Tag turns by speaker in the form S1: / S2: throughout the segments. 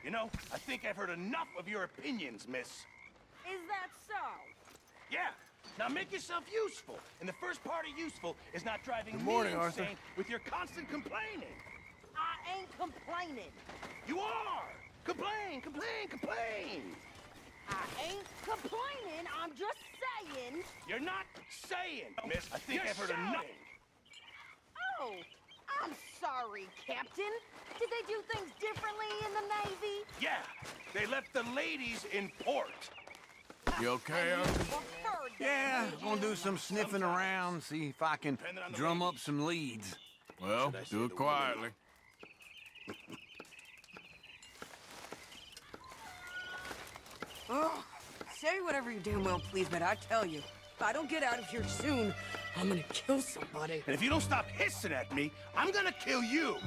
S1: You know, I think I've heard enough of your opinions, miss.
S2: Is that so?
S1: Yeah. Now make yourself useful. And the first part of useful is not driving
S3: Good morning,
S1: me insane
S3: Arthur.
S1: with your constant complaining.
S2: I ain't complaining.
S1: You are! Complain, complain, complain!
S2: I ain't complaining. I'm just saying.
S1: You're not saying, miss. I think
S4: You're
S1: I've heard
S4: shouting.
S1: enough.
S2: Oh, I'm sorry, Captain. Did they do things differently in the Navy?
S1: Yeah, they left the ladies in port.
S3: You okay, Arthur?
S2: Preferred that
S5: Yeah,
S2: Navy.
S5: gonna do some sniffing around, see if I can drum up some leads.
S3: Well,
S1: Should I say
S3: do
S1: the
S3: it quietly.
S6: Oh, say whatever you damn well please, but I tell you, if I don't get out of here soon, I'm gonna kill somebody.
S1: And if you don't stop hissing at me, I'm gonna kill you.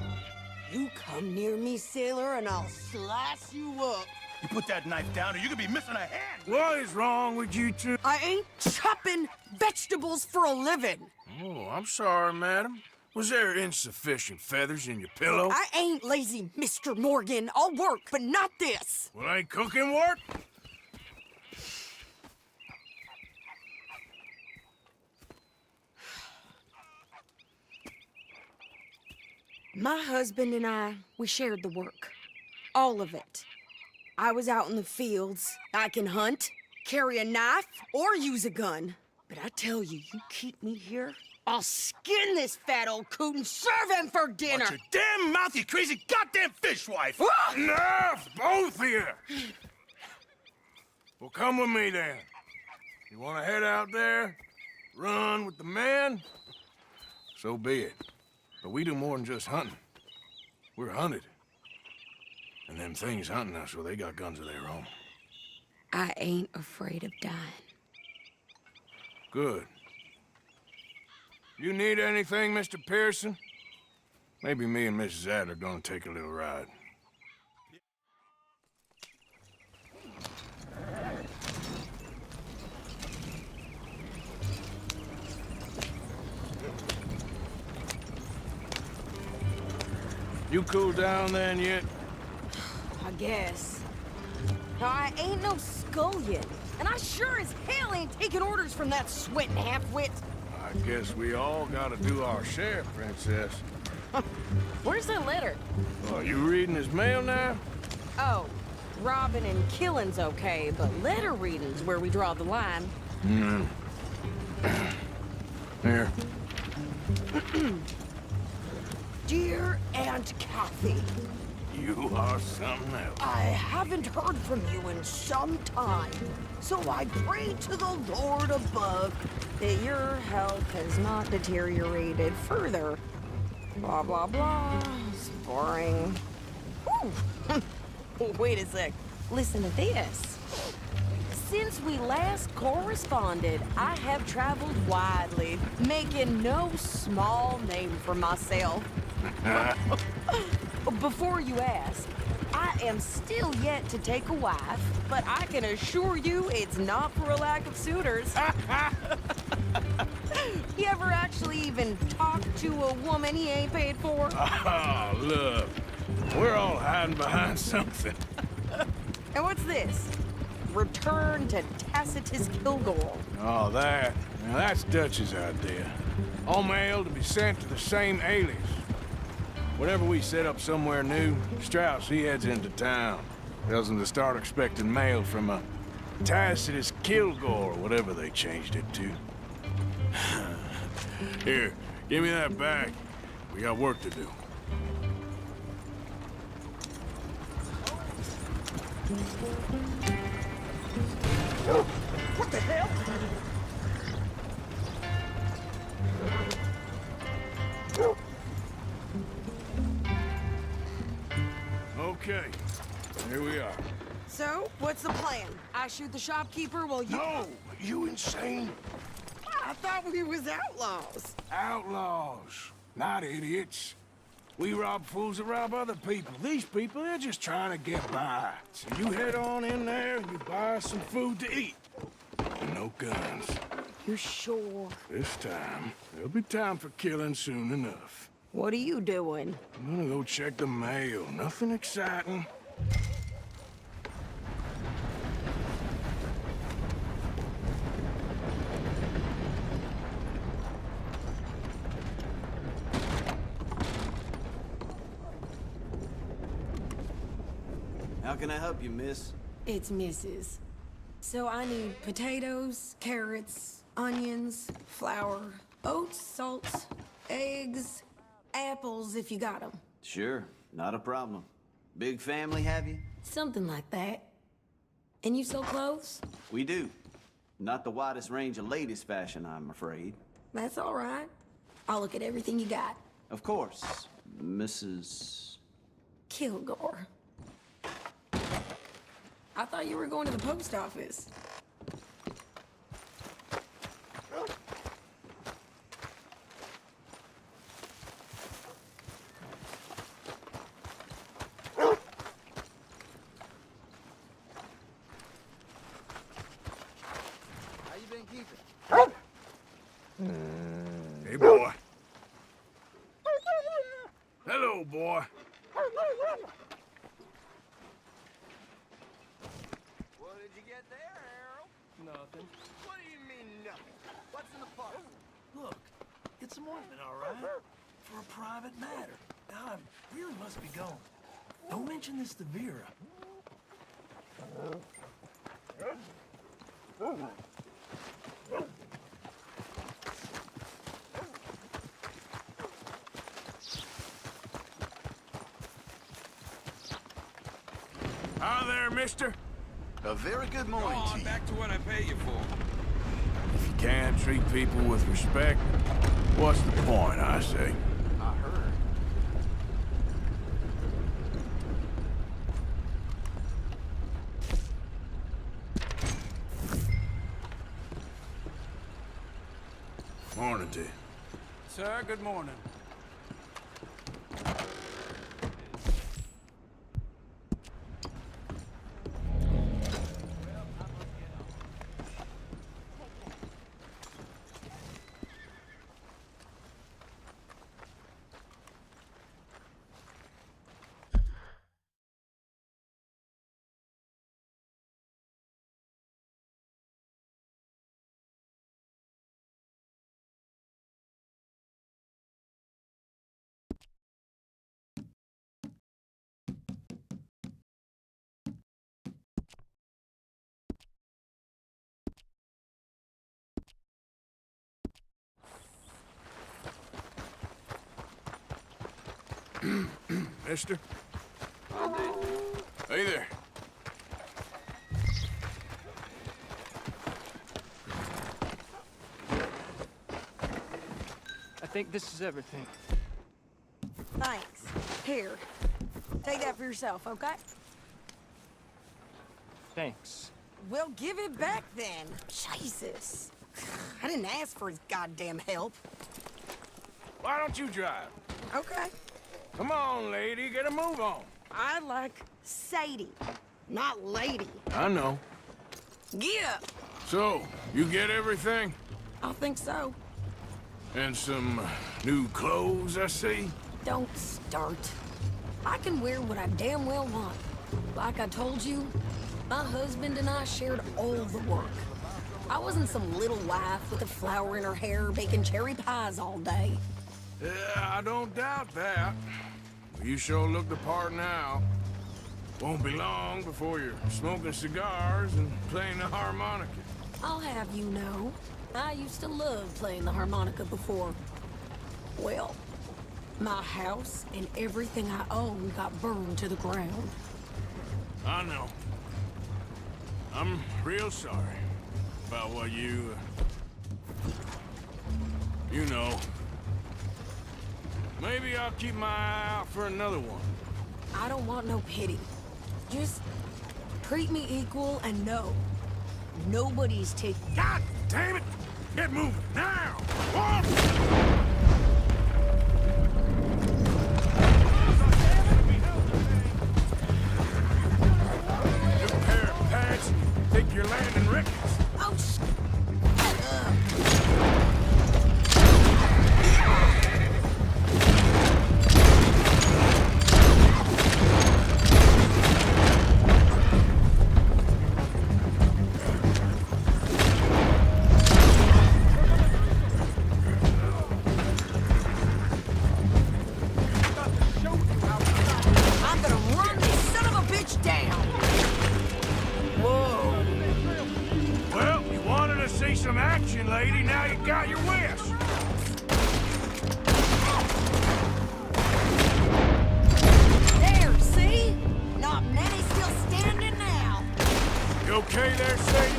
S6: You come near me, sailor, and I'll slice you up.
S1: You put that knife down or you could be missing a hand.
S3: What is wrong with you two?
S6: I ain't chopping vegetables for a living.
S3: Oh, I'm sorry, madam. Was there insufficient feathers in your pillow?
S6: I ain't lazy, Mr. Morgan. I'll work, but not this.
S3: Well, ain't cooking work?
S6: My husband and I, we shared the work. All of it. I was out in the fields. I can hunt, carry a knife, or use a gun. But I tell you, you keep me here, I'll skin this fat old coot and serve him for dinner.
S1: Watch your damn mouth, you crazy goddamn fishwife!
S3: Enough, both of you! Well, come with me then. You want to head out there, run with the men? So be it. But we do more than just hunting. We're hunted. And them things hunting us, well, they got guns of their own.
S6: I ain't afraid of dying.
S3: Good. You need anything, Mr. Pearson? Maybe me and Mrs. Adler gonna take a little ride. You cooled down then yet?
S6: I guess. Now, I ain't no scullion, and I sure as hell ain't taking orders from that sweating half-wit.
S3: I guess we all gotta do our share, Princess.
S6: Where's that letter?
S3: Oh, you reading his mail now?
S6: Oh, robbing and killing's okay, but letter reading's where we draw the line.
S3: Here.
S6: Dear Aunt Kathy,
S3: You are something else.
S6: I haven't heard from you in some time, so I pray to the Lord above that your health has not deteriorated further. Blah, blah, blah. It's boring. Whew. Wait a sec. Listen to this. Since we last corresponded, I have traveled widely, making no small name for myself. Before you ask, I am still yet to take a wife, but I can assure you it's not for a lack of suitors. You ever actually even talk to a woman he ain't paid for?
S3: Oh, look. We're all hiding behind something.
S6: And what's this? Return to Tacitus Kilgore.
S3: Oh, that. Now, that's Dutch's idea. All mail to be sent to the same alias. Whenever we set up somewhere new, Strauss, he heads into town. Tells them to start expecting mail from a Tacitus Kilgore, or whatever they changed it to. Here, give me that bag. We got work to do.
S1: What the hell?
S3: Okay, here we are.
S6: So, what's the plan? I shoot the shopkeeper while you...
S3: No, you insane?
S6: I thought we was outlaws.
S3: Outlaws, not idiots. We rob fools that rob other people. These people, they're just trying to get by. So you head on in there and you buy us some food to eat. And no guns.
S6: You sure?
S3: This time, there'll be time for killing soon enough.
S6: What are you doing?
S3: I'm gonna go check the mail. Nothing exciting.
S5: How can I help you, miss?
S6: It's Mrs. So I need potatoes, carrots, onions, flour, oats, salt, eggs, apples if you got them.
S5: Sure, not a problem. Big family, have you?
S6: Something like that. And you sell clothes?
S5: We do. Not the widest range of ladies' fashion, I'm afraid.
S6: That's all right. I'll look at everything you got.
S5: Of course, Mrs.
S6: Kilgore. I thought you were going to the post office.
S5: How you been keeping?
S3: Hey, boy. Hello, boy.
S5: What did you get there, Harold?
S1: Nothing.
S5: What do you mean, nothing? What's in the parcel?
S1: Look, it's some ointment, all right? For a private matter. Now, I really must be going. Don't mention this to Vera.
S3: Hi there, mister.
S5: A very good morning to you.
S4: Back to what I pay you for.
S3: If you can't treat people with respect, what's the point, I say?
S5: I heard.
S3: Morning to you.
S4: Sir, good morning.
S3: Mister? Hey there.
S7: I think this is everything.
S6: Thanks. Here. Take that for yourself, okay?
S7: Thanks.
S6: Well, give it back then. Jesus. I didn't ask for his goddamn help.
S3: Why don't you drive?
S6: Okay.
S3: Come on, lady, get a move on.
S6: I like Sadie, not lady.
S3: I know.
S6: Get up.
S3: So, you get everything?
S6: I think so.
S3: And some new clothes, I see?
S6: Don't start. I can wear what I damn well want. Like I told you, my husband and I shared all the work. I wasn't some little wife with a flower in her hair baking cherry pies all day.
S3: Yeah, I don't doubt that. You sure look the part now. Won't be long before you're smoking cigars and playing the harmonica.
S6: I'll have you know, I used to love playing the harmonica before. Well, my house and everything I owned got burned to the ground.
S3: I know. I'm real sorry about what you know. Maybe I'll keep my eye out for another one.
S6: I don't want no pity. Just treat me equal and know nobody's taking.
S3: God damn it! Get moving now! Walk! New pair of pants, take your landing records.
S6: Oh, I'm gonna run this son of a bitch down!
S3: me some action, lady. Now you got your wish.
S6: There, see? Not many still standing now.
S3: You okay there, Sadie?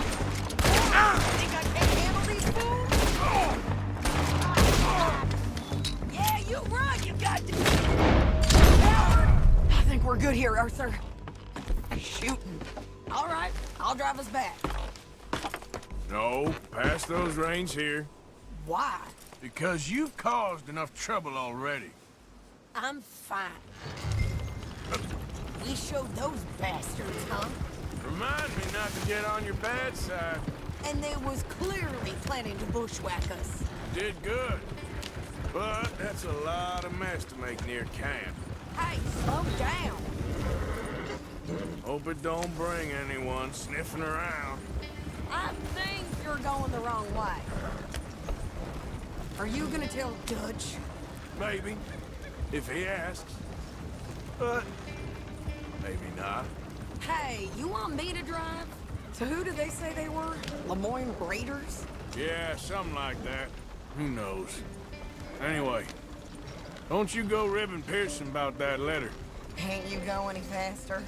S6: Think I can't handle these fools? Yeah, you run, you got to... Coward! I think we're good here, Arthur. Shooting. All right, I'll drive us back.
S3: No, pass those reins here.
S6: Why?
S3: Because you've caused enough trouble already.
S6: I'm fine. We showed those bastards, huh?
S3: Remind me not to get on your bad side.
S6: And they was clearly planning to bushwhack us.
S3: Did good. But that's a lot of mess to make near camp.
S6: Hey, slow down.
S3: Hope it don't bring anyone sniffing around.
S6: I think you're going the wrong way. Are you gonna tell Dutch?
S3: Maybe, if he asks. But maybe not.
S6: Hey, you want me to drive? So who did they say they were? Lemoyne Raiders?
S3: Yeah, something like that. Who knows? Anyway, don't you go ribbing Pearson about that letter.
S6: Can't you go any faster?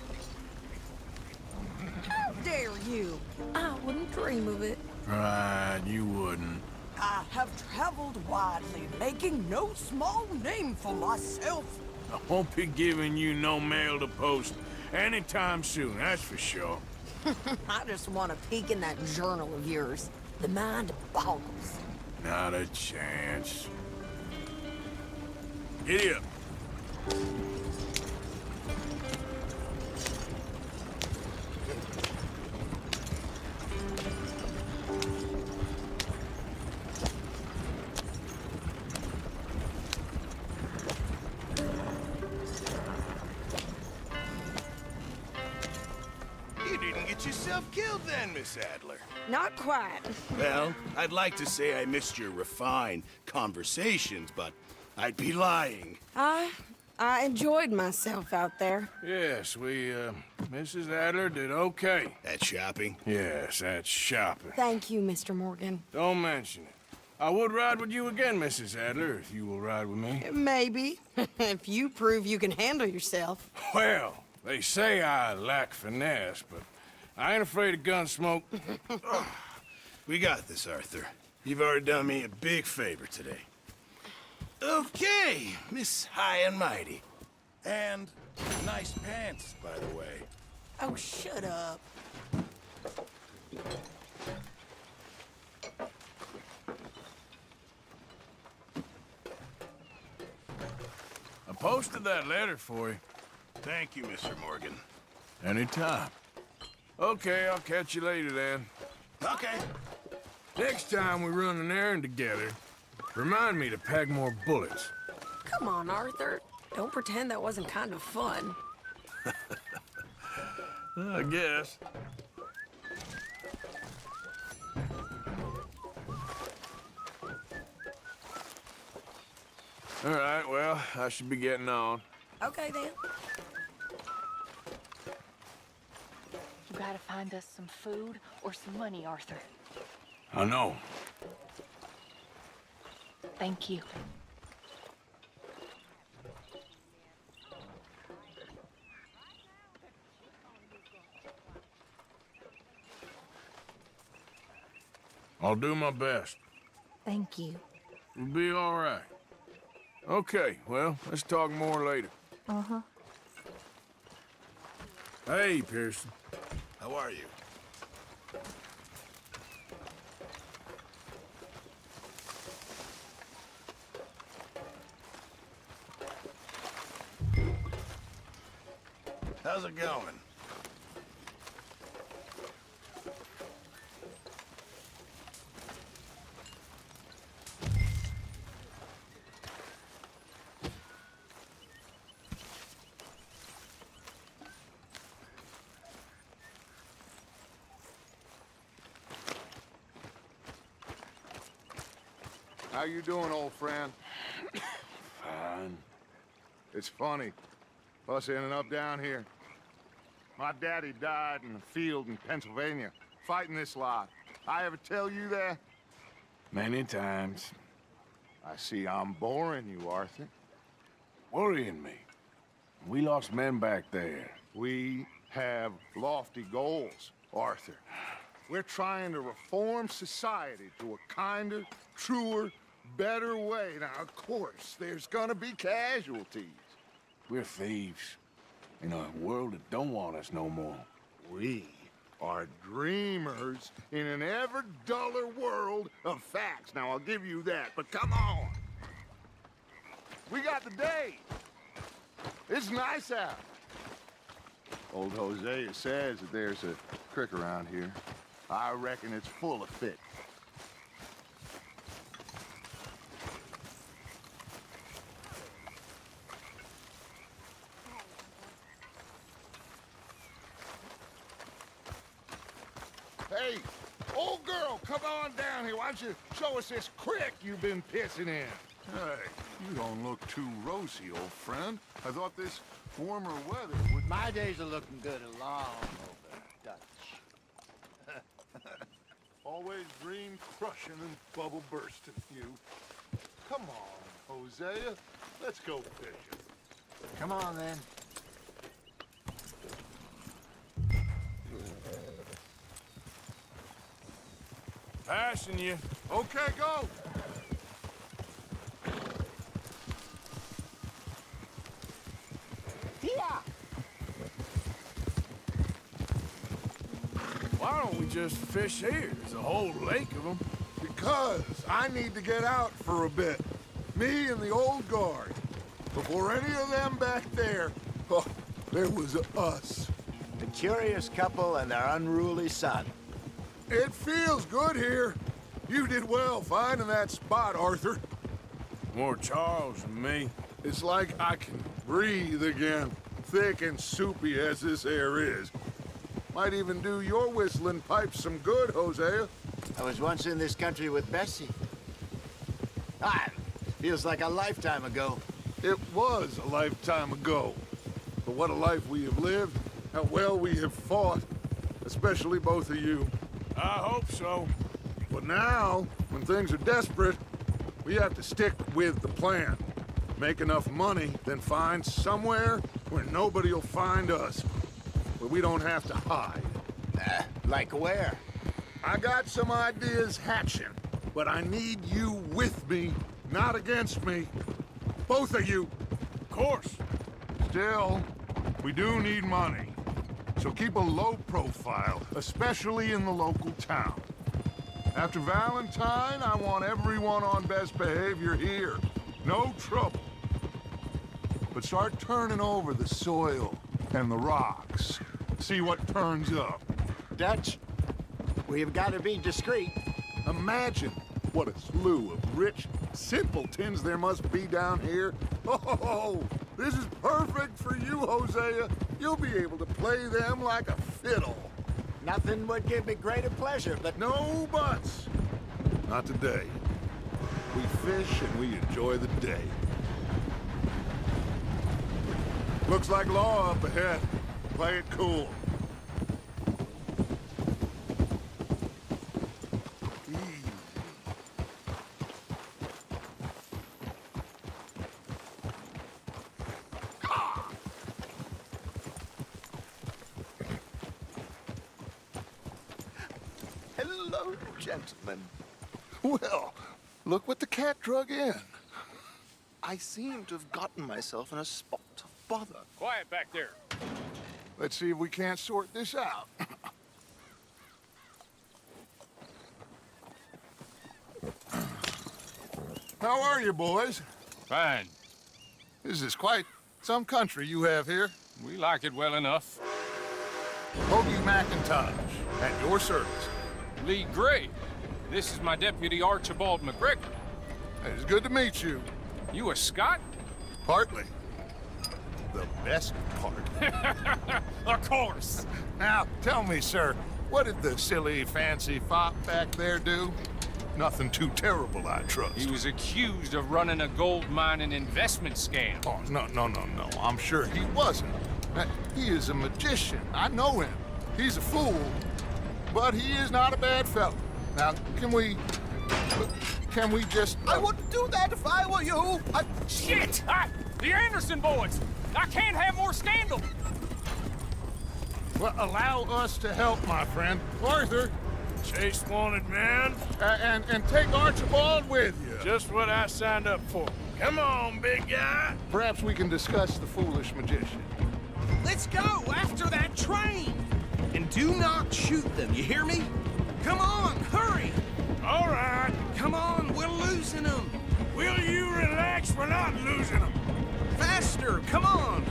S6: How dare you? I wouldn't dream of it.
S3: Right, you wouldn't.
S6: I have traveled widely, making no small name for myself.
S3: I won't be giving you no mail to post anytime soon, that's for sure.
S6: I just want to peek in that journal of yours. The mind boggles.
S3: Not a chance. Giddy up.
S8: You didn't get yourself killed then, Miss Adler.
S6: Not quite.
S8: Well, I'd like to say I missed your refined conversations, but I'd be lying.
S6: I enjoyed myself out there.
S3: Yes, Mrs. Adler did okay.
S8: That shopping?
S3: Yes, that's shopping.
S6: Thank you, Mr. Morgan.
S3: Don't mention it. I would ride with you again, Mrs. Adler, if you will ride with me.
S6: Maybe. If you prove you can handle yourself.
S3: Well, they say I lack finesse, but I ain't afraid of gun smoke.
S8: We got this, Arthur. You've already done me a big favor today. Okay, Miss High and Mighty.
S4: And nice pants, by the way.
S6: Oh, shut up.
S3: I posted that letter for you.
S8: Thank you, Mr. Morgan.
S3: Anytime. Okay, I'll catch you later then.
S8: Okay.
S3: Next time we run an errand together, remind me to pack more bullets.
S6: Come on, Arthur. Don't pretend that wasn't kind of fun.
S3: I guess. All right, well, I should be getting on.
S6: Okay, then.
S2: You gotta find us some food or some money, Arthur.
S3: I know.
S2: Thank you.
S3: I'll do my best.
S2: Thank you.
S3: We'll be all right. Okay, well, let's talk more later.
S2: Uh-huh.
S3: Hey, Pearson.
S8: How are you? How's it going?
S9: How you doing, old friend?
S3: Fine.
S9: It's funny, us ending up down here. My daddy died in the field in Pennsylvania, fighting this lot. I ever tell you that?
S3: Many times.
S9: I see I'm boring you, Arthur.
S3: Worrying me. We lost men back there.
S9: We have lofty goals, Arthur. We're trying to reform society to a kinder, truer, better way. Now, of course, there's gonna be casualties.
S3: We're thieves. In a world that don't want us no more.
S9: We are dreamers in an ever duller world of facts. Now, I'll give you that, but come on. We got the day. It's nice out. Old Hosea says that there's a creek around here. I reckon it's full of fish. Hey, old girl, come on down here. Why don't you show us this creek you've been pissing in? Hey, you don't look too rosy, old friend. I thought this warmer weather would...
S10: My days are looking good along over Dutch.
S9: Always dream crushing and bubble bursting, you. Come on, Hosea. Let's go fishing.
S10: Come on, then.
S3: Passing you.
S9: Okay, go.
S3: Why don't we just fish here? There's a whole lake of them.
S9: Because I need to get out for a bit. Me and the old guard. Before any of them back there, oh, there was us.
S10: The curious couple and their unruly son.
S9: It feels good here. You did well finding that spot, Arthur.
S3: More Charles than me.
S9: It's like I can breathe again, thick and soupy as this air is. Might even do your whistling pipes some good, Hosea.
S10: I was once in this country with Bessie. Feels like a lifetime ago.
S9: It was a lifetime ago. But what a life we have lived, how well we have fought, especially both of you.
S3: I hope so.
S9: But now, when things are desperate, we have to stick with the plan. Make enough money, then find somewhere where nobody will find us. Where we don't have to hide.
S10: Like where?
S9: I got some ideas hatching, but I need you with me, not against me. Both of you.
S3: Of course.
S9: Still, we do need money. So keep a low profile, especially in the local town. After Valentine, I want everyone on best behavior here. No trouble. But start turning over the soil and the rocks. See what turns up.
S10: Dutch, we've got to be discreet.
S9: Imagine what a slew of rich simpletons there must be down here. Oh, this is perfect for you, Hosea. You'll be able to play them like a fiddle.
S10: Nothing would give me greater pleasure, but...
S9: No buts. Not today. We fish and we enjoy the day. Looks like law up ahead. Play it cool. Easy.
S10: Hello, gentlemen.
S9: Well, look what the cat drug in.
S11: I seem to have gotten myself in a spot of bother.
S3: Quiet back there.
S9: Let's see if we can't sort this out. How are you, boys?
S3: Fine.
S9: This is quite some country you have here.
S3: We like it well enough.
S9: Hoagie McIntosh, at your service.
S3: Lee Gray. This is my deputy Archibald McGregor.
S9: It's good to meet you.
S3: You a Scot?
S9: Partly. The best part.
S3: Of course.
S9: Now, tell me, sir, what did the silly, fancy fop back there do? Nothing too terrible, I trust.
S3: He was accused of running a gold mine and investment scam.
S9: Oh, no. I'm sure he wasn't. He is a magician. I know him. He's a fool, but he is not a bad fellow. Now, can we just...
S11: I wouldn't do that if I were you.
S7: Shit! The Anderson boys! I can't have more scandal!
S9: Well, allow us to help, my friend. Arthur,
S3: Chase wanted man.
S9: and take Archibald with you.
S3: Just what I signed up for. Come on, big guy.
S9: Perhaps we can discuss the foolish magician.
S12: Let's go after that train! And do not shoot them, you hear me? Come on, hurry!
S3: All right.
S12: Come on, we're losing them!
S3: Will you relax? We're not losing them.
S12: Faster, come on!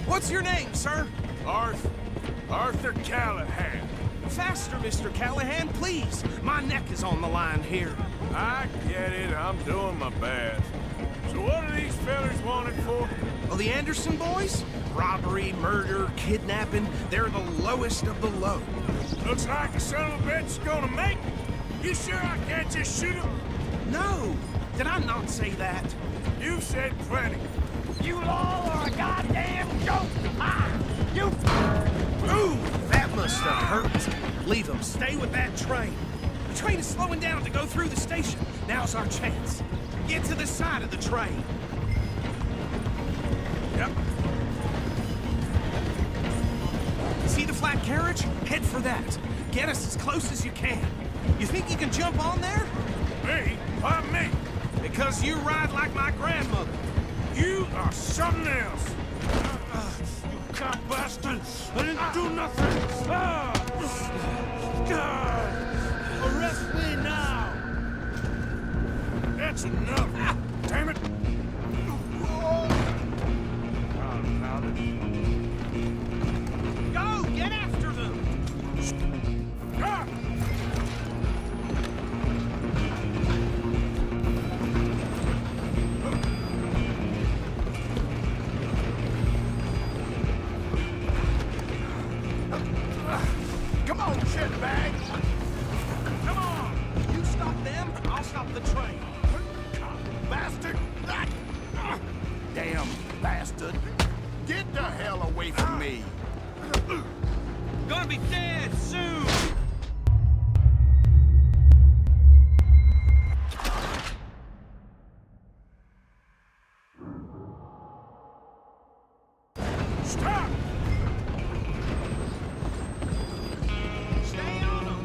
S12: What's your name, sir?
S3: Arthur Callahan.
S12: Faster, Mr. Callahan, please! My neck is on the line here.
S3: I get it. I'm doing my best. So what are these fellas wanted for?
S12: Well, the Anderson boys? Robbery, murder, kidnapping, they're the lowest of the low.
S3: Looks like the son of a bitch is gonna make it. You sure I can't just shoot him?
S12: No! Did I not say that?
S3: You've said plenty.
S7: You all are a goddamn joke! You...
S12: Ooh, that must have hurt. Leave them. Stay with that train. The train is slowing down to go through the station. Now's our chance. Get to the side of the train.
S3: Yep.
S12: See the flat carriage? Head for that. Get us as close as you can. You think you can jump on there?
S3: Me? Why me?
S12: Because you ride like my grandmother.
S3: You are something else. You cop bastard! I didn't do nothing! Arrest me now! That's enough! Damn it!
S12: Go! Get after them!
S3: Ah!
S12: Come on, shitbag! Come on! You stop them, I'll stop the train.
S8: Bastard! Damn bastard! Get the hell away from me!
S12: Gonna be dead soon!
S3: Stop!
S12: Stay on them!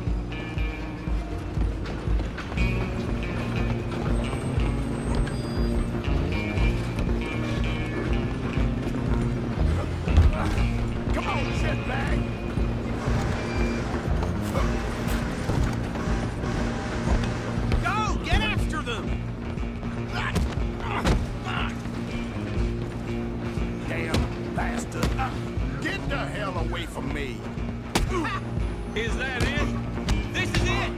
S3: Come on, shitbag!
S12: Go! Get after them!
S8: Damn bastard! Get the hell away from me!
S12: Is that it? This is it!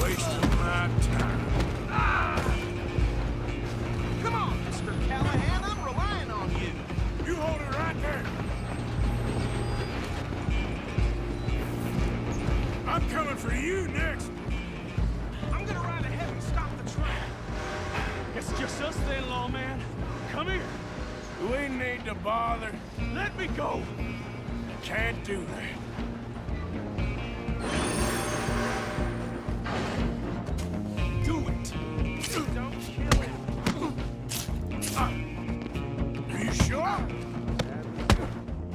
S3: Wasting my time.
S12: Come on, Mr. Callahan, I'm relying on you.
S3: You hold it right there. I'm coming for you next.
S12: I'm gonna ride ahead and stop the train.
S7: It's just us then, lawman. Come here.
S3: Do we need to bother?
S7: Let me go.
S3: Can't do that.
S12: Do it. Don't kill him.
S3: Are you sure?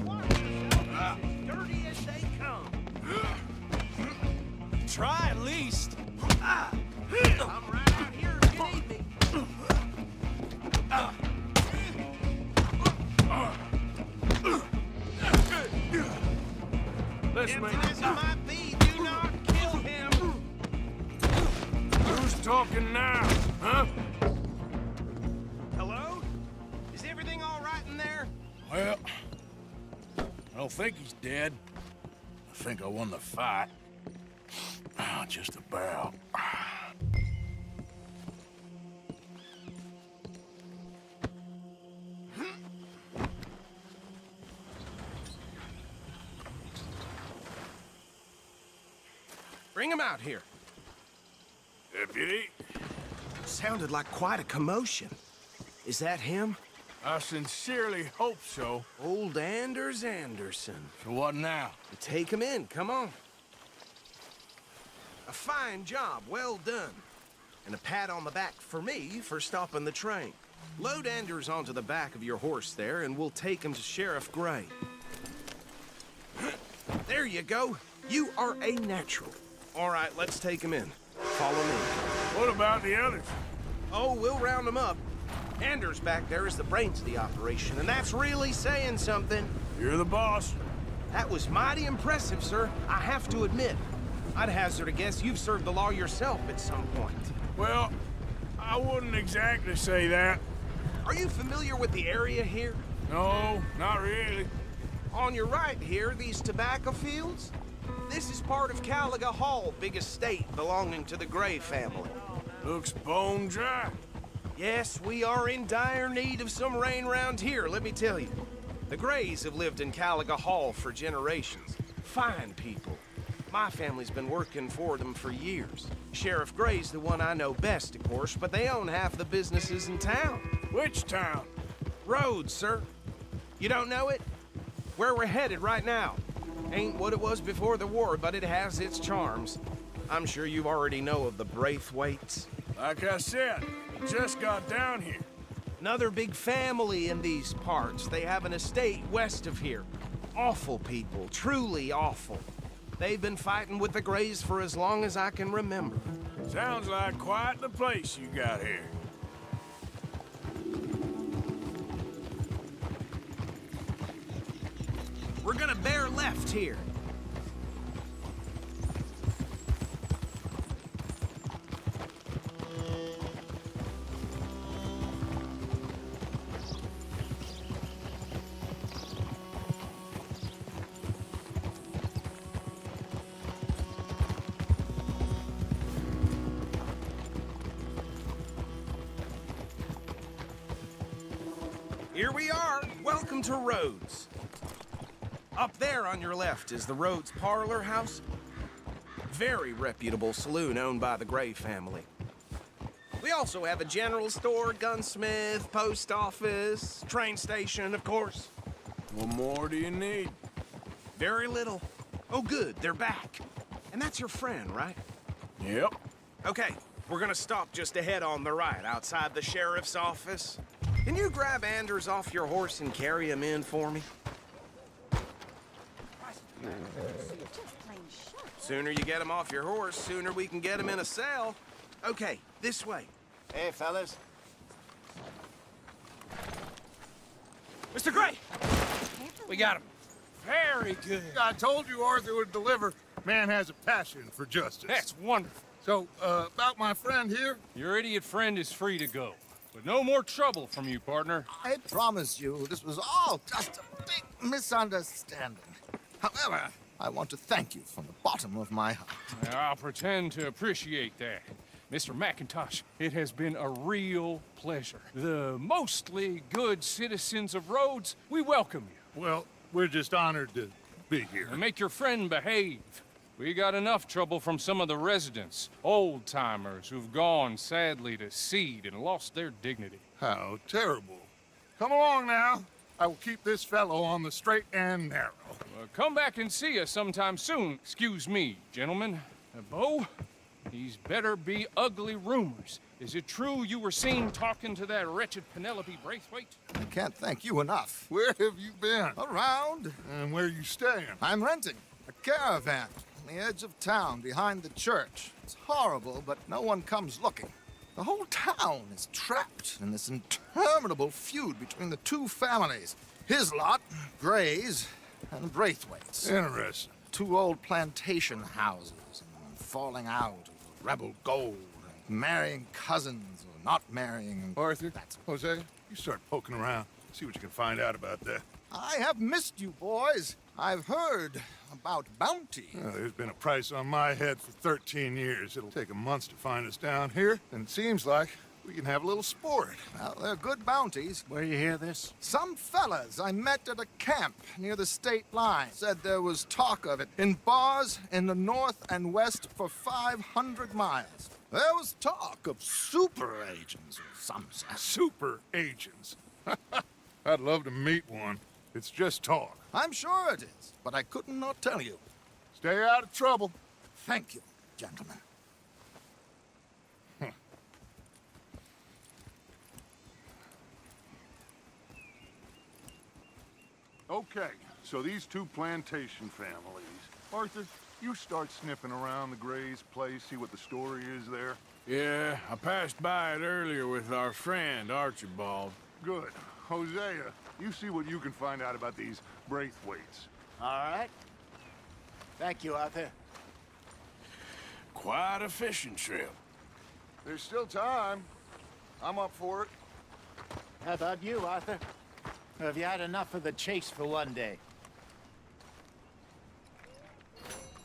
S12: Watch yourself. As dirty as they come.
S7: Try at least.
S12: I'm right out here if you need me.
S3: Let's make
S12: Tempting as he might be, do not kill him.
S3: Who's talking now, huh?
S12: Hello? Is everything all right in there?
S3: Well, I don't think he's dead. I think I won the fight. Just about.
S12: Bring him out here.
S3: Deputy?
S12: Sounded like quite a commotion. Is that him?
S3: I sincerely hope so.
S12: Old Anders Anderson.
S3: So what now?
S12: Take him in, come on. A fine job, well done. And a pat on the back for me for stopping the train. Load Anders onto the back of your horse there, and we'll take him to Sheriff Gray. There you go. You are a natural. All right, let's take him in. Follow me.
S3: What about the others?
S12: Oh, we'll round them up. Anders back there is the brains of the operation, and that's really saying something.
S3: You're the boss.
S12: That was mighty impressive, sir. I have to admit. I'd hazard a guess you've served the law yourself at some point.
S3: Well, I wouldn't exactly say that.
S12: Are you familiar with the area here?
S3: No, not really.
S12: On your right here, these tobacco fields? This is part of Caliga Hall, big estate belonging to the Gray family.
S3: Looks bone dry.
S12: Yes, we are in dire need of some rain round here, let me tell you. The Grays have lived in Caliga Hall for generations. Fine people. My family's been working for them for years. Sheriff Gray's the one I know best, of course, but they own half the businesses in town.
S3: Which town?
S12: Rhodes, sir. You don't know it? Where we're headed right now. Ain't what it was before the war, but it has its charms. I'm sure you already know of the Braithwaites.
S3: Like I said, just got down here.
S12: Another big family in these parts. They have an estate west of here. Awful people, truly awful. They've been fighting with the Grays for as long as I can remember.
S3: Sounds like quite the place you got here.
S12: We're gonna bear left here. Here we are. Welcome to Rhodes. Up there on your left is the Rhodes Parlor House. Very reputable saloon owned by the Gray family. We also have a general store, gunsmith, post office, train station, of course.
S3: What more do you need?
S12: Very little. Oh, good, they're back. And that's your friend, right?
S3: Yep.
S12: Okay, we're gonna stop just ahead on the right, outside the sheriff's office. Can you grab Anders off your horse and carry him in for me? Sooner you get him off your horse, sooner we can get him in a cell. Okay, this way.
S10: Hey, fellas.
S7: Mr. Gray! We got him. Very good.
S9: I told you Arthur would deliver. Man has a passion for justice.
S7: That's wonderful.
S9: So, about my friend here?
S7: Your idiot friend is free to go. But no more trouble from you, partner.
S11: I promise you, this was all just a big misunderstanding. However, I want to thank you from the bottom of my heart.
S7: I'll pretend to appreciate that. Mr. McIntosh, it has been a real pleasure. The mostly good citizens of Rhodes, we welcome you.
S9: Well, we're just honored to be here.
S7: And make your friend behave. We got enough trouble from some of the residents, old-timers who've gone, sadly, to seed and lost their dignity.
S9: How terrible. Come along now. I will keep this fellow on the straight and narrow.
S7: Come back and see us sometime soon. Excuse me, gentlemen. Bo, these better be ugly rumors. Is it true you were seen talking to that wretched Penelope Braithwaite?
S11: I can't thank you enough.
S9: Where have you been?
S11: Around.
S9: And where are you staying?
S11: I'm renting a caravan on the edge of town behind the church. It's horrible, but no one comes looking. The whole town is trapped in this interminable feud between the two families. His lot, Gray's, and Braithwaite's.
S9: Interesting.
S11: Two old plantation houses, and falling out of rebel gold, and marrying cousins or not marrying.
S9: Arthur, Jose, you start poking around. See what you can find out about that.
S11: I have missed you, boys. I've heard about bounty.
S9: There's been a price on my head for 13 years. It'll take 'em months to find us down here, and it seems like we can have a little sport.
S11: Well, they're good bounties.
S10: Where you hear this?
S11: Some fellas I met at a camp near the state line said there was talk of it in bars in the north and west for 500 miles. There was talk of super agents, or some said.
S9: Super agents. I'd love to meet one. It's just talk.
S11: I'm sure it is, but I couldn't not tell you.
S9: Stay out of trouble.
S11: Thank you, gentlemen.
S9: Okay, so these two plantation families. Arthur, you start sniffing around the Gray's place, see what the story is there.
S3: Yeah, I passed by it earlier with our friend, Archibald.
S9: Good. Hosea, you see what you can find out about these Braithwaites.
S10: All right. Thank you, Arthur.
S3: Quite a fishing trip.
S9: There's still time. I'm up for it.
S10: How about you, Arthur? Or have you had enough of the chase for one day?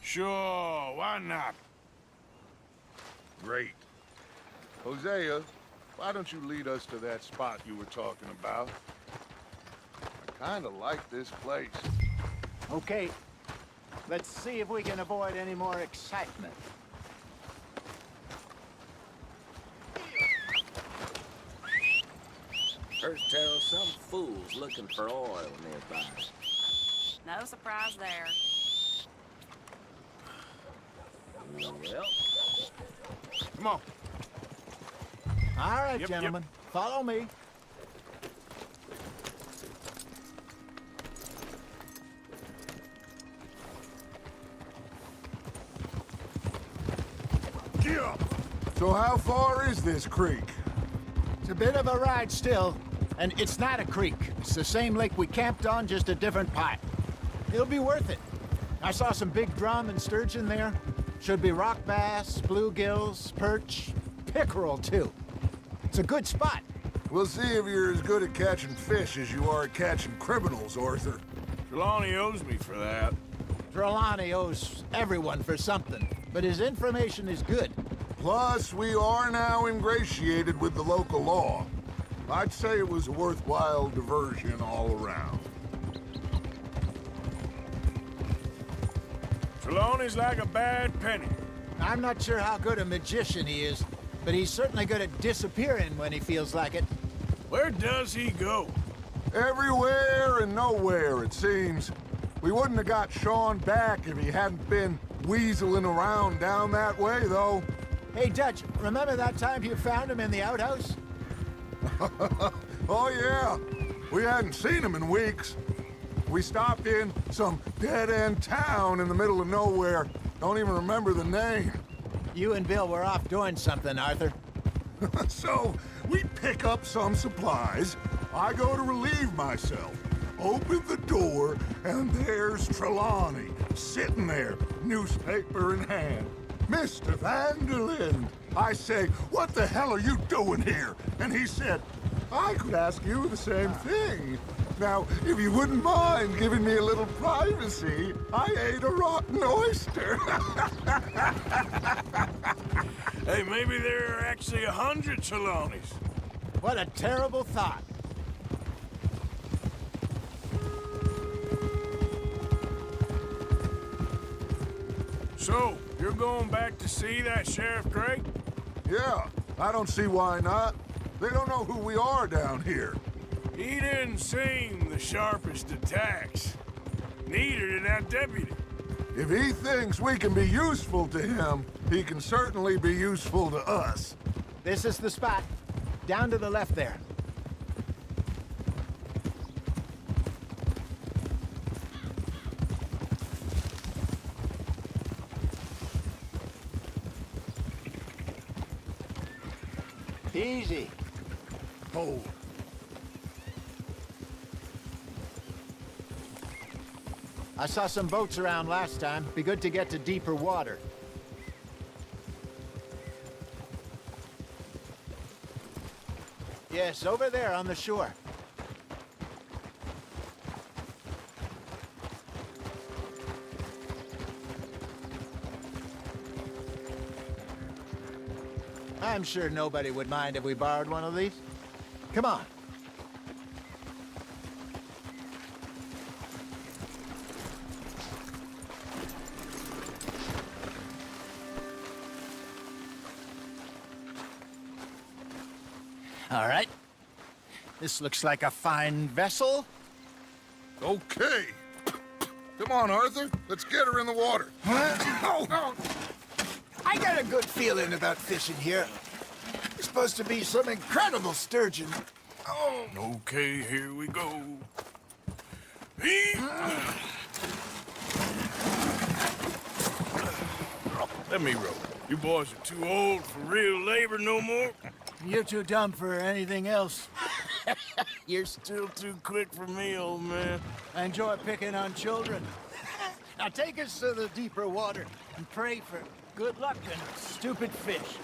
S3: Sure, why not?
S9: Great. Hosea, why don't you lead us to that spot you were talking about? I kinda like this place.
S10: Okay. Let's see if we can avoid any more excitement.
S13: Heard tell some fool's looking for oil nearby.
S2: No surprise there.
S13: Well,
S3: Come on.
S10: All right,
S3: Yep,
S10: gentlemen. Follow me.
S9: Yeah. So how far is this creek?
S10: It's a bit of a ride still, and it's not a creek. It's the same lake we camped on, just a different part. It'll be worth it. I saw some big drum and sturgeon there. Should be rock bass, bluegills, perch, pickerel too. It's a good spot.
S9: We'll see if you're as good at catching fish as you are at catching criminals, Arthur.
S3: Trelawney owes me for that.
S10: Trelawney owes everyone for something, but his information is good.
S9: Plus, we are now ingratiated with the local law. I'd say it was a worthwhile diversion all around.
S3: Trelawney's like a bad penny.
S10: I'm not sure how good a magician he is, but he's certainly good at disappearing when he feels like it.
S3: Where does he go?
S9: Everywhere and nowhere, it seems. We wouldn't have got Sean back if he hadn't been weaseling around down that way, though.
S10: Hey, Dutch, remember that time you found him in the outhouse?
S9: Oh, yeah. We hadn't seen him in weeks. We stopped in some dead-end town in the middle of nowhere. Don't even remember the name.
S10: You and Bill were off doing something, Arthur.
S9: So, we pick up some supplies. I go to relieve myself. Open the door, and there's Trelawney, sitting there, newspaper in hand. Mr. Vanderlyn. I say, what the hell are you doing here? And he said, I could ask you the same thing. Now, if you wouldn't mind giving me a little privacy, I ate a rotten oyster.
S3: Hey, maybe there are actually 100 Trelawneys.
S10: What a terrible thought.
S3: So, you're going back to see that Sheriff Gray?
S9: Yeah, I don't see why not. They don't know who we are down here.
S3: He didn't seem the sharpest attacks. Neither did that deputy.
S9: If he thinks we can be useful to him, he can certainly be useful to us.
S10: This is the spot. Down to the left there. Easy.
S9: Hold.
S10: I saw some boats around last time. Be good to get to deeper water. Yes, over there on the shore. I'm sure nobody would mind if we borrowed one of these. Come on. All right. This looks like a fine vessel.
S9: Okay. Come on, Arthur. Let's get her in the water.
S10: Oh. I got a good feeling about fishing here. There's supposed to be some incredible sturgeon. Oh.
S3: Okay, here we go. Let me row. You boys are too old for real labor no more.
S10: You're too dumb for anything else.
S3: You're still too quick for me, old man.
S10: I enjoy picking on children. Now take us to the deeper water and pray for good luck and stupid fish.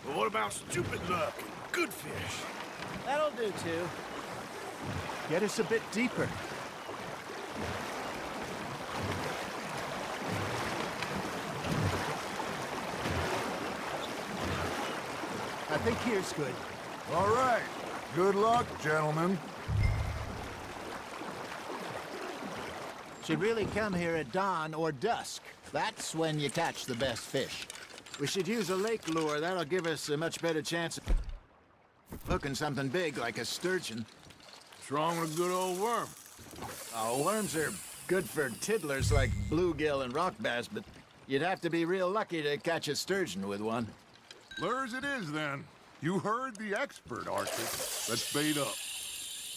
S3: But what about stupid luck and good fish?
S10: That'll do, too. Get us a bit deeper. I think here's good.
S9: All right. Good luck, gentlemen.
S10: Should really come here at dawn or dusk. That's when you catch the best fish. We should use a lake lure. That'll give us a much better chance of hooking something big like a sturgeon.
S3: What's wrong with a good old worm?
S10: Oh, worms are good for tiddlers like bluegill and rock bass, but you'd have to be real lucky to catch a sturgeon with one.
S9: Lures it is, then. You heard the expert, Arthur. Let's bait up.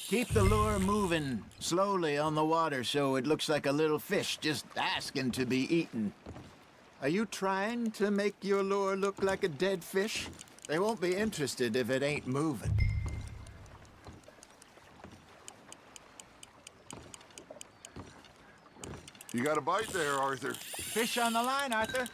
S10: Keep the lure moving slowly on the water so it looks like a little fish just asking to be eaten. Are you trying to make your lure look like a dead fish? They won't be interested if it ain't moving.
S9: You got a bite there, Arthur.
S10: Fish on the line, Arthur.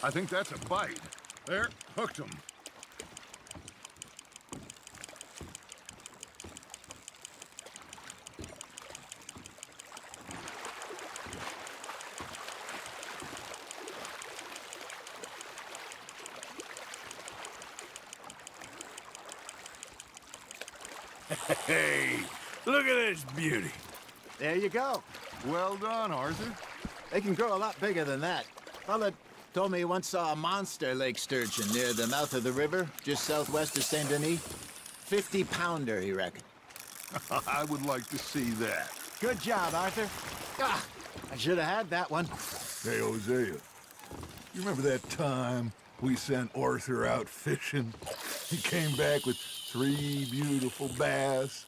S9: I think that's a bite. There, hooked him.
S3: Hey, look at this beauty.
S10: There you go.
S9: Well done, Arthur.
S10: They can grow a lot bigger than that. Fella told me he once saw a monster lake sturgeon near the mouth of the river, just southwest of Saint Denis. 50-pounder, he reckoned.
S9: I would like to see that.
S10: Good job, Arthur. Ah, I should have had that one.
S9: Hey, Hosea, you remember that time we sent Arthur out fishing? He came back with 3 beautiful bass.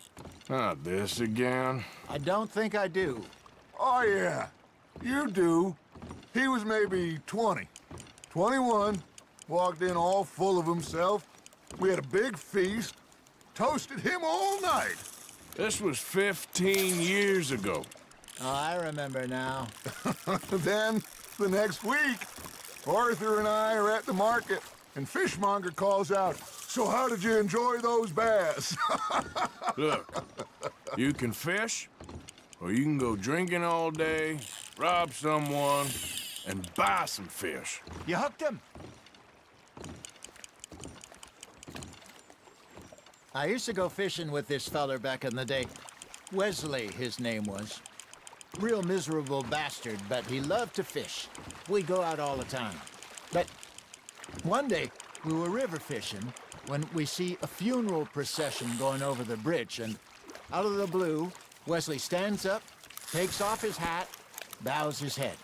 S3: Not this again.
S10: I don't think I do.
S9: Oh, yeah, you do. He was maybe 20, 21, walked in all full of himself. We had a big feast, toasted him all night.
S3: This was 15 years ago.
S10: Oh, I remember now.
S9: Then, the next week, Arthur and I are at the market, and Fishmonger calls out, "So how did you enjoy those bass?"
S3: Look, you can fish, or you can go drinking all day, rob someone, and buy some fish.
S10: You hooked him. I used to go fishing with this feller back in the day. Wesley, his name was. Real miserable bastard, but he loved to fish. We'd go out all the time. But one day, we were river fishing when we see a funeral procession going over the bridge, and out of the blue, Wesley stands up, takes off his hat, bows his head.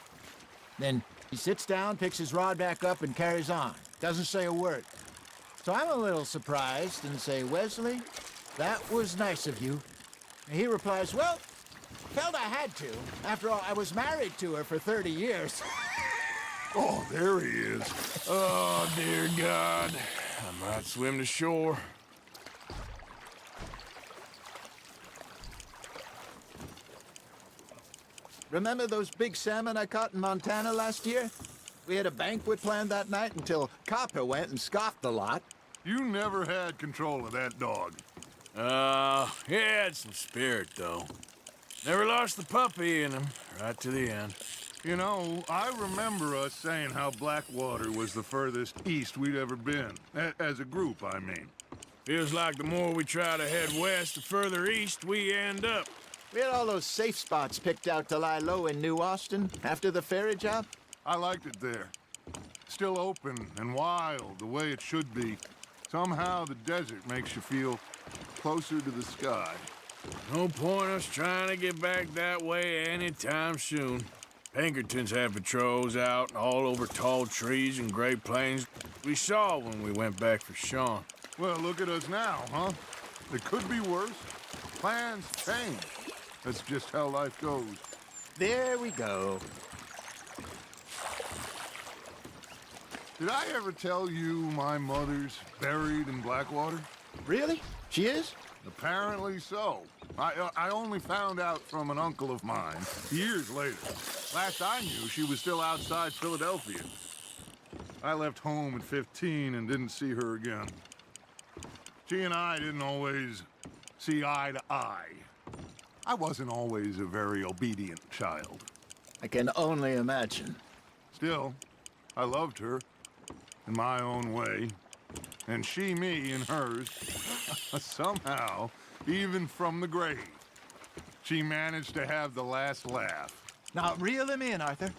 S10: Then he sits down, picks his rod back up, and carries on. Doesn't say a word. So I'm a little surprised and say, "Wesley, that was nice of you." And he replies, "Well, felt I had to. After all, I was married to her for 30 years.
S9: Oh, there he is.
S3: Oh, dear God. I might swim to shore.
S10: Remember those big salmon I caught in Montana last year? We had a banquet planned that night until Copper went and scoffed the lot.
S9: You never had control of that dog.
S3: He had some spirit, though. Never lost the puppy in him, right to the end.
S9: You know, I remember us saying how Blackwater was the furthest east we'd ever been. As a group, I mean.
S3: Feels like the more we try to head west, the further east we end up.
S10: We had all those safe spots picked out to lie low in New Austin after the ferry job.
S9: I liked it there. Still open and wild, the way it should be. Somehow the desert makes you feel closer to the sky.
S3: No point us trying to get back that way anytime soon. Pinkertons have patrols out all over tall trees and Great Plains. We saw when we went back for Sean.
S9: Well, look at us now, huh? It could be worse. Plans change. That's just how life goes.
S10: There we go.
S9: Did I ever tell you my mother's buried in Blackwater?
S10: Really? She is?
S9: Apparently so. I only found out from an uncle of mine years later. Last I knew, she was still outside Philadelphia. I left home at 15 and didn't see her again. She and I didn't always see eye to eye. I wasn't always a very obedient child.
S10: I can only imagine.
S9: Still, I loved her in my own way, and she me in hers. Somehow, even from the grave, she managed to have the last laugh.
S10: Now, reel him in, Arthur.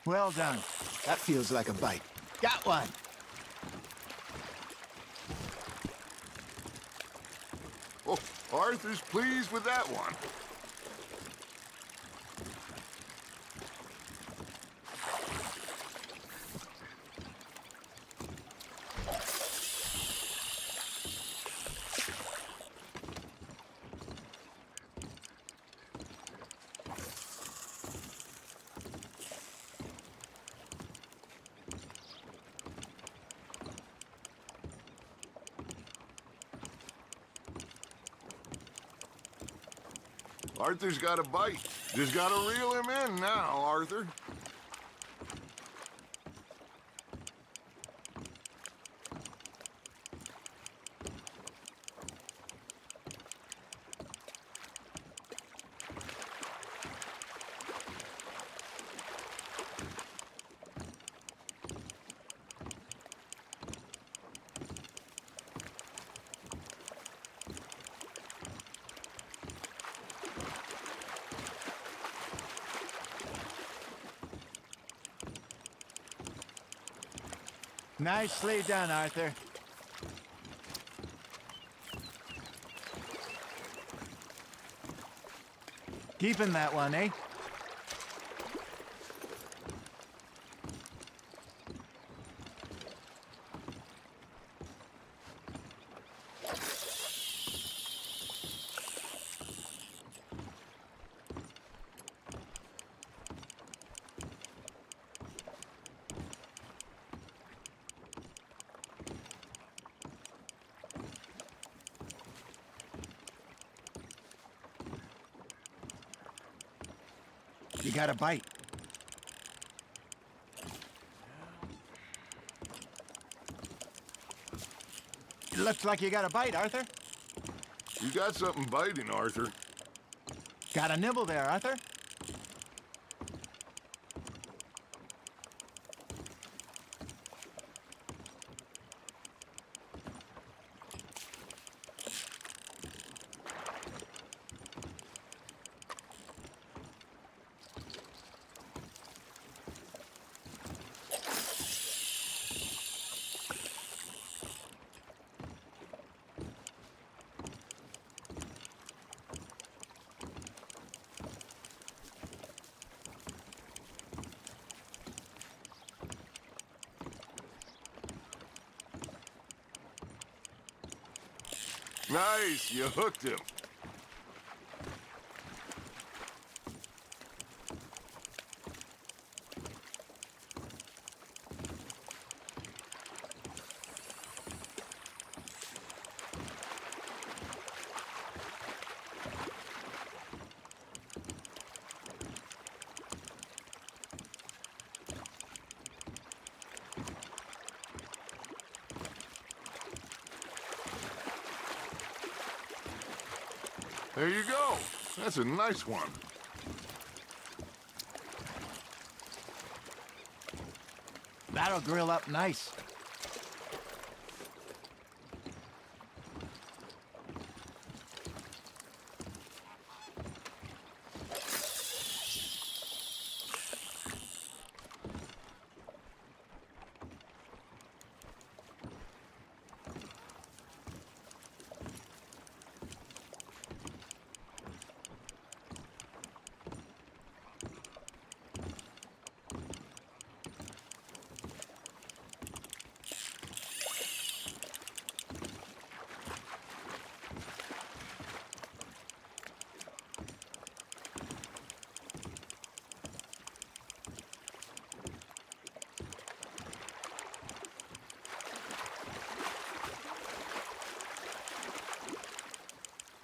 S10: Well done. That feels like a bite. Got one.
S9: Oh, Arthur's pleased with that one. Arthur's got a bite. Just gotta reel him in now, Arthur.
S10: Nicely done, Arthur. Keeping that one, eh? You got a bite. It looks like you got a bite, Arthur.
S9: You got something biting, Arthur.
S10: Got a nibble there, Arthur.
S9: Nice, you hooked him. There you go. That's a nice one.
S10: That'll grill up nice.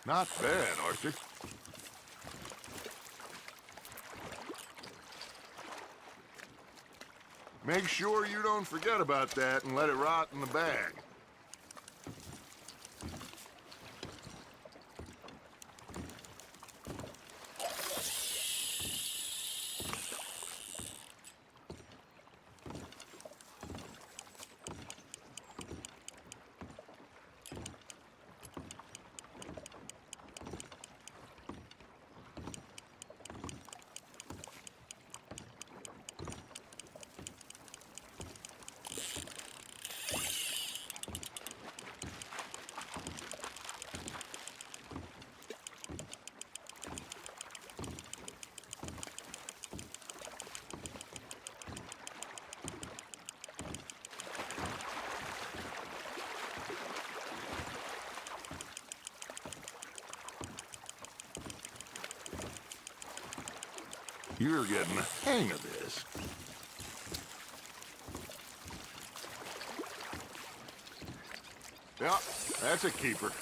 S9: Not bad, Arthur. Make sure you don't forget about that and let it rot in the bag. You're getting the hang of this. Yeah, that's a keeper.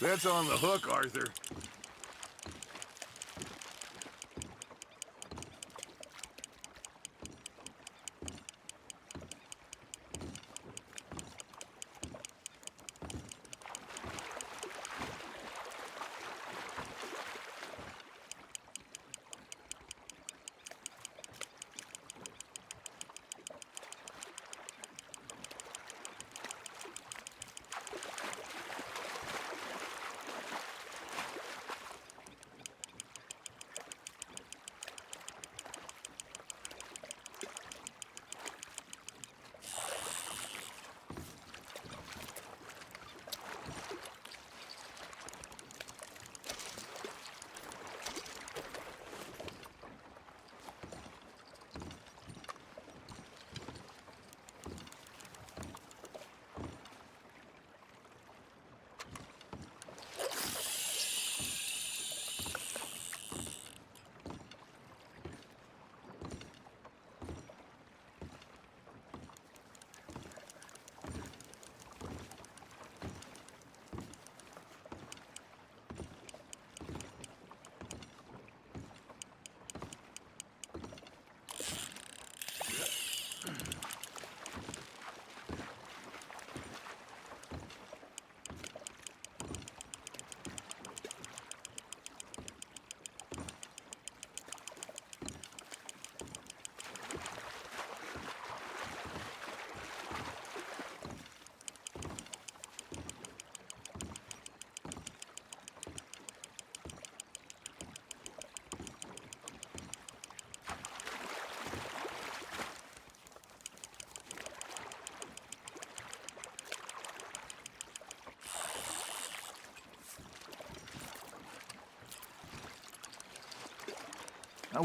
S9: That's on the hook, Arthur.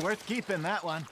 S10: Worth keeping, that one.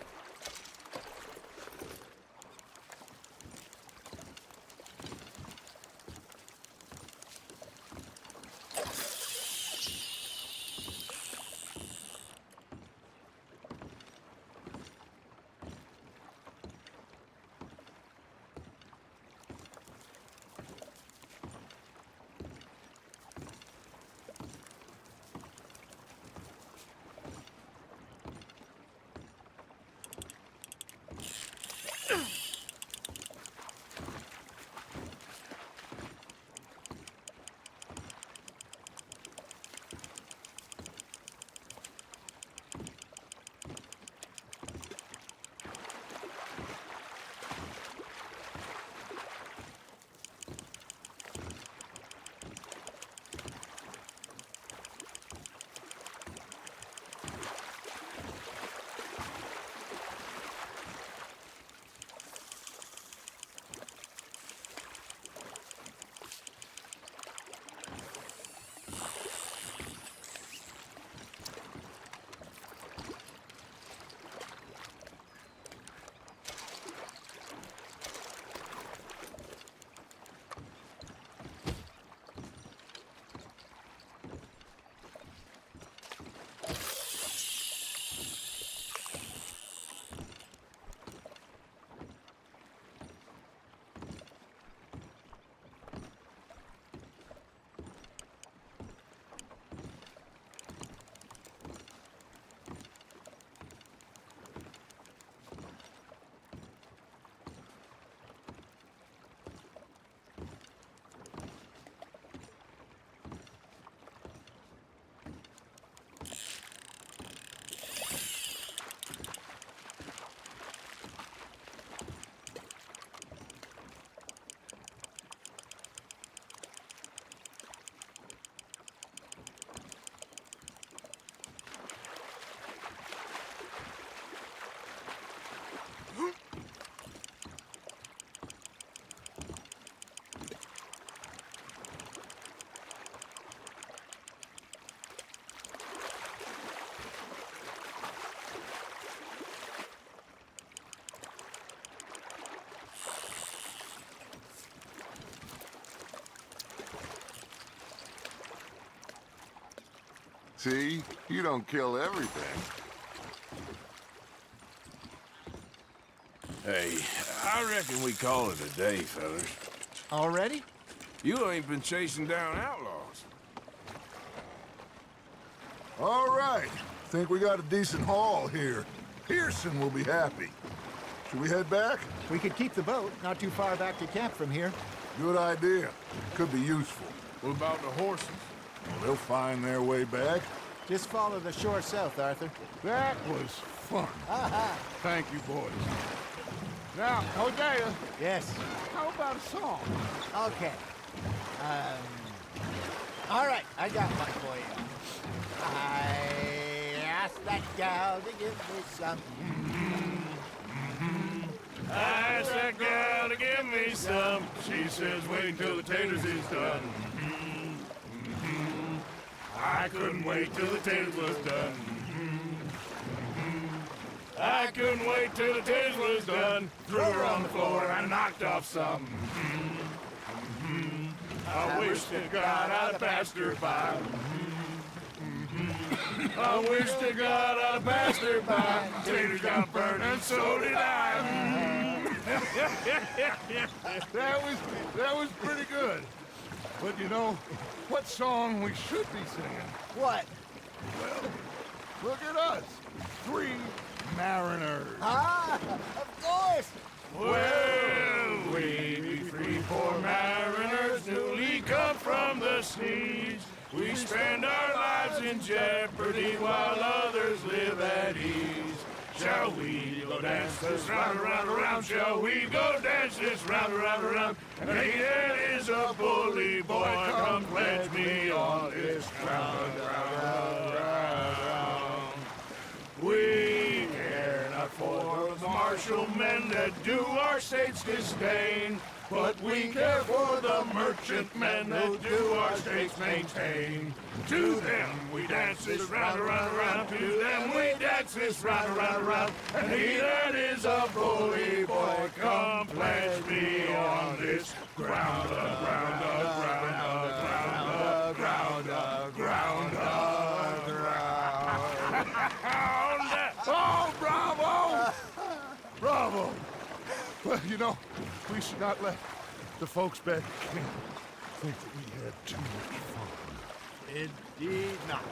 S9: See? You don't kill everything.
S3: Hey, I reckon we call it a day, fellas.
S10: Already?
S3: You ain't been chasing down outlaws.
S9: All right. Think we got a decent haul here. Pearson will be happy. Should we head back?
S10: We could keep the boat, not too far back to camp from here.
S9: Good idea. Could be useful.
S3: What about the horses?
S9: Well, they'll find their way back.
S10: Just follow the shore south, Arthur.
S9: That was fun. Thank you, boys. Now, Hosea,
S10: Yes.
S9: how about a song?
S10: Okay. All right, I got one for you. I asked that gal to give me some.
S3: I asked that gal to give me some. She says wait till the taters is done. I couldn't wait till the taters was done. I couldn't wait till the taters was done. Threw her on the floor and knocked off some. I wish to God I'd passed her by. I wish to God I'd passed her by. Taters got burned and so did I.
S9: That was pretty good. But you know, what song we should be singing?
S10: What?
S9: Well, look at us. 3 mariners.
S10: Ah, of course.
S3: Well, we be 3 poor mariners newly come from the seas. We spend our lives in jeopardy while others live at ease. Shall we go dance this round, around, around? Shall we go dance this round, around, around? And he that is a bully boy, come pledge me on this ground, ground, ground. We care not for the martial men that do our state's disdain, but we care for the merchant men that do our states maintain. To them we dance this round, around, around. To them we dance this round, around, around. And he that is a bully boy, come pledge me on this ground, ground, ground, ground, ground, ground, ground.
S9: Oh, bravo! Bravo! Well, you know, we should not let the folks back at camp think that we had too much fun.
S10: Indeed not.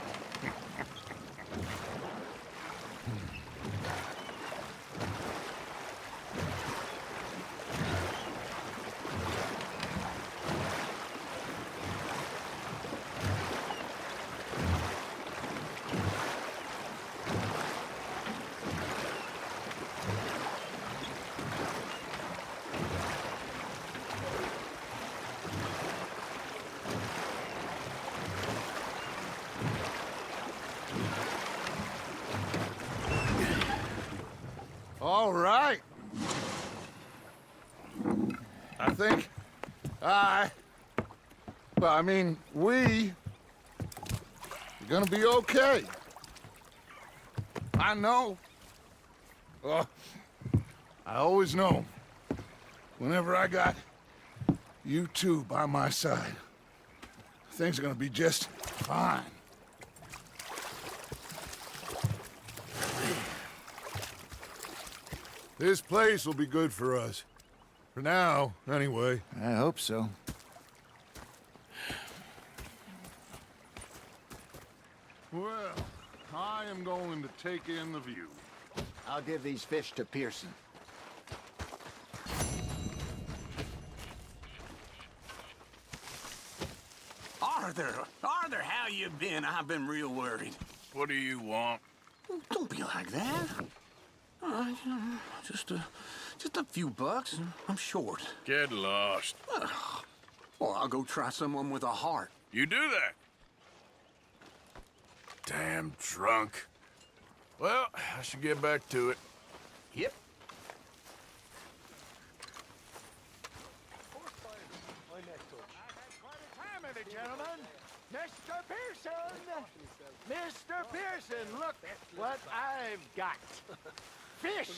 S9: All right. I think we are gonna be okay. I know. I always know. Whenever I got you two by my side, things are gonna be just fine. This place will be good for us. For now, anyway.
S10: I hope so.
S9: Well, I am going to take in the view.
S10: I'll give these fish to Pearson.
S8: Arthur, how you been? I've been real worried.
S3: What do you want?
S8: Don't be like that. Just a few bucks. I'm short.
S3: Get lost.
S8: Well, I'll go try someone with a heart.
S3: You do that? Damn drunk. Well, I should get back to it.
S8: Yep.
S10: Gentlemen, Mr. Pearson! Mr. Pearson, look what I've got. fish!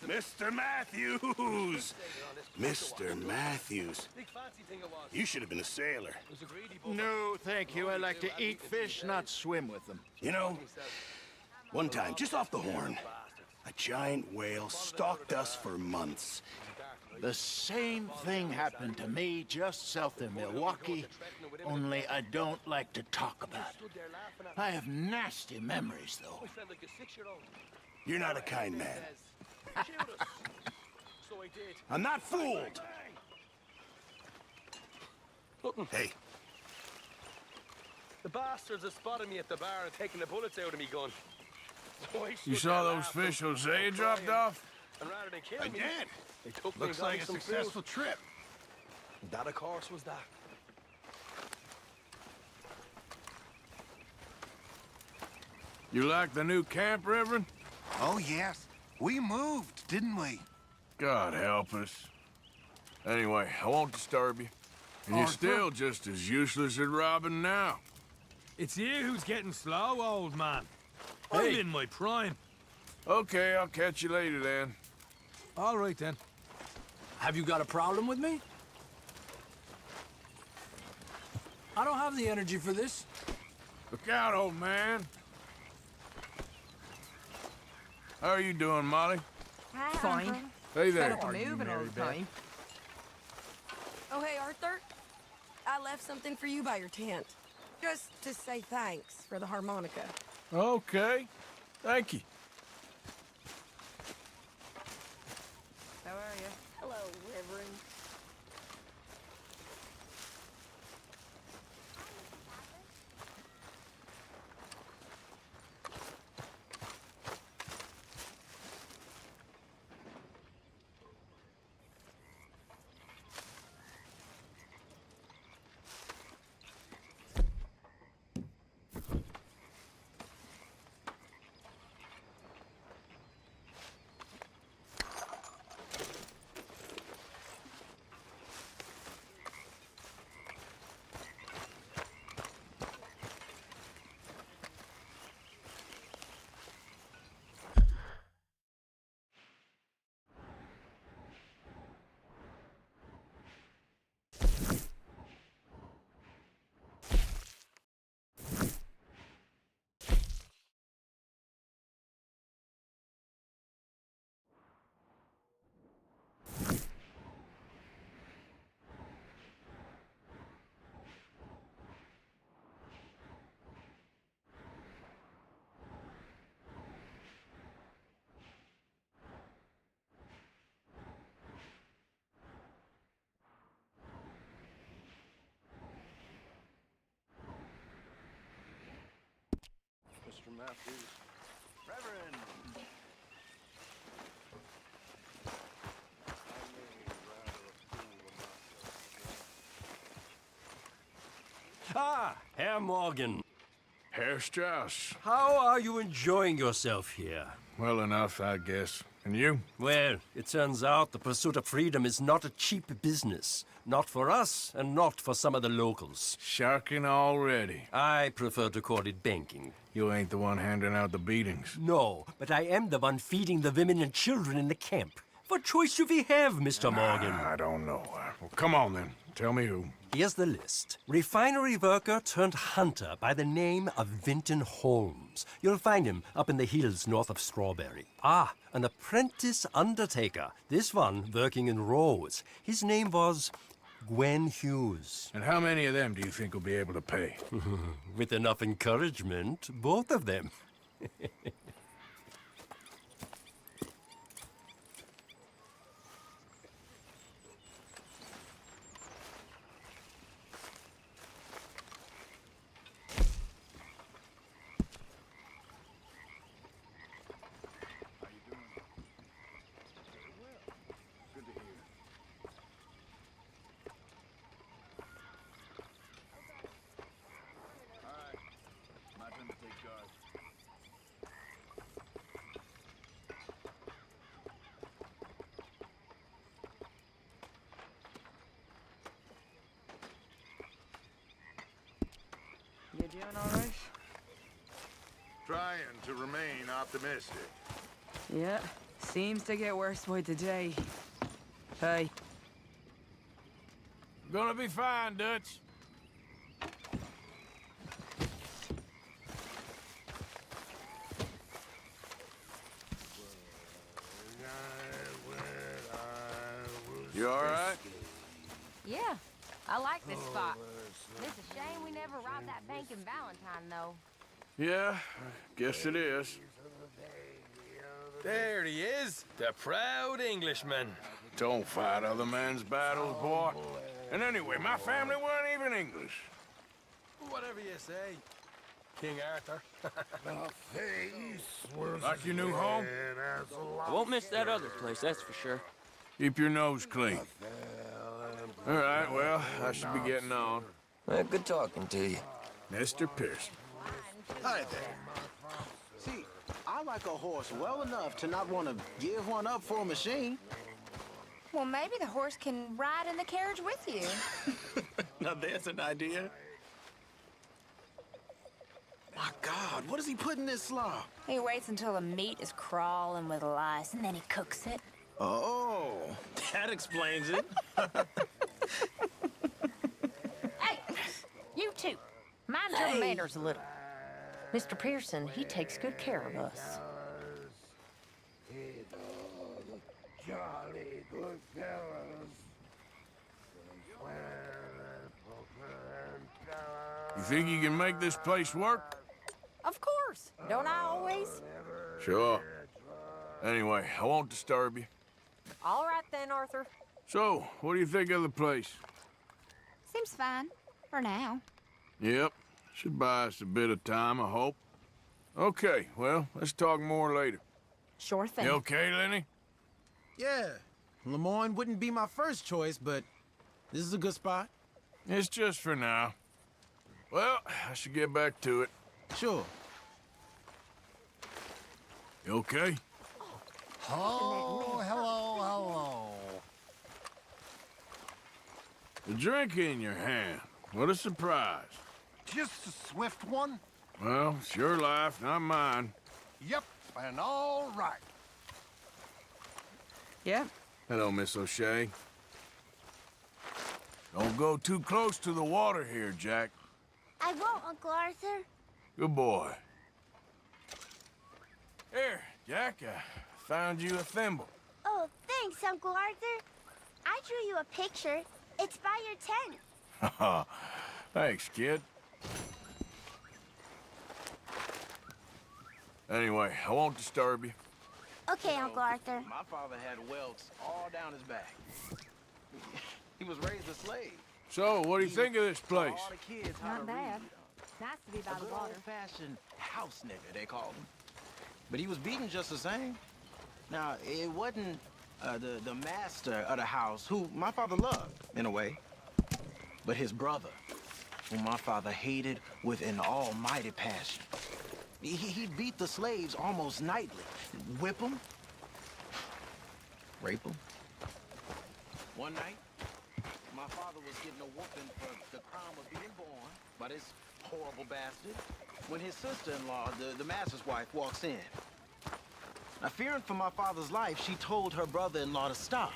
S8: Mr. Matthews! Mr. Matthews. You should have been a sailor.
S10: No, thank you. I like to eat fish, not swim with them.
S8: You know, one time, just off the horn, a giant whale stalked us for months.
S10: The same thing happened to me just south of Milwaukee, only I don't like to talk about it. I have nasty memories, though.
S8: You're not a kind man. I'm not fooled. Hey.
S14: The bastards have spotted me at the bar and taken the bullets out of me gun. So
S3: You saw those fish Hosea dropped off?
S14: And rather than kill
S8: I
S14: me,
S8: did.
S14: they took me
S8: Looks
S14: and got
S8: like
S14: me
S8: a
S14: some
S8: successful
S14: food.
S8: trip.
S14: That, of course, was that.
S3: You like the new camp, Reverend?
S15: Oh, yes. We moved, didn't we?
S3: God help us. Anyway, I won't disturb you. And you're still just as useless at robbing now.
S1: It's you who's getting slow, old man. I'm in my prime.
S3: Okay, I'll catch you later then.
S1: All right, then. Have you got a problem with me? I don't have the energy for this.
S3: Look out, old man. How are you doing, Molly?
S6: Fine.
S3: Hey there.
S6: moving all the time. Oh, hey, Arthur. I left something for you by your tent. Just to say thanks for the harmonica.
S3: Okay. Thank you.
S6: How are you? Hello, Reverend.
S14: Mr. Matthews.
S10: Reverend!
S16: Ah, Herr Morgan.
S3: Herr Strauss.
S16: How are you enjoying yourself here?
S3: Well enough, I guess. And you?
S16: Well, it turns out the pursuit of freedom is not a cheap business. Not for us, and not for some of the locals.
S3: Sharking already.
S16: I prefer to call it banking.
S3: You ain't the one handing out the beatings.
S16: No, but I am the one feeding the women and children in the camp. What choice do we have, Mr. Morgan?
S3: I don't know. Well, come on then. Tell me who.
S16: Here's the list. Refinery worker turned hunter by the name of Vinton Holmes. You'll find him up in the hills north of Strawberry. Ah, an apprentice undertaker. This one working in Rose. His name was Gwen Hughes.
S3: And how many of them do you think will be able to pay?
S16: With enough encouragement, both of them.
S6: You doing all right?
S9: Trying to remain optimistic.
S17: Yeah, seems to get worse by the day. Hey.
S3: Gonna be fine, Dutch. You all right?
S2: Yeah, I like this spot. It's a shame we never robbed that bank in Valentine, though.
S3: Yeah, I guess it is.
S14: There he is, the proud Englishman.
S3: Don't fight other men's battles, boy. And anyway, my family weren't even English.
S14: Whatever you say, King Arthur.
S3: Like your new home?
S13: I won't miss that other place, that's for sure.
S3: Keep your nose clean. All right, well, I should be getting on.
S13: Well, good talking to you.
S3: Mr. Pearson.
S5: Hi there. See, I like a horse well enough to not want to give one up for a machine.
S2: Well, maybe the horse can ride in the carriage with you.
S5: Now there's an idea. My God, what does he put in this slop?
S2: He waits until the meat is crawling with lice, and then he cooks it.
S5: Oh, that explains it.
S2: Hey, you two, mind your manners a little. Mr. Pearson, he takes good care of us.
S9: Jolly good fellas.
S3: You think you can make this place work?
S2: Of course. Don't I always?
S3: Sure. Anyway, I won't disturb you.
S2: All right then, Arthur.
S3: So, what do you think of the place?
S2: Seems fine. For now.
S3: Yep. Should buy us a bit of time, I hope. Okay, well, let's talk more later.
S2: Sure thing.
S3: You okay, Lenny?
S12: Yeah, Lemoyne wouldn't be my first choice, but this is a good spot.
S3: It's just for now. Well, I should get back to it.
S12: Sure.
S3: You okay?
S9: Oh, hello, hello.
S3: A drink in your hand. What a surprise.
S9: Just a swift one?
S3: Well, it's your life, not mine.
S9: Yep, and all right.
S17: Yeah.
S3: Hello, Miss O'Shea. Don't go too close to the water here, Jack.
S18: I won't, Uncle Arthur.
S3: Good boy. Here, Jack, I found you a thimble.
S18: Oh, thanks, Uncle Arthur. I drew you a picture. It's by your tent.
S3: Thanks, kid. Anyway, I won't disturb you.
S18: Okay, Uncle Arthur.
S5: My father had welts all down his back. He was raised a slave.
S3: So, what do you think of this place?
S5: All the kids how
S2: Not
S5: to
S2: bad.
S5: read.
S2: Nice to be by
S5: A
S2: the
S5: good
S2: water.
S5: old-fashioned house nigger, they called him. But he was beaten just the same. Now, it wasn't the master of the house, who my father loved, in a way, but his brother, whom my father hated with an almighty passion. He'd beat the slaves almost nightly, whip them, rape them. One night, my father was getting a whooping for the crime of being born by this horrible bastard when his sister-in-law, the master's wife, walks in. Now, fearing for my father's life, she told her brother-in-law to stop.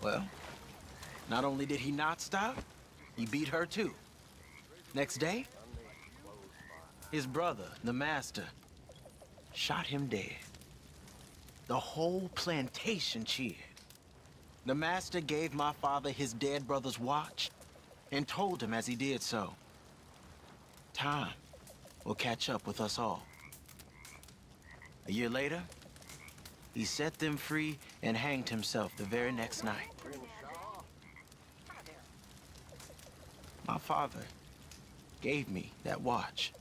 S5: Well, not only did he not stop, he beat her too. Next day, his brother, the master, shot him dead. The whole plantation cheered. The master gave my father his dead brother's watch and told him as he did so, time will catch up with us all. A year later, he set them free and hanged himself the very next night. My father gave me that watch.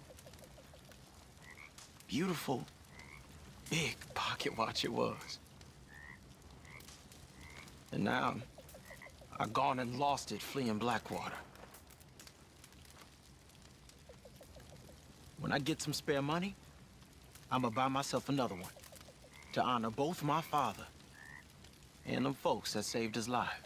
S5: Beautiful, big pocket watch it was. And now, I've gone and lost it fleeing Blackwater. When I get some spare money, I'ma buy myself another one to honor both my father and them folks that saved his life.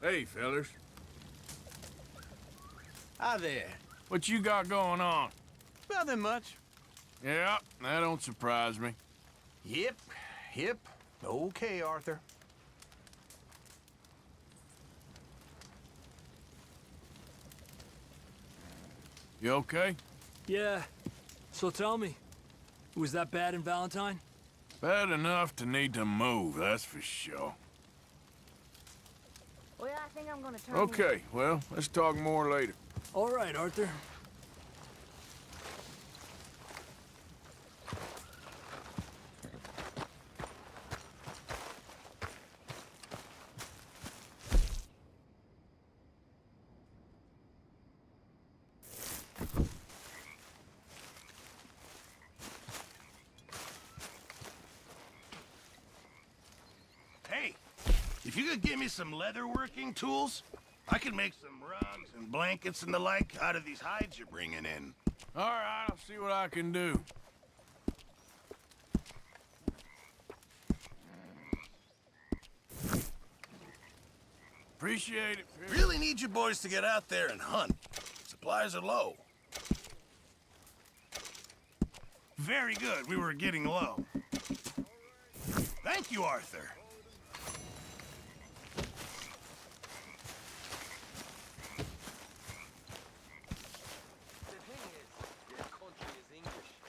S3: Hey, fellas.
S5: Hi there.
S3: What you got going on?
S5: Nothing much.
S3: Yeah, that don't surprise me.
S12: Yep. Okay, Arthur.
S3: You okay?
S19: Yeah. So tell me, was that bad in Valentine?
S3: Bad enough to need to move, that's for sure.
S18: Well, I think I'm gonna turn.
S3: Okay, well, let's talk more later.
S19: All right, Arthur.
S8: Hey, if you could give me some leatherworking tools, I could make some rugs and blankets and the like out of these hides you're bringing in.
S3: All right, I'll see what I can do. Appreciate it.
S8: Really need you boys to get out there and hunt. Supplies are low. Very good. We were getting low. Thank you, Arthur.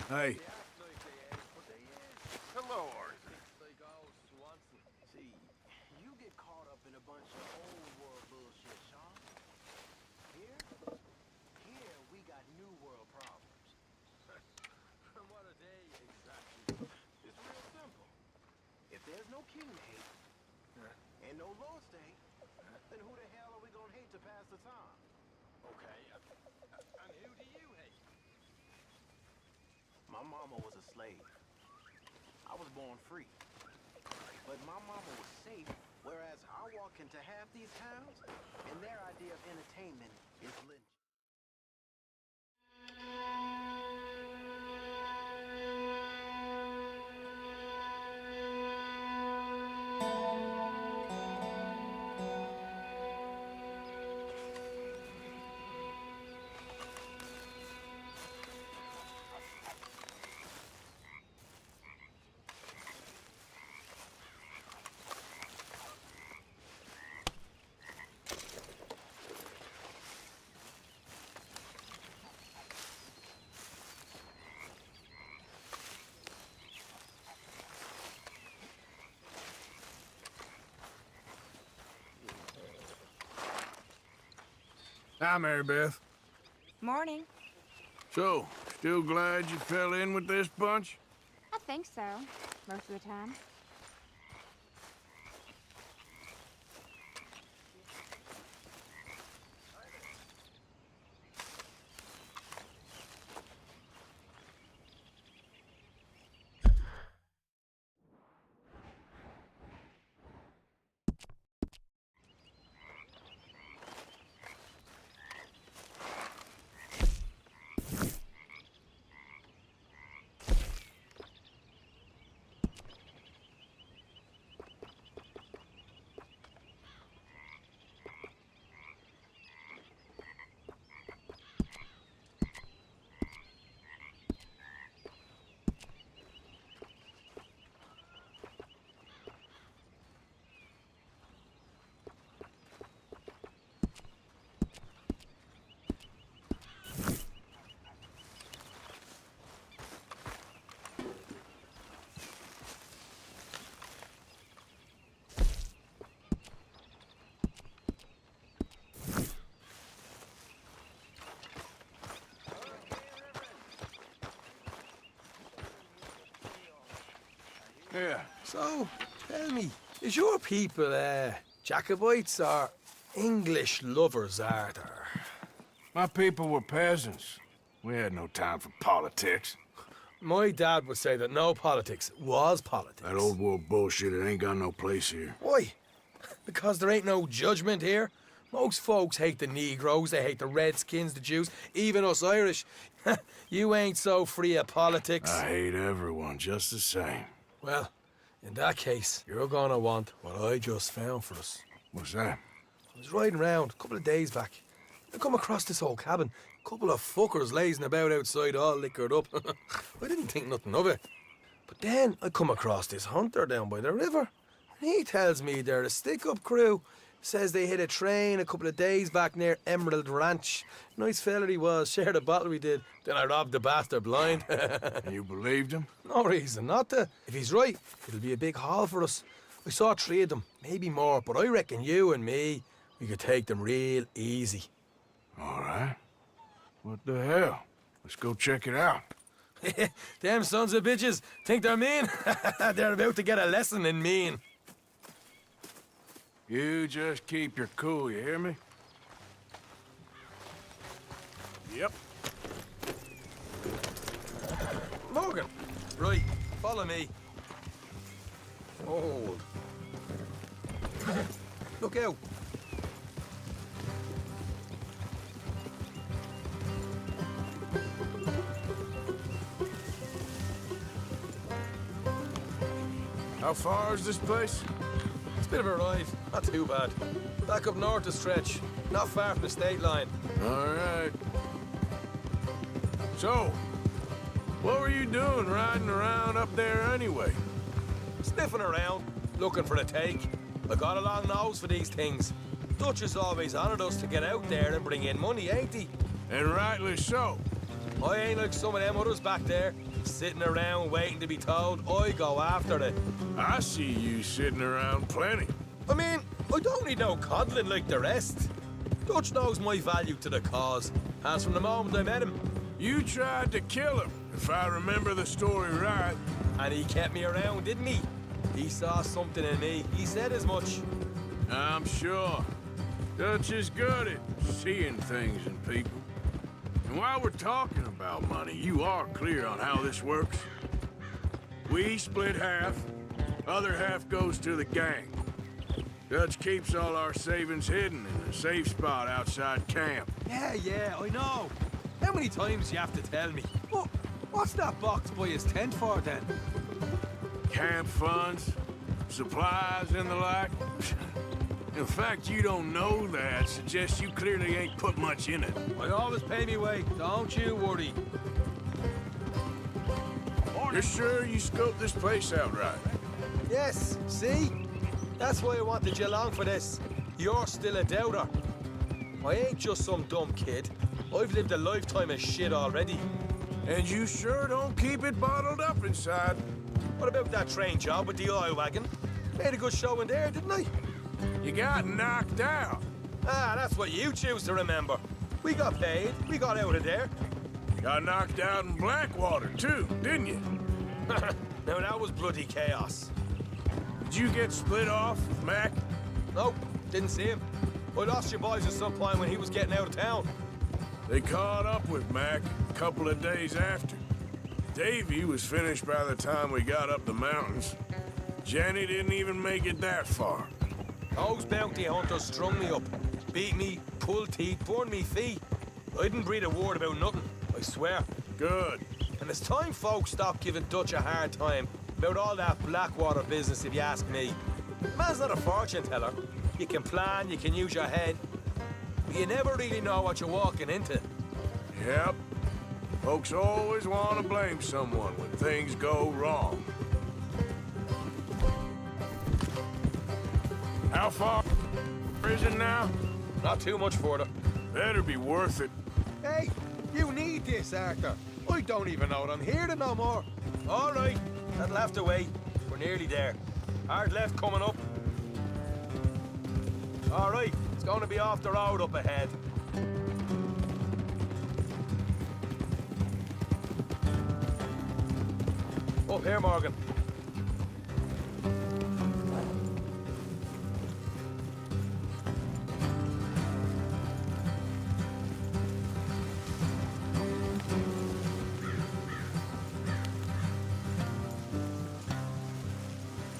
S3: Hey.
S5: Hello, Arthur. See, you get caught up in a bunch of old world bullshit, Sean. Here we got new world problems. What are they exactly? It's real simple. If there's no king to hate and no lords to hate, then who the hell are we gonna hate to pass the time? Okay, and who do you hate? My mama was a slave. I was born free. But my mama was safe, whereas I walk into half these towns, and their idea of entertainment is lynch.
S3: Hi, Mary Beth.
S18: Morning.
S3: So, still glad you fell in with this bunch?
S18: I think so. Most of the time.
S3: Yeah.
S12: So, tell me, is your people, Jacobites or English lovers, Arthur?
S3: My people were peasants. We had no time for politics.
S12: My dad would say that no politics was politics.
S3: That old world bullshit, it ain't got no place here.
S12: Why? Because there ain't no judgment here. Most folks hate the Negroes, they hate the Redskins, the Jews, even us Irish. You ain't so free of politics.
S3: I hate everyone just the same.
S12: Well, in that case, you're gonna want what I just found for us.
S3: What's that?
S20: was riding round a couple of days back. I come across this old cabin. Couple of fuckers lazing about outside all liquored up. I didn't think nothing of it. But then I come across this hunter down by the river. And he tells me they're a stick-up crew. Says they hit a train a couple of days back near Emerald Ranch. Nice fella he was, shared a bottle we did. Then I robbed the bastard blind.
S3: You believed him?
S20: No reason not to. If he's right, it'll be a big haul for us. I saw 3 of them, maybe more, but I reckon you and me, we could take them real easy.
S3: All right. What the hell? Let's go check it out.
S20: Them sons of bitches think they're mean. They're about to get a lesson in mean.
S3: You just keep your cool, you hear me? Yep.
S20: Morgan. Right, follow me. Hold. Look out.
S3: How far is this place?
S20: It's a bit of a ride, not too bad. Back up north a stretch, not far from the state line.
S3: All right. So, what were you doing riding around up there anyway?
S20: Sniffing around, looking for a take. I got a long nose for these things. Dutch has always honoured us to get out there and bring in money, ain't he?
S3: And rightly so.
S20: I ain't like some of them others back there, sitting around waiting to be told. I go after it.
S3: I see you sitting around plenty.
S20: I mean, I don't need no coddling like the rest. Dutch knows my value to the cause, as from the moment I met him.
S3: You tried to kill him, if I remember the story right.
S20: And he kept me around, didn't he? He saw something in me. He said as much.
S3: I'm sure. Dutch is good at seeing things in people. And while we're talking about money, you are clear on how this works. We split half, other half goes to the gang. Dutch keeps all our savings hidden in a safe spot outside camp.
S20: Yeah, I know. How many times do you have to tell me? What's that box by his tent for, then?
S3: Camp funds, supplies, and the like. In fact, you don't know that suggests you clearly ain't put much in it.
S20: I always pay me way, don't you worry.
S3: You're sure you scoped this place out right?
S20: Yes, see? That's why I wanted you along for this. You're still a doubter. I ain't just some dumb kid. I've lived a lifetime of shit already.
S3: And you sure don't keep it bottled up inside.
S20: What about that train job with the oil wagon? Made a good show in there, didn't I?
S3: You got knocked out.
S20: Ah, that's what you choose to remember. We got paid. We got out of there.
S3: Got knocked out in Blackwater, too, didn't you?
S20: Now, that was bloody chaos.
S3: Did you get split off with Mac?
S20: Nope, didn't see him. I lost your boys at some point when he was getting out of town.
S3: They caught up with Mac a couple of days after. Davy was finished by the time we got up the mountains. Jenny didn't even make it that far.
S20: Those bounty hunters strung me up. Beat me, pulled teeth, burned me feet. I didn't breathe a word about nothing, I swear.
S3: Good.
S20: And it's time folks stop giving Dutch a hard time about all that Blackwater business, if you ask me. Man's not a fortune teller. You can plan, you can use your head, but you never really know what you're walking into.
S3: Yep. Folks always want to blame someone when things go wrong. How far is it now?
S20: Not too much further.
S3: Better be worth it.
S20: Hey, you need this, Arthur. I don't even know that I'm here to no more. All right, that'll have to wait. We're nearly there. Hard left coming up. All right, it's going to be off the road up ahead. Up here, Morgan.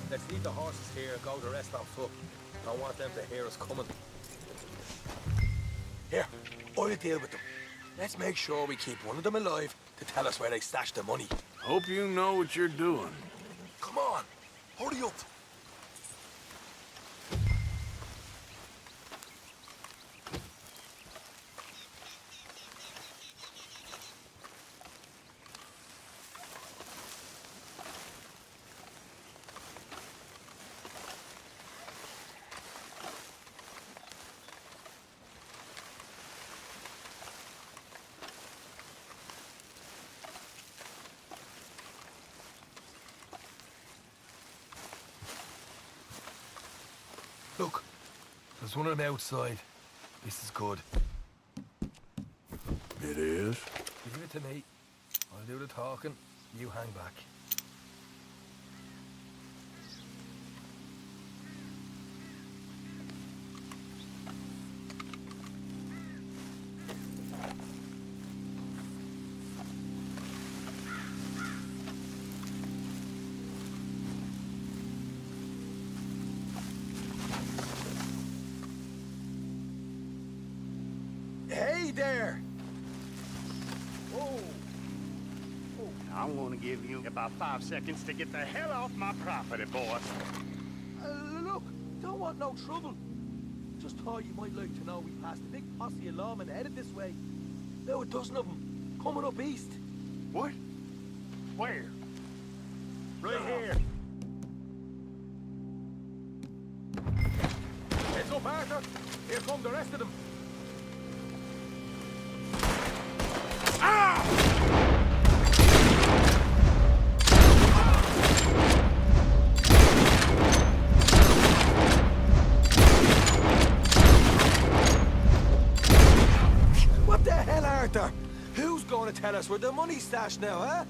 S20: Let's leave the horses here and go the rest on foot. I don't want them to hear us coming. Here, I'll deal with them. Let's make sure we keep one of them alive to tell us where they stashed the money.
S3: Hope you know what you're doing.
S20: Come on, hurry up. There's one of them outside. This is good.
S3: It is?
S20: Leave it to me. I'll do the talking. You hang back.
S8: Hey there!
S21: I'm gonna give you about 5 seconds to get the hell off my property, boss.
S20: Look, don't want no trouble. Just thought you might like to know we passed a big posse of lawmen headed this way. About a dozen of them, coming up east.
S21: What? Where? Right here.
S20: Heads up, Arthur. Here come the rest of them. What the hell, Arthur? Who's going to tell us where the money's stashed now, huh?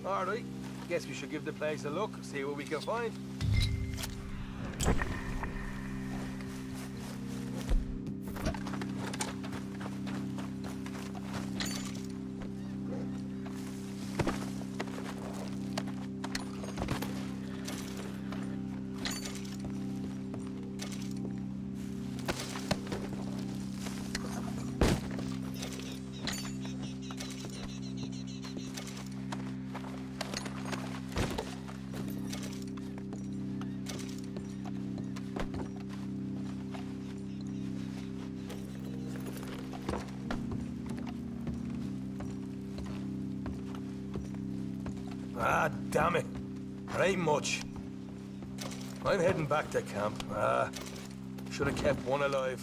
S20: All right. Guess we should give the place a look, see what we can find. Ah, damn it. There ain't much. I'm heading back to camp. Should have kept one alive.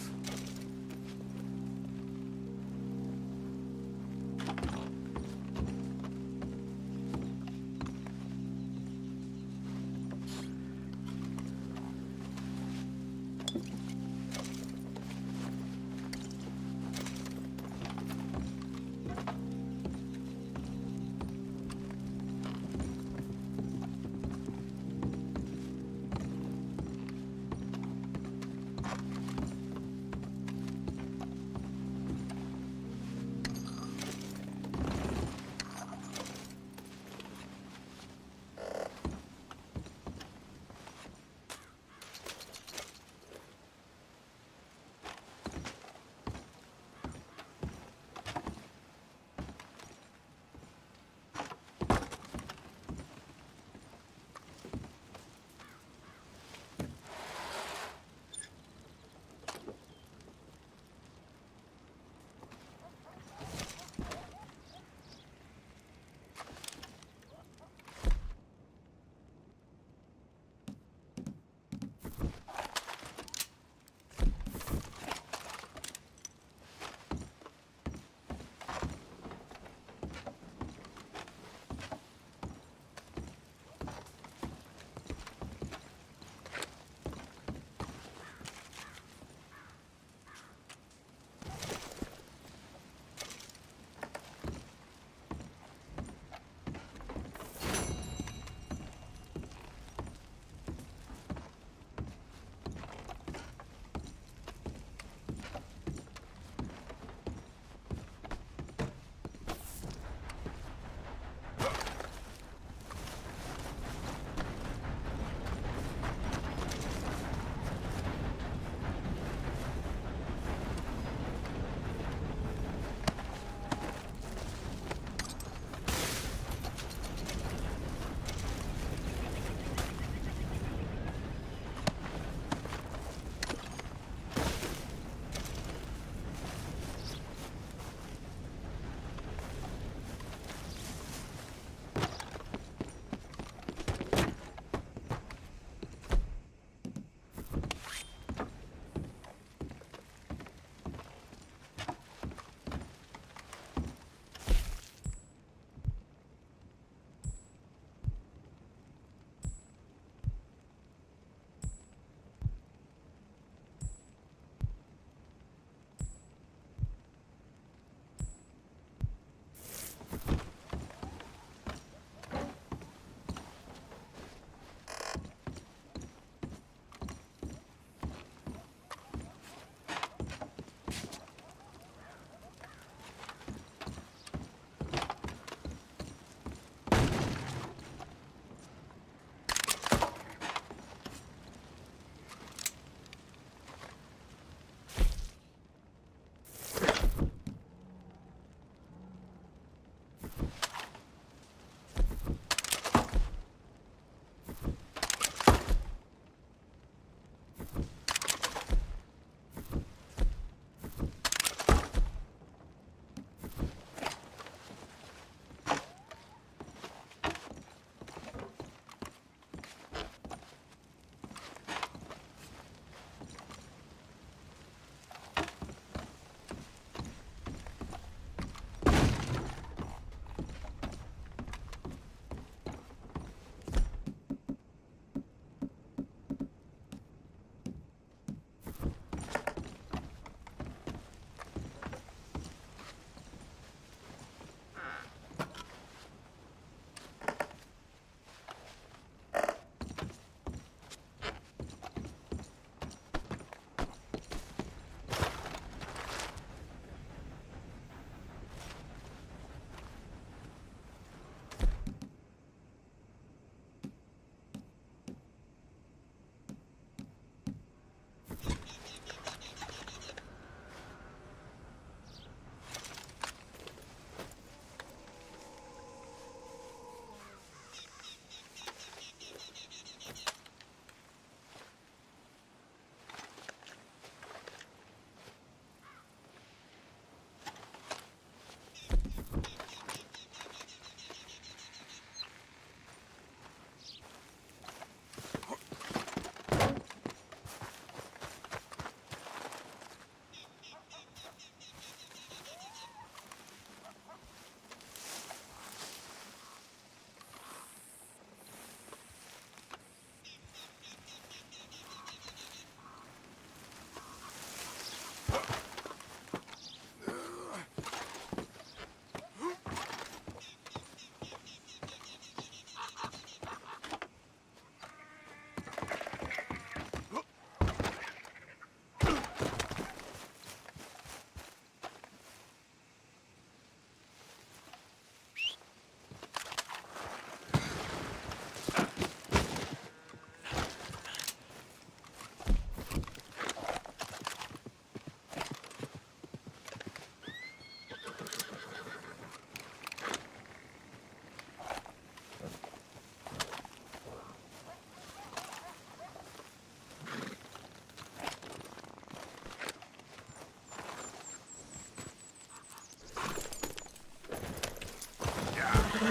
S3: There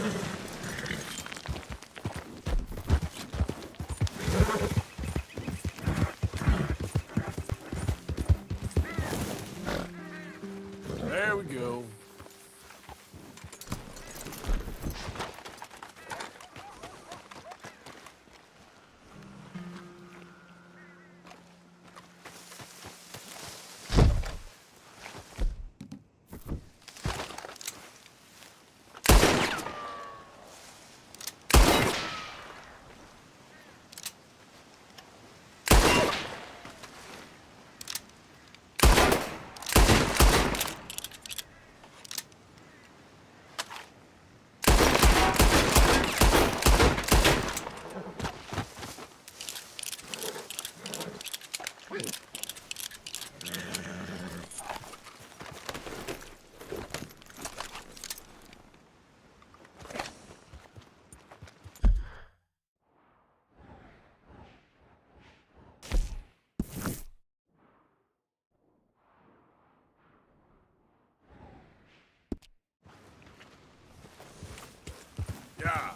S3: we go. Yeah.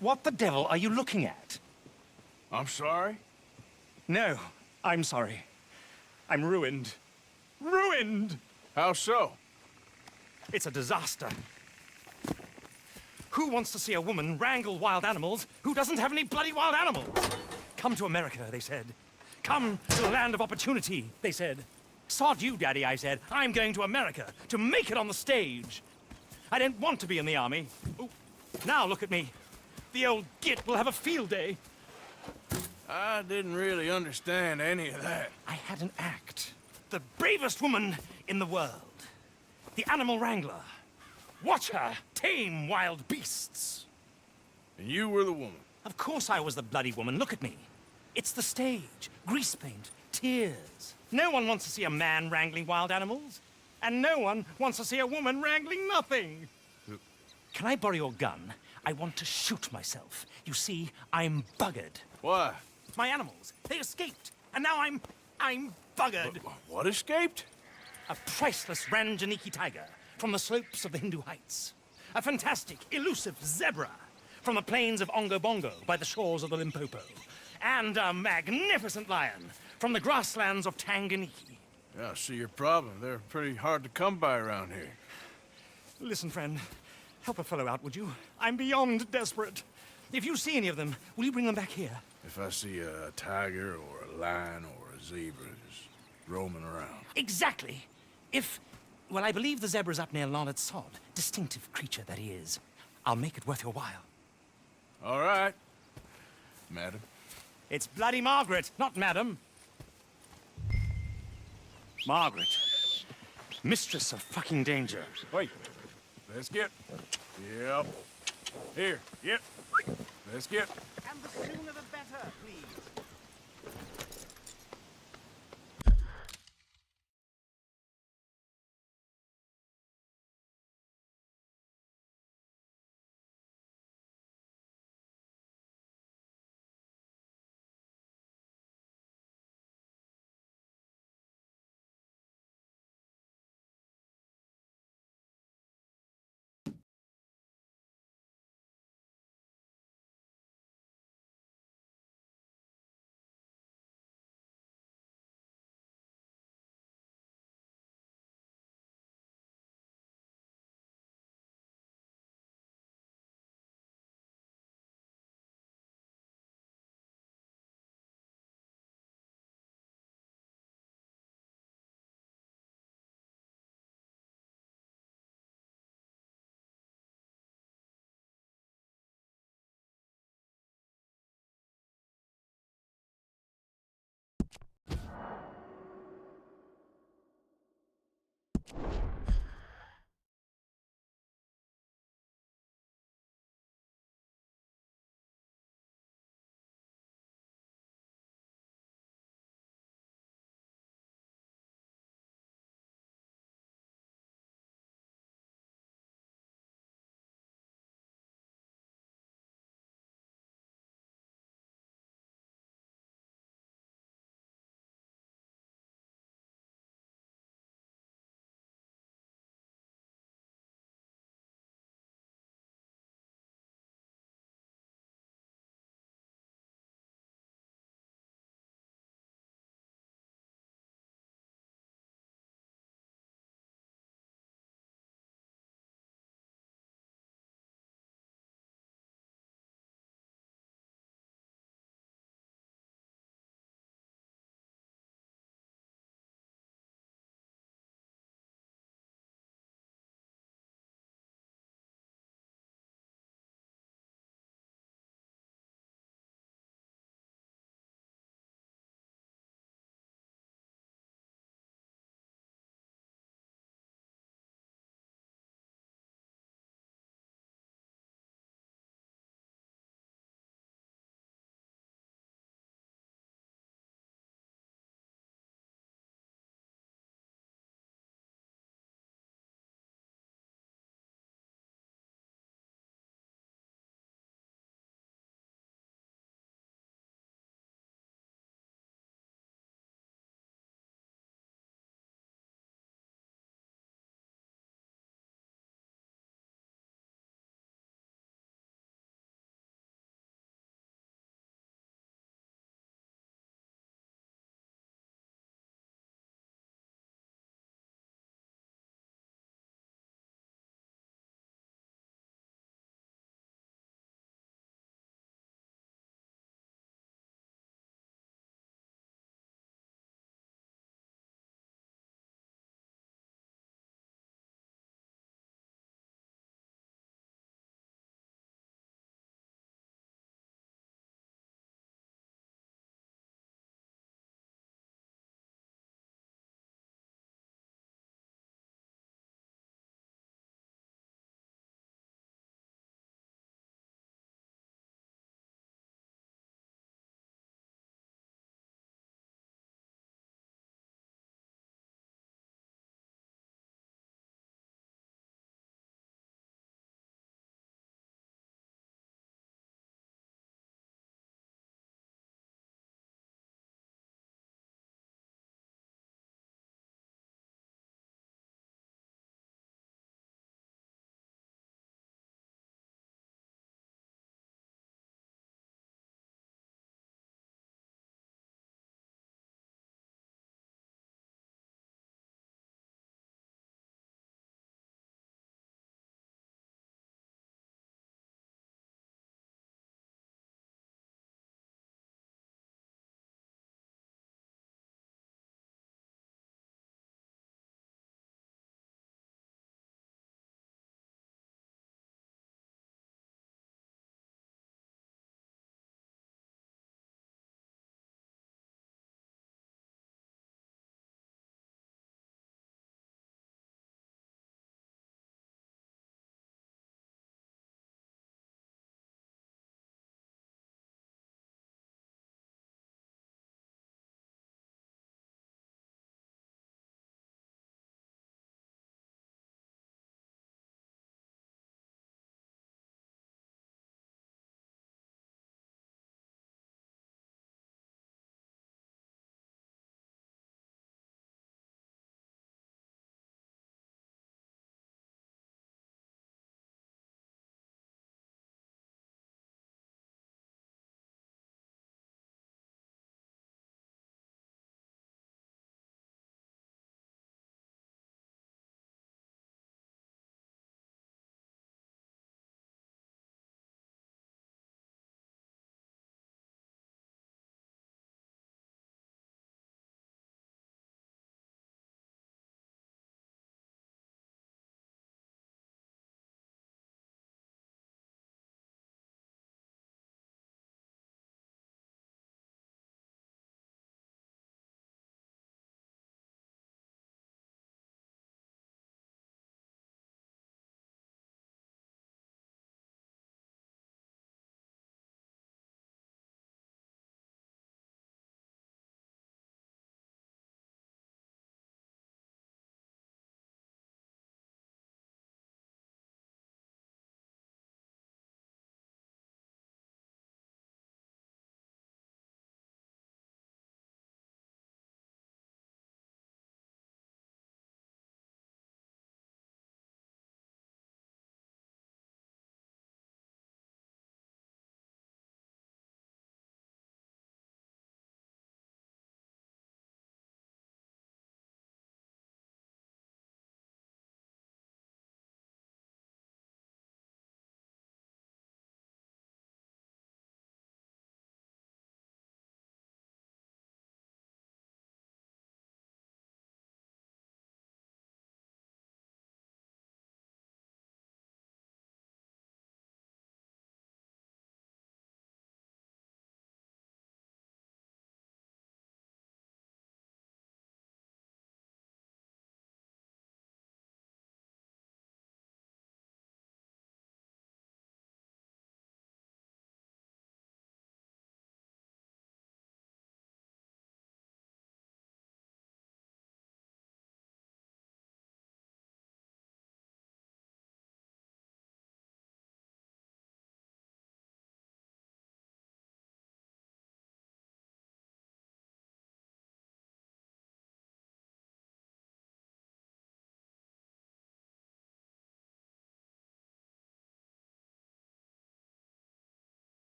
S4: What the devil are you looking at?
S3: I'm sorry?
S4: No, I'm sorry. I'm ruined. Ruined!
S3: How so?
S4: It's a disaster. Who wants to see a woman wrangle wild animals who doesn't have any bloody wild animals? Come to America, they said. Come to the land of opportunity, they said. Sod you, Daddy, I said. I'm going to America to make it on the stage. I don't want to be in the army. Ooh. Now look at me. The old git will have a field day.
S3: I didn't really understand any of that.
S4: I had an act. The bravest woman in the world. The animal wrangler. Watch her tame wild beasts.
S3: And you were the woman?
S4: Of course I was the bloody woman. Look at me. It's the stage. Grease paint. Tears. No one wants to see a man wrangling wild animals. And no one wants to see a woman wrangling nothing. Can I borrow your gun? I want to shoot myself. You see, I'm buggered.
S3: Why?
S4: My animals, they escaped. And now I'm buggered.
S3: What escaped?
S4: A priceless Ranjaniki tiger from the slopes of the Hindu Heights. A fantastic, elusive zebra from the plains of Ongo Bongo by the shores of the Limpopo. And a magnificent lion from the grasslands of Tanganyika.
S3: Yeah, I see your problem. They're pretty hard to come by around here.
S4: Listen, friend. Help a fellow out, would you? I'm beyond desperate. If you see any of them, will you bring them back here?
S3: If I see a tiger or a lion or a zebra just roaming around.
S4: Exactly. Well, I believe the zebra's up near Larned Sod. Distinctive creature that he is. I'll make it worth your while.
S3: All right, madam.
S4: It's bloody Margaret, not madam. Margaret. Mistress of fucking danger.
S3: Wait. Let's get. Yep. Here. Yep. Let's get.
S5: And the sooner the better, please.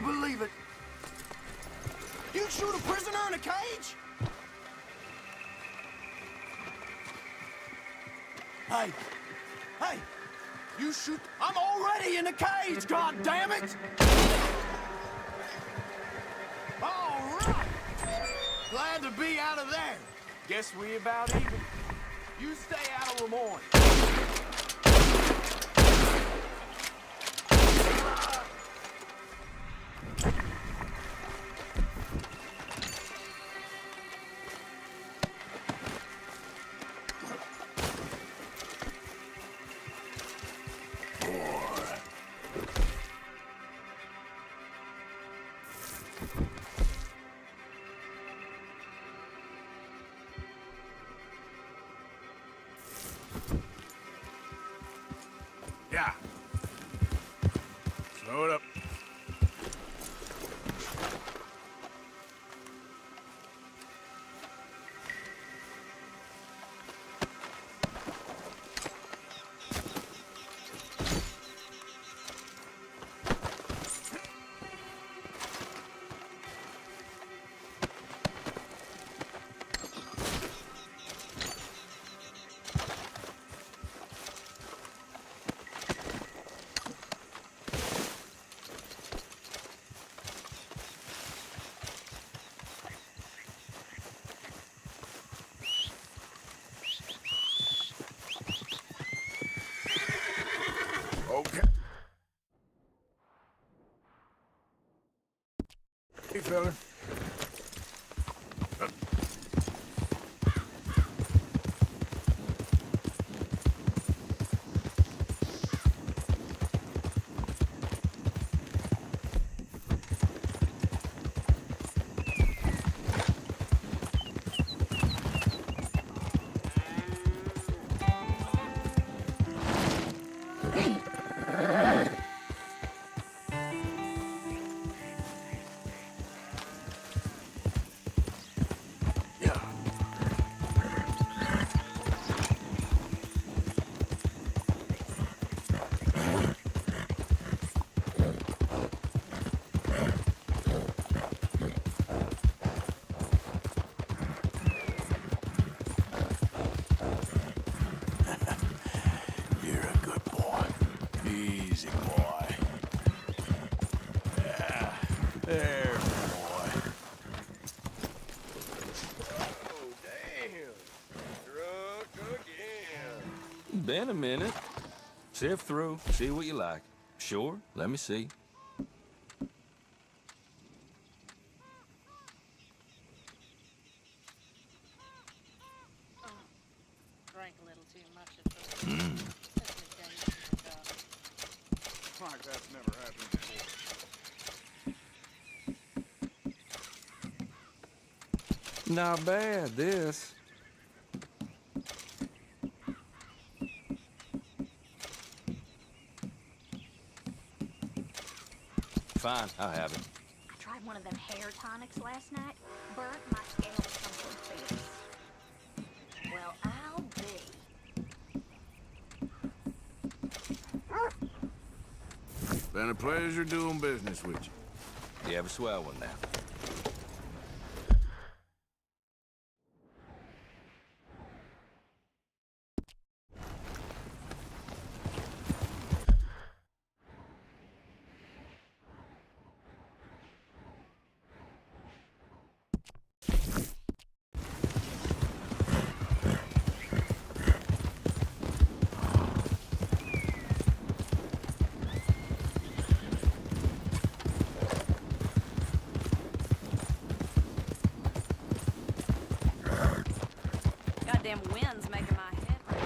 S21: believe it.
S5: You shoot a prisoner in a cage? Hey! Hey! You shoot... I'm already in a cage, God damn it! All right! Glad to be out of there. Guess we about even. You stay out of Lemoyne.
S3: Yeah. Slow it up. Okay. Hey, fella. You're a good boy. Easy, boy. Yeah. There, boy.
S14: Oh, damn. Drunk again. Been a minute. Sift through, see what you like. Sure, let me see.
S2: Drank a little too much at first.
S9: Like that's never happened before.
S14: Not bad, this. Fine, I'll have it.
S7: I tried one of them hair tonics last night. Burnt my scalp something fierce. Well, I'll be.
S3: Been a pleasure doing business with you.
S14: You have a swell one now.
S17: Goddamn wind's making my head hurt.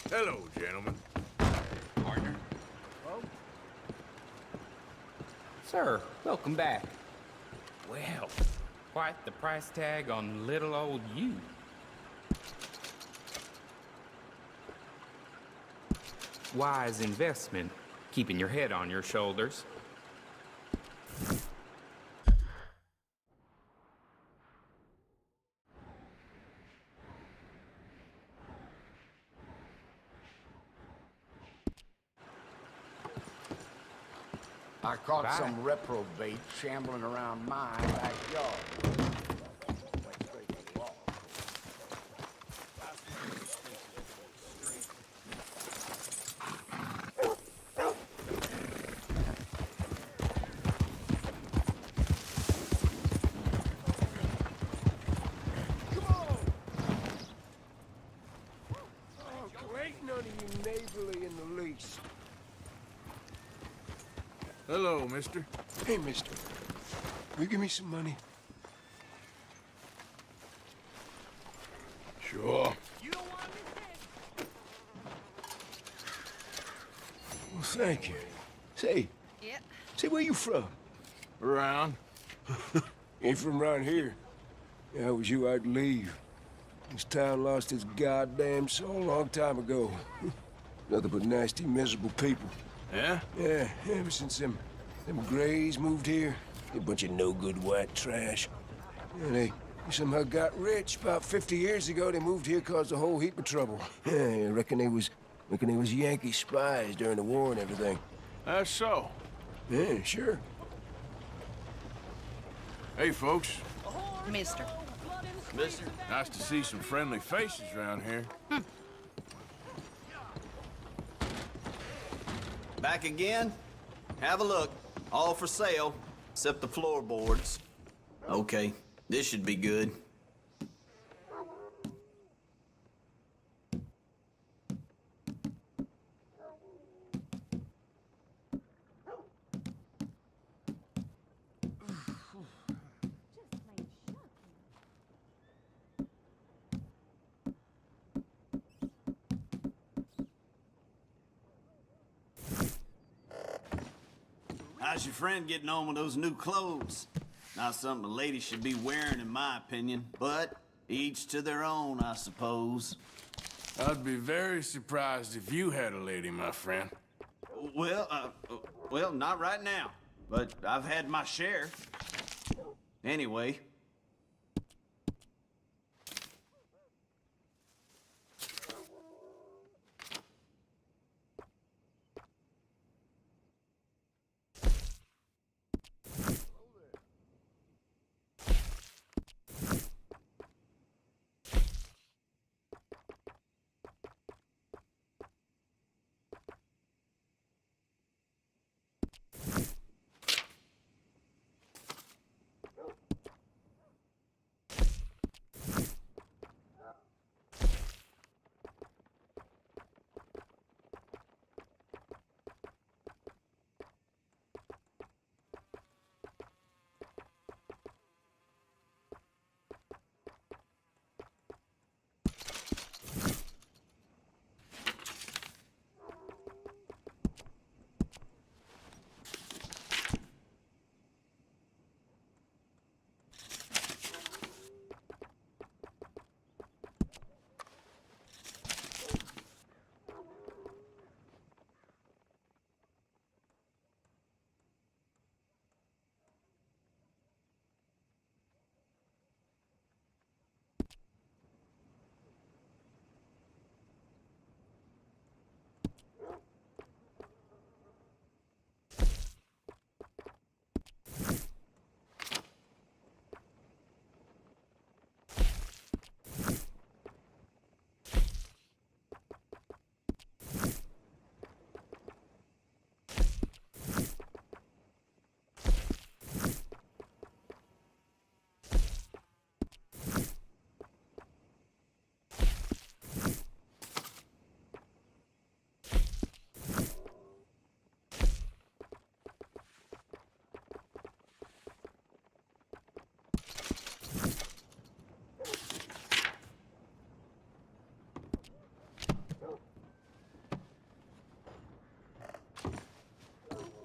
S3: Hello, gentlemen.
S14: Partner?
S11: Sir, welcome back. Well, quite the price tag on little old you. Wise investment, keeping your head on your shoulders.
S22: I caught
S11: Bye.
S22: some reprobate shambling around my backyard.
S3: Hello, mister.
S23: Hey, mister. Will you give me some money?
S3: Sure.
S23: Well, thank you. Say.
S2: Yeah.
S23: Say, where you from?
S3: Around.
S23: Ain't from around here. If I was you, I'd leave. This town lost its goddamn soul a long time ago. Nothing but nasty, miserable people.
S3: Yeah?
S23: Yeah, ever since them Grays moved here, a bunch of no-good white trash. Yeah, they somehow got rich. About 50 years ago, they moved here, caused a whole heap of trouble. Yeah, I reckon they was Yankee spies during the war and everything.
S3: That's so.
S23: Yeah, sure.
S3: Hey, folks.
S2: Mister.
S5: Mister?
S3: Nice to see some friendly faces around here.
S5: Back again? Have a look. All for sale, except the floorboards. Okay, this should be good. How's your friend getting on with those new clothes? Not something a lady should be wearing, in my opinion, but each to their own, I suppose.
S3: I'd be very surprised if you had a lady, my friend.
S5: Well, not right now, but I've had my share. Anyway.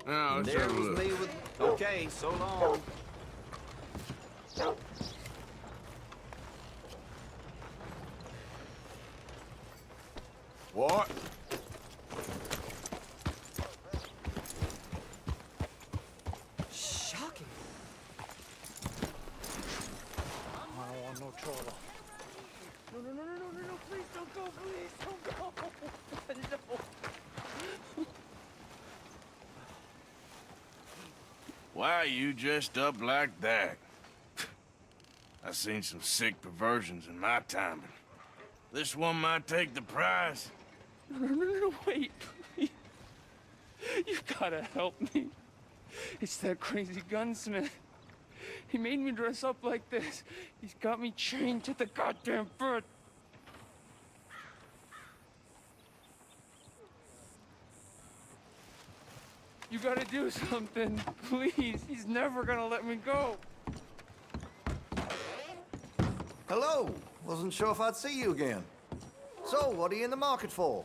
S3: Now, let's
S5: There
S3: have a
S5: was
S3: look.
S5: me with...
S13: Okay, so long.
S3: What?
S17: Shocking.
S22: I don't want no trouble. No, please don't go, please don't go. No.
S3: Why are you dressed up like that? I've seen some sick perversions in my time. This one might take the prize.
S22: No, wait, please. You gotta help me. It's that crazy gunsmith. He made me dress up like this. He's got me chained to the goddamn foot. You gotta do something, please. He's never gonna let me go.
S1: Hello. Wasn't sure if I'd see you again. So, what are you in the market for?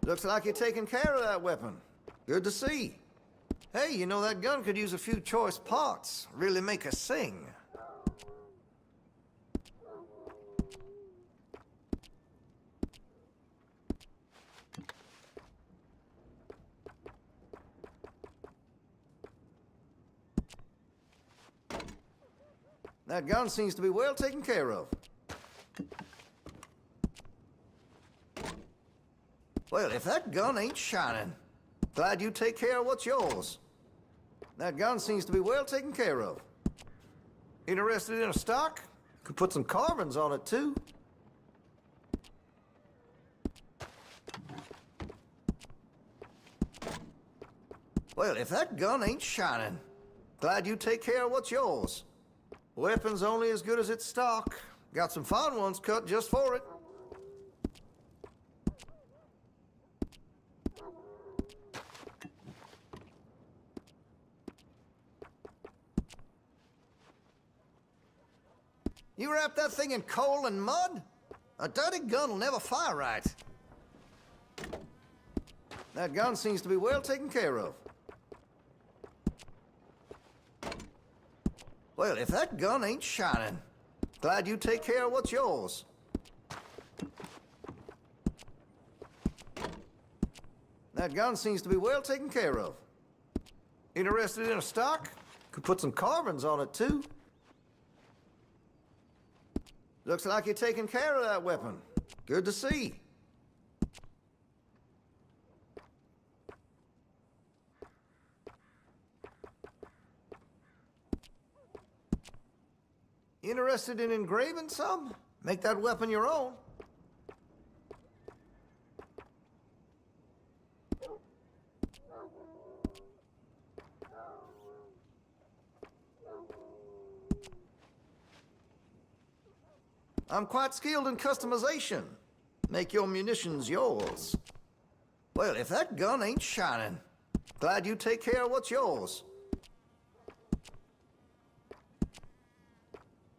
S1: Looks like you're taking care of that weapon. Good to see. Hey, you know that gun could use a few choice parts. Really make us sing. That gun seems to be well taken care of. Well, if that gun ain't shining, glad you take care of what's yours. That gun seems to be well taken care of. Interested in a stock? Could put some carbons on it, too. Well, if that gun ain't shining, glad you take care of what's yours. Weapon's only as good as its stock. Got some fine ones cut just for it. You wrap that thing in coal and mud? A dirty gun will never fire right. That gun seems to be well taken care of. Well, if that gun ain't shining, glad you take care of what's yours. That gun seems to be well taken care of. Interested in a stock? Could put some carbons on it, too. Looks like you're taking care of that weapon. Good to see. Interested in engraving some? Make that weapon your own. I'm quite skilled in customization. Make your munitions yours. Well, if that gun ain't shining, glad you take care of what's yours.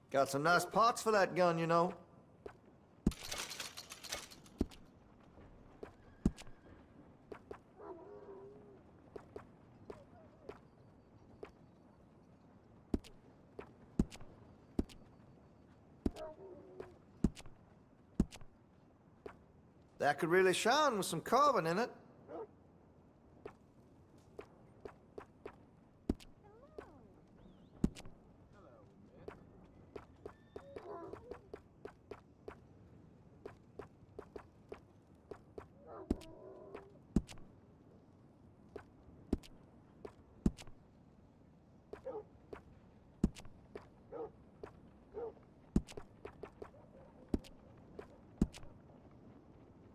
S1: Got some nice parts for that gun, you know. That could really shine with some carbon in it.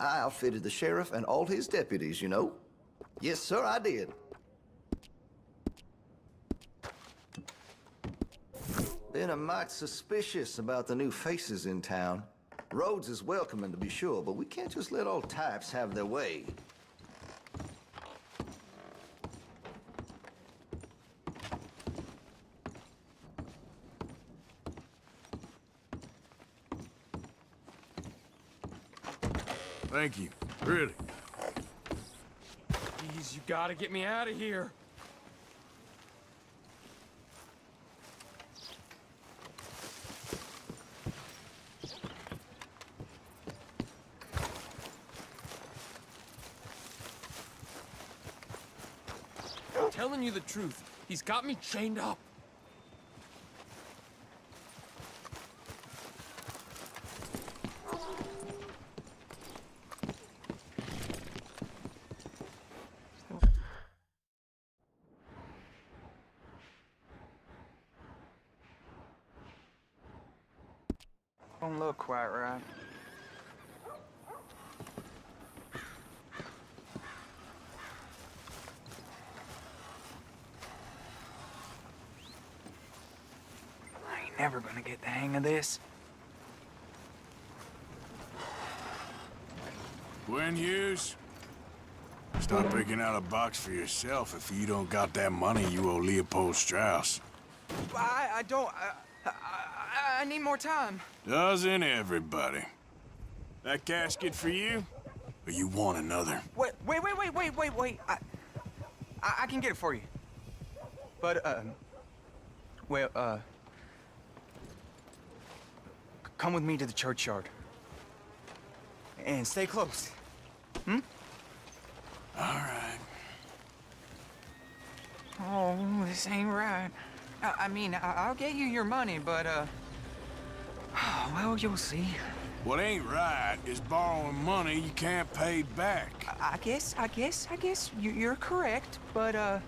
S1: I outfitted the sheriff and all his deputies, you know. Yes, sir, I did. Been a mite suspicious about the new faces in town. Rhodes is welcoming, to be sure, but we can't just let all types have their way.
S3: Thank you. Really.
S22: Please, you gotta get me out of here. I'm telling you the truth. He's got me chained up.
S10: Don't look quite right. I ain't never gonna get the hang of this.
S3: Gwen Hughes, start picking out a box for yourself if you don't got that money you owe Leopold Strauss.
S10: I don't. I need more time.
S3: Doesn't everybody? That casket for you? Or you want another?
S10: Wait. I can get it for you. But, come with me to the churchyard. And stay close. Hmm?
S3: All right.
S10: Oh, this ain't right. I mean, I'll get you your money, but, well, you'll see.
S3: What ain't right is borrowing money you can't pay back.
S10: I guess you're correct, but, it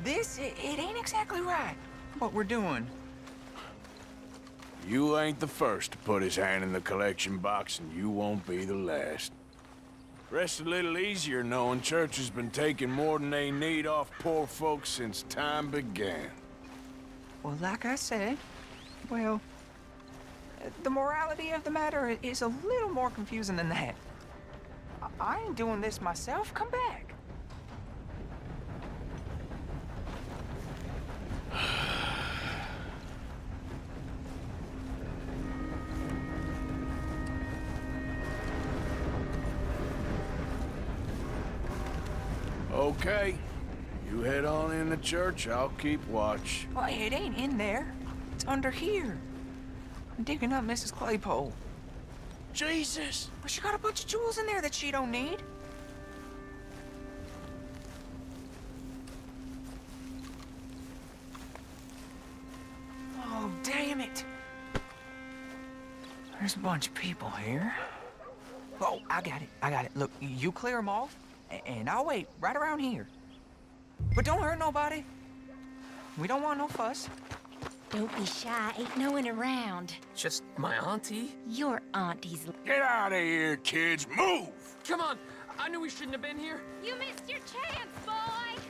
S10: ain't exactly right, what we're doing.
S3: You ain't the first to put his hand in the collection box, and you won't be the last. Rest a little easier knowing church has been taking more than they need off poor folks since time began.
S10: Well, like I said, well, the morality of the matter is a little more confusing than that. I ain't doing this myself. Come back.
S3: Okay. You head on in the church, I'll keep watch.
S10: Well, it ain't in there. It's under here. I'm digging up Mrs. Claypole.
S3: Jesus!
S10: Well, she got a bunch of jewels in there that she don't need. Oh, damn it. There's a bunch of people here. Oh, I got it. Look, you clear them off, and I'll wait right around here. But don't hurt nobody. We don't want no fuss.
S2: Don't be shy. Ain't no one around.
S22: Just my auntie?
S2: Your auntie's...
S3: Get out of here, kids. Move!
S22: Come on. I knew we shouldn't have been here.
S7: You missed your chance, boy!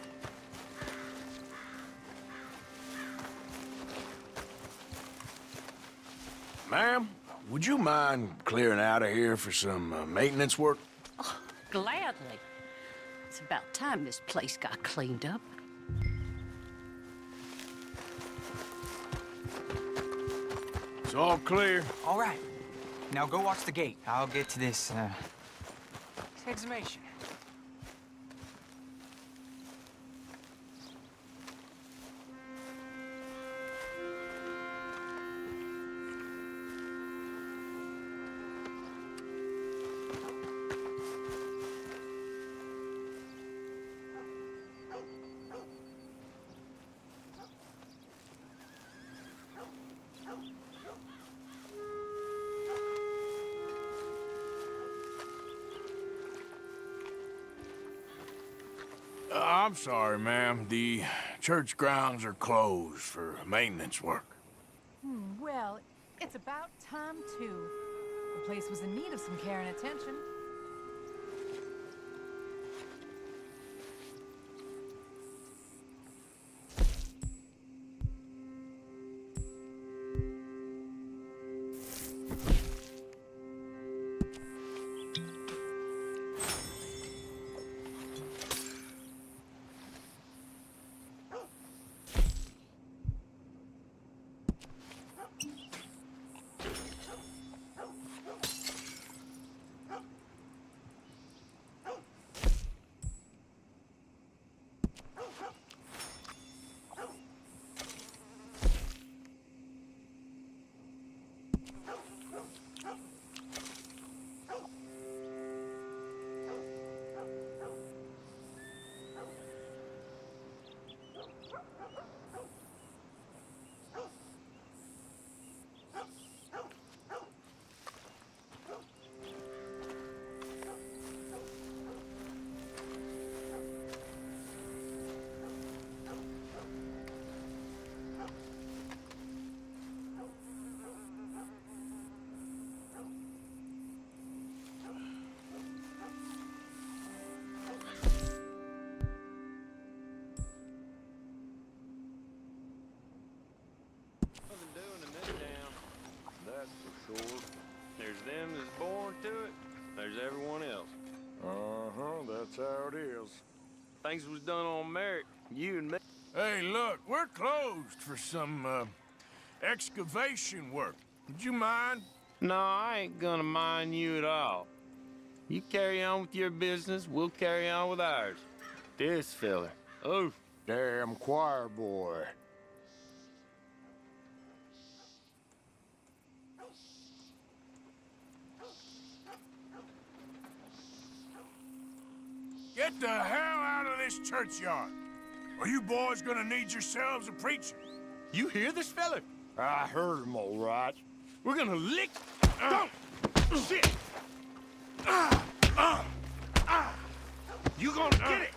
S3: Ma'am, would you mind clearing out of here for some maintenance work?
S2: Oh, gladly. It's about time this place got cleaned up.
S3: It's all clear.
S10: All right. Now go watch the gate. I'll get to this exhumation.
S3: I'm sorry, ma'am. The church grounds are closed for maintenance work.
S17: Well, it's about time, too. The place was in need of some care and attention.
S21: That's how it is. Things was done on merit, you and me.
S3: Hey, look, we're closed for some, excavation work. Would you mind?
S5: No, I ain't gonna mind you at all. You carry on with your business, we'll carry on with ours. This fella. Oh.
S21: Damn choir boy.
S3: Get the hell out of this churchyard. Are you boys gonna need yourselves a preacher?
S4: You hear this fella?
S21: I heard him all right.
S4: We're gonna lick...
S3: Shit! You gonna get it?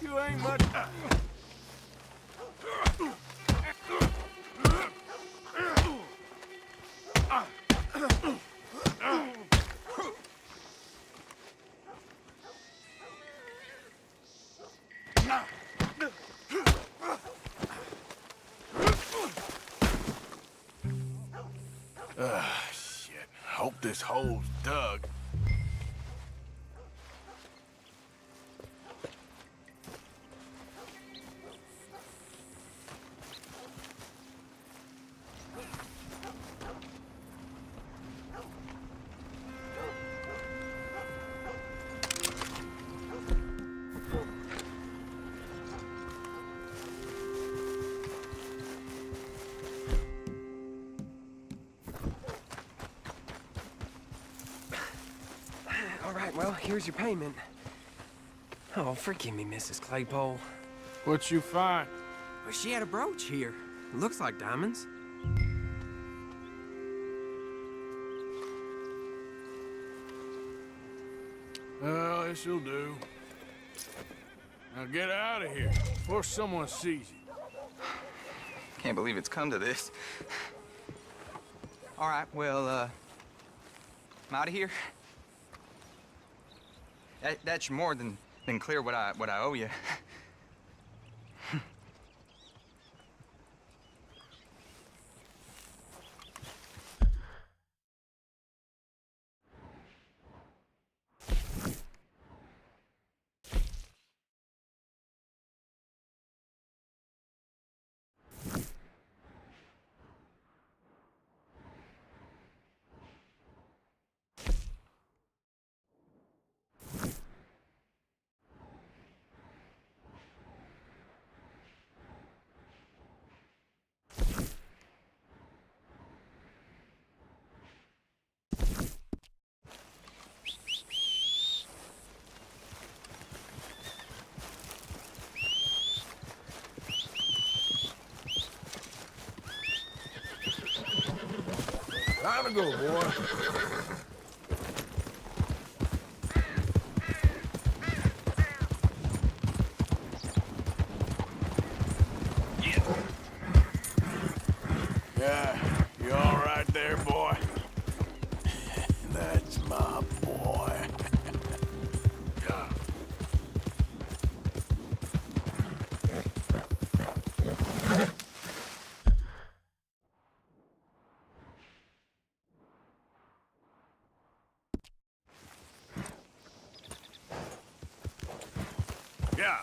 S3: You ain't much... Shit. Hope this hole's dug.
S10: All right, well, here's your payment. Oh, forgive me, Mrs. Claypole.
S3: What you find?
S10: Well, she had a brooch here. Looks like diamonds.
S3: Well, this'll do. Now get out of here before someone sees you.
S6: Can't believe it's come to this. All right, well, I'm out of here. That's more than clear what I owe you.
S20: Time to go, boy.
S3: Yeah, you all right there, boy? That's my boy. Yeah.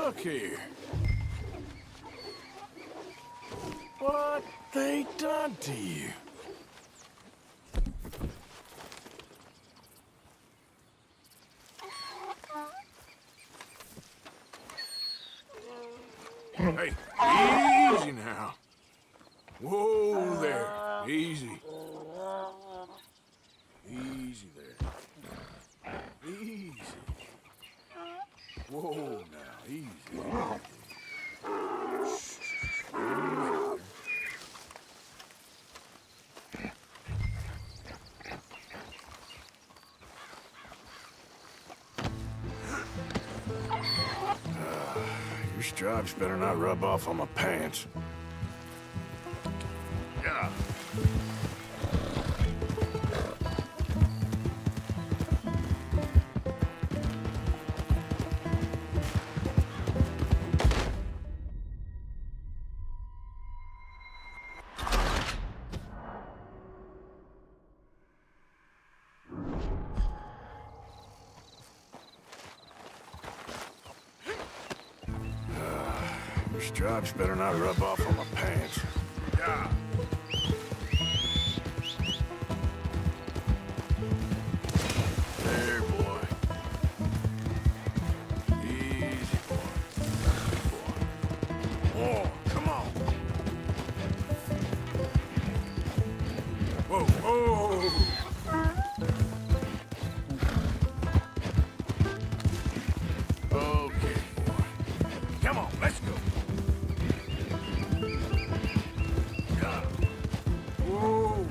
S3: Look here. What they done to you? Hey, easy now. Whoa there. Easy. Easy there. Easy. Whoa now, easy. Your stripes better not rub off on my pants. Yeah. Your stripes better not rub off on my pants. Yeah. There, boy. Easy, boy. Good boy. Oh, come on. Whoa, whoa. Okay, boy. Come on, let's go. Whoa.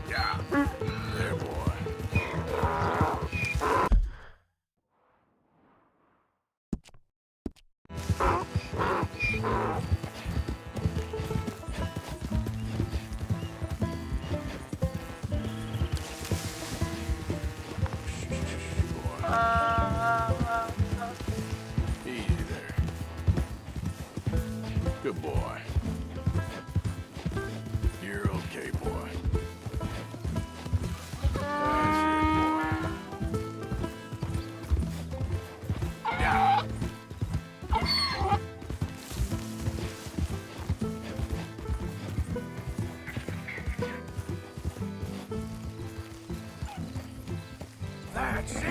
S3: Yeah. There, boy. Easy there. Good boy. You're okay, boy. That's it, boy. Yeah. That's it.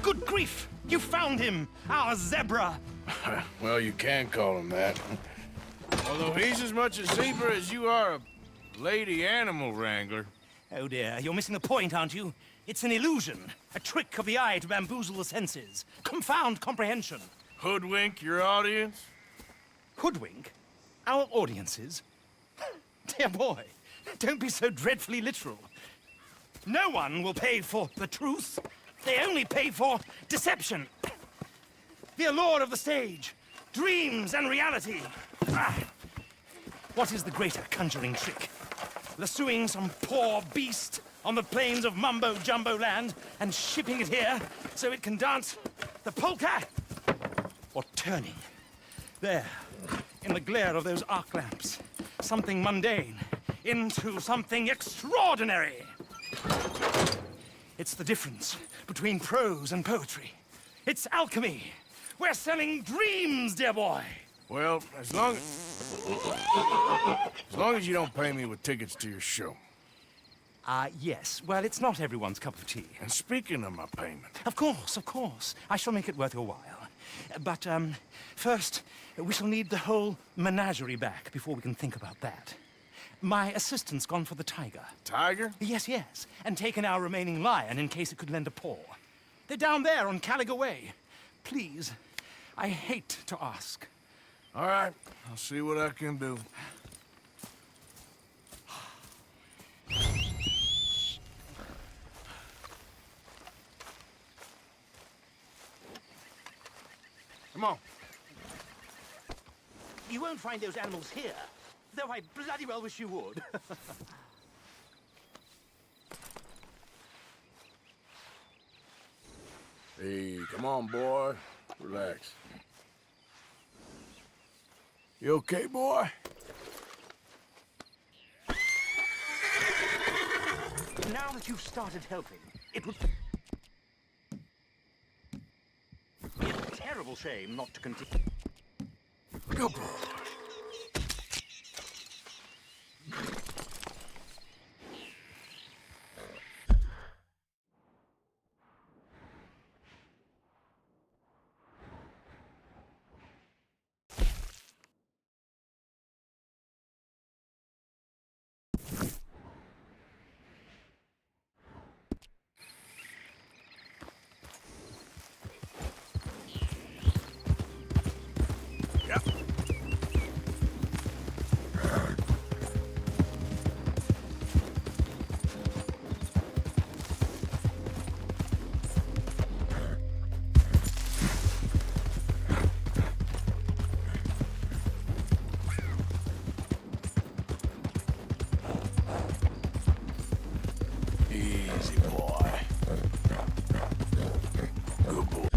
S4: Good grief! You found him! Our zebra!
S3: Well, you can call him that. Although he's as much a zebra as you are a lady animal wrangler.
S4: Oh dear, you're missing the point, aren't you? It's an illusion. A trick of the eye to bamboozle the senses. Confound comprehension.
S3: Hoodwink your audience?
S4: Hoodwink? Our audiences? Dear boy, don't be so dreadfully literal. No one will pay for the truth. They only pay for deception. The allure of the stage, dreams and reality. Ah. What is the greater conjuring trick? Lassoing some poor beast on the plains of mumbo-jumbo land and shipping it here so it can dance the polka? Or turning, there, in the glare of those arc lamps, something mundane into something extraordinary? It's the difference between prose and poetry. It's alchemy. We're selling dreams, dear boy.
S3: Well, as long as you don't pay me with tickets to your show.
S4: Yes. Well, it's not everyone's cup of tea.
S3: And speaking of my payment...
S4: Of course. I shall make it worth your while. But, first, we shall need the whole menagerie back before we can think about that. My assistant's gone for the tiger.
S3: Tiger?
S4: Yes. And taken our remaining lion in case it could lend a paw. They're down there on Caliga Way. Please, I hate to ask.
S3: All right, I'll see what I can do.
S8: Come on.
S21: You won't find those animals here, though I bloody well wish you would.
S3: Hey, come on, boy. Relax. You okay, boy?
S21: Now that you've started helping, it would be a terrible shame not to continue.
S3: Good boy. Easy, boy. Good boy. Good boy.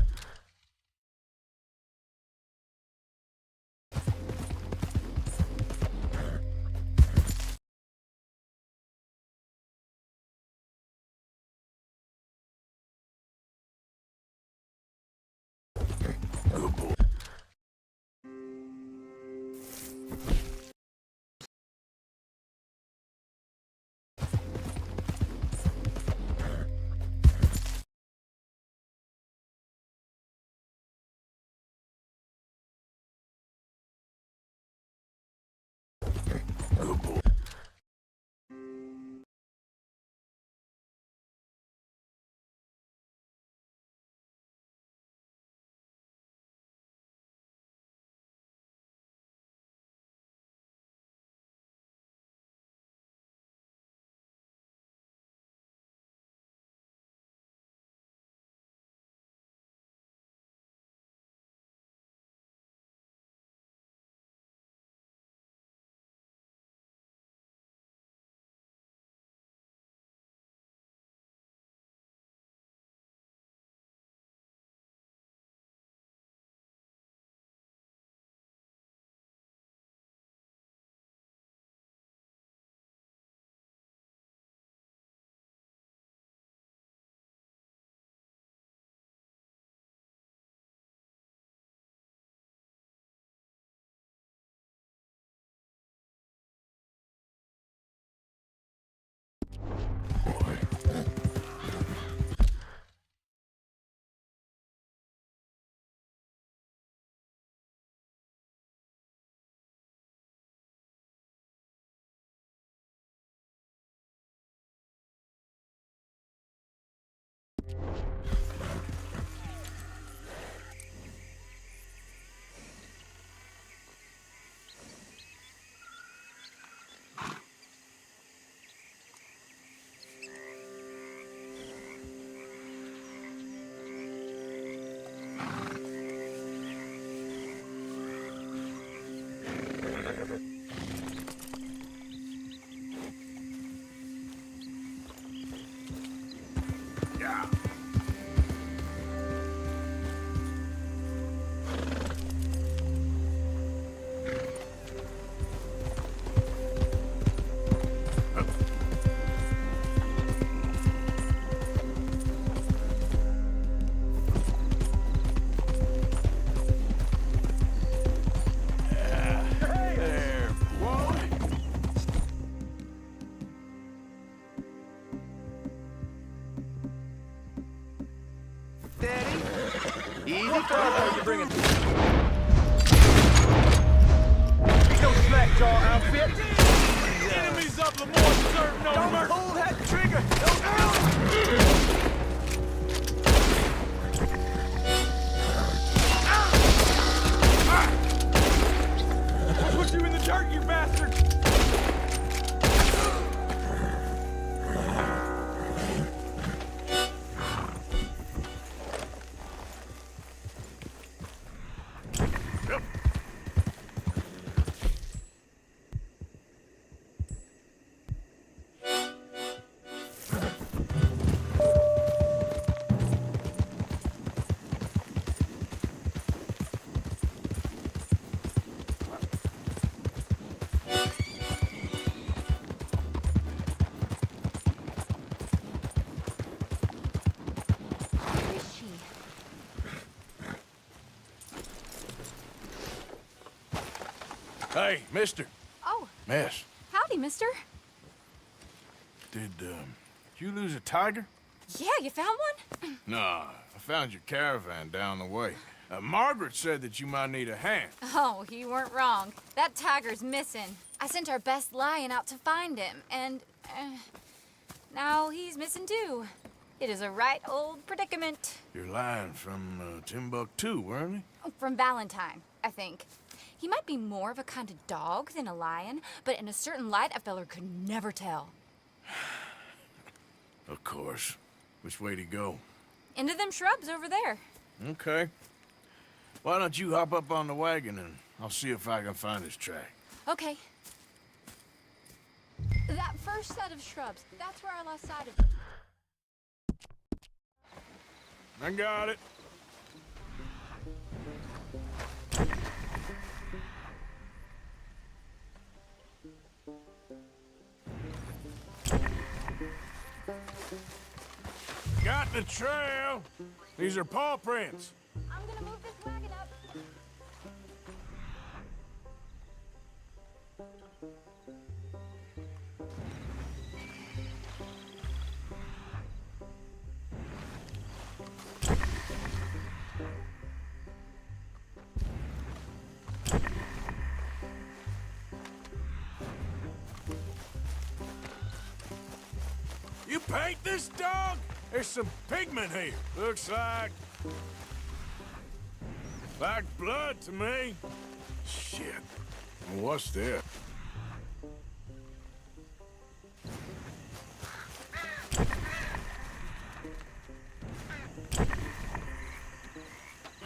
S3: Good boy.
S21: Easy cargo you bringing. No slack jaw outfit.
S22: Enemies of Lemoore deserve no
S21: Don't
S22: mercy.
S21: pull that trigger.
S22: Put you in the dirt, you bastard!
S3: Hey, mister.
S17: Oh,
S3: Miss,
S17: howdy, mister.
S3: did you lose a tiger?
S17: Yeah, you found one?
S3: Nah, I found your caravan down the way. Margaret said that you might need a hand.
S15: Oh, you weren't wrong. That tiger's missing. I sent our best lion out to find him, and now he's missing too. It is a right old predicament.
S3: Your lion from Timbuktu, weren't he?
S15: From Valentine, I think. He might be more of a kind of dog than a lion, but in a certain light, a feller could never tell.
S3: Of course. Which way to go?
S15: Into them shrubs over there.
S3: Okay. Why don't you hop up on the wagon and I'll see if I can find his track.
S15: Okay. That first set of shrubs, that's where I lost sight of him.
S3: I got it. Got the trail. These are paw prints.
S15: I'm gonna move this wagon up.
S3: You paint this dog? There's some pigment here. Looks like blood to me. Shit. What's this?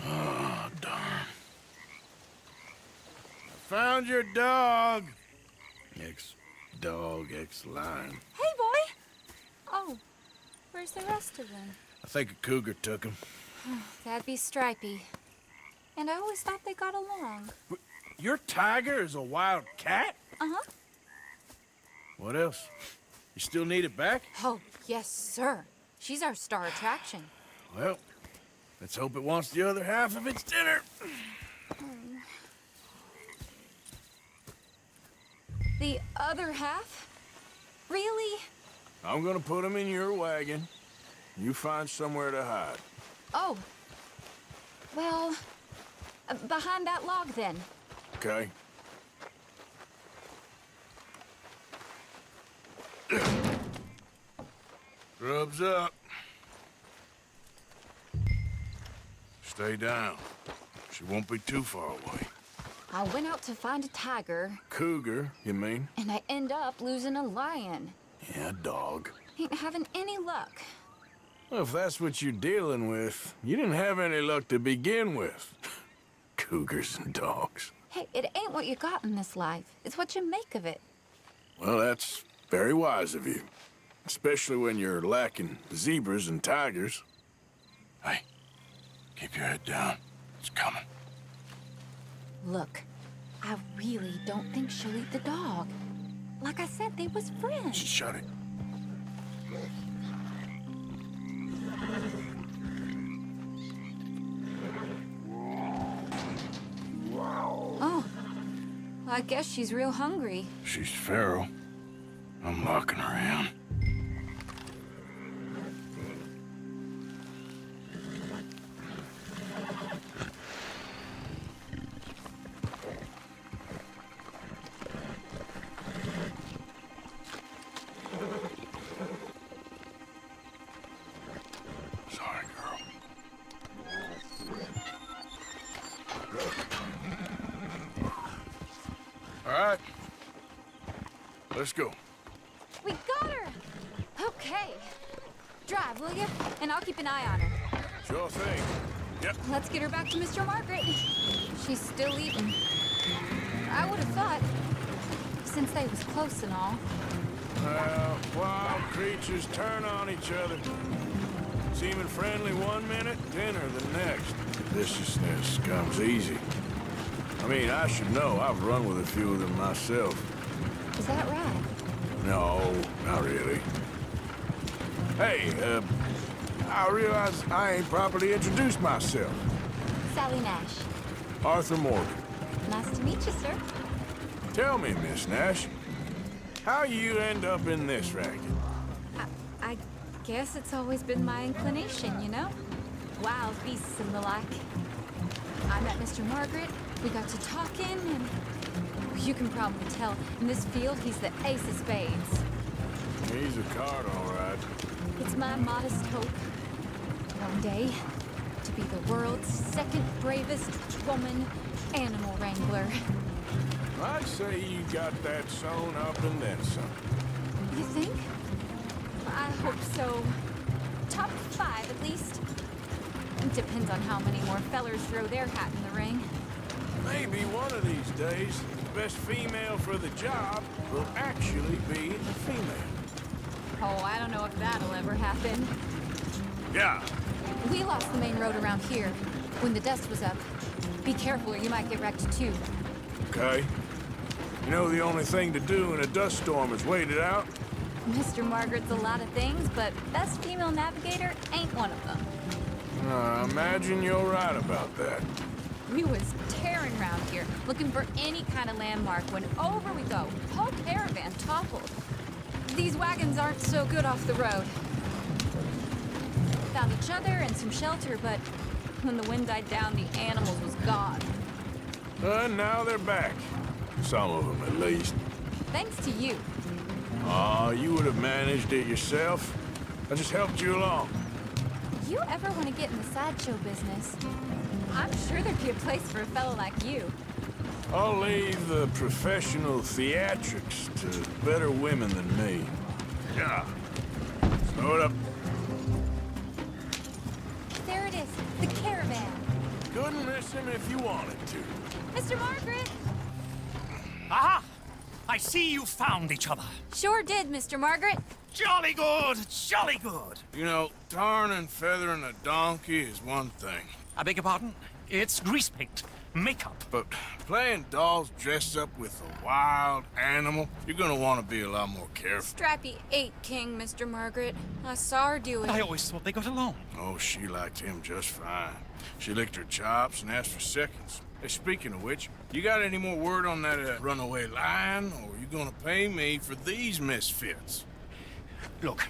S3: Oh, darn. Found your dog. Ex-dog, ex-lion.
S15: Hey, boy! Oh, where's the rest of them?
S3: I think a cougar took him.
S15: That'd be Stripey. And I always thought they got along.
S3: Your tiger is a wild cat?
S15: Uh-huh.
S3: What else? You still need it back?
S15: Oh, yes, sir. She's our star attraction.
S3: Well, let's hope it wants the other half of its dinner.
S15: The other half? Really?
S3: I'm gonna put him in your wagon. You find somewhere to hide.
S15: Oh. Well, behind that log, then.
S3: Okay. Rubs up. Stay down. She won't be too far away.
S15: I went out to find a tiger.
S3: Cougar, you mean?
S15: And I end up losing a lion.
S3: Yeah, dog.
S15: Ain't having any luck.
S3: Well, if that's what you're dealing with, you didn't have any luck to begin with. Cougars and dogs.
S15: Hey, it ain't what you got in this life. It's what you make of it.
S3: Well, that's very wise of you. Especially when you're lacking zebras and tigers. Hey, keep your head down. It's coming.
S15: Look, I really don't think she'll eat the dog. Like I said, they was friends.
S3: Shut it.
S15: Oh, I guess she's real hungry.
S3: She's feral. I'm locking her in. Sorry, girl. All right. Let's go.
S15: We got her! Okay. Drive, will you? And I'll keep an eye on her.
S3: Sure thing. Yep.
S15: Let's get her back to Mr. Margaret. She's still eating. I would have thought, since they was close and all.
S3: Well, wild creatures turn on each other. Seeming friendly one minute, dinner the next. Viciousness comes easy. I mean, I should know. I've run with a few of them myself.
S15: Is that right?
S3: No, not really. Hey, I realize I ain't properly introduced myself.
S15: Sally Nash.
S3: Arthur Morgan.
S15: Nice to meet you, sir.
S3: Tell me, Miss Nash, how you end up in this racket?
S15: I guess it's always been my inclination, you know? Wild beasts and the like. I met Mr. Margaret, we got to talking, and you can probably tell, in this field, he's the ace of spades.
S3: He's a card, all right.
S15: It's my modest hope, one day, to be the world's second bravest woman animal wrangler.
S3: I say you got that sewn up and then some.
S15: You think? I hope so. Top 5, at least. It depends on how many more fellers throw their hat in the ring.
S3: Maybe one of these days, the best female for the job will actually be a female.
S15: Oh, I don't know if that'll ever happen.
S3: Yeah.
S15: We lost the main road around here when the dust was up. Be careful or you might get wrecked too.
S3: Okay. You know the only thing to do in a dust storm is wait it out?
S15: Mr. Margaret's a lot of things, but best female navigator ain't one of them.
S3: I imagine you're right about that.
S15: We was tearing around here, looking for any kind of landmark when over we go. Whole caravan toppled. These wagons aren't so good off the road. Found each other and some shelter, but when the wind died down, the animals was gone.
S3: And now they're back. Some of them, at least.
S15: Thanks to you.
S3: You would have managed it yourself. I just helped you along.
S15: You ever want to get in the sideshow business? I'm sure there'd be a place for a fellow like you.
S3: I'll leave the professional theatrics to better women than me. Yeah. Slow it up.
S15: There it is, the caravan.
S3: Couldn't miss him if you wanted to.
S15: Mr. Margaret!
S4: Aha! I see you found each other.
S15: Sure did, Mr. Margaret.
S4: Jolly good, jolly good.
S3: You know, tarring and feathering a donkey is one thing.
S4: I beg your pardon? It's grease paint, makeup.
S3: But playing dolls dressed up with a wild animal, you're gonna want to be a lot more careful.
S15: Strappy ate King, Mr. Margaret. I saw her do it.
S4: I always thought they got along.
S3: Oh, she liked him just fine. She licked her chops and asked for seconds. Hey, speaking of which, you got any more word on that runaway lion, or are you gonna pay me for these misfits?
S4: Look,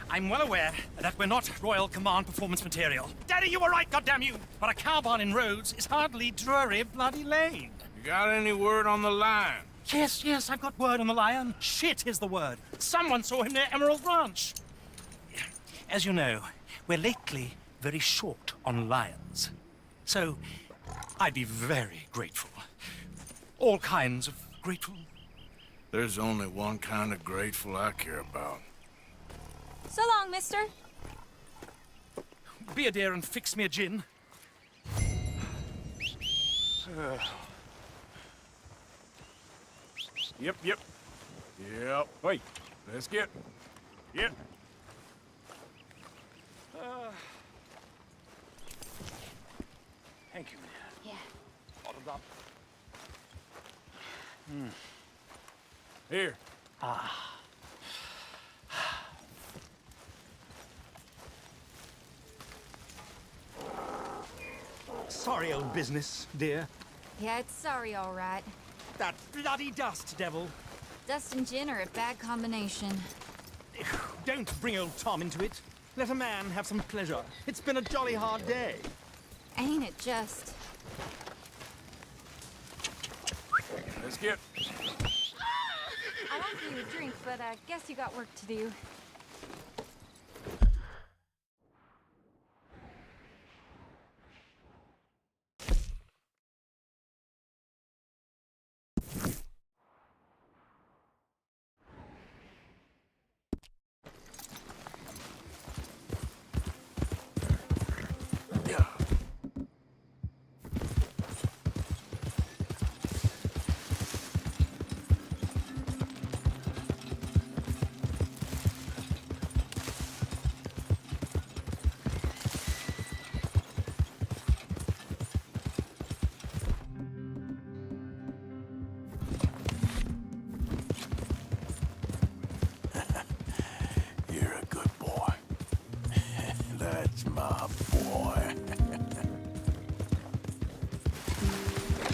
S4: I'm well aware that we're not Royal Command performance material. Daddy, you were right, goddamn you! But a cow barn in Rhodes is hardly Drury Bloody Lane.
S3: You got any word on the lion?
S4: Yes, I've got word on the lion. Shit is the word. Someone saw him near Emerald Ranch. As you know, we're lately very short on lions. So, I'd be very grateful. All kinds of grateful.
S3: There's only one kind of grateful I care about.
S15: So long, mister.
S4: Be a dear and fix me a gin.
S3: Yep. Wait, let's get. Yep.
S21: Thank you, man.
S15: Yeah.
S21: Bottled up.
S3: Here.
S4: Sorry, old business, dear.
S15: Yeah, it's sorry, all right.
S4: That bloody dust devil.
S15: Dust and gin are a bad combination.
S4: Don't bring old Tom into it. Let a man have some pleasure. It's been a jolly hard day.
S15: Ain't it just?
S3: Let's get.
S15: I'd offer you a drink, but I guess you got work to do.
S3: My boy.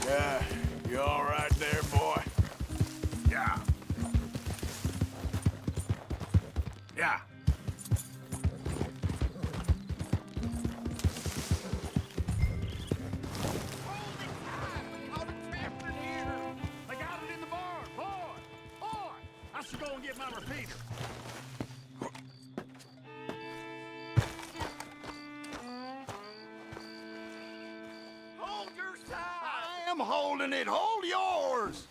S3: Yeah, you all right there, boy?
S21: get my repeater. Hold your side! I am holding it. Hold yours!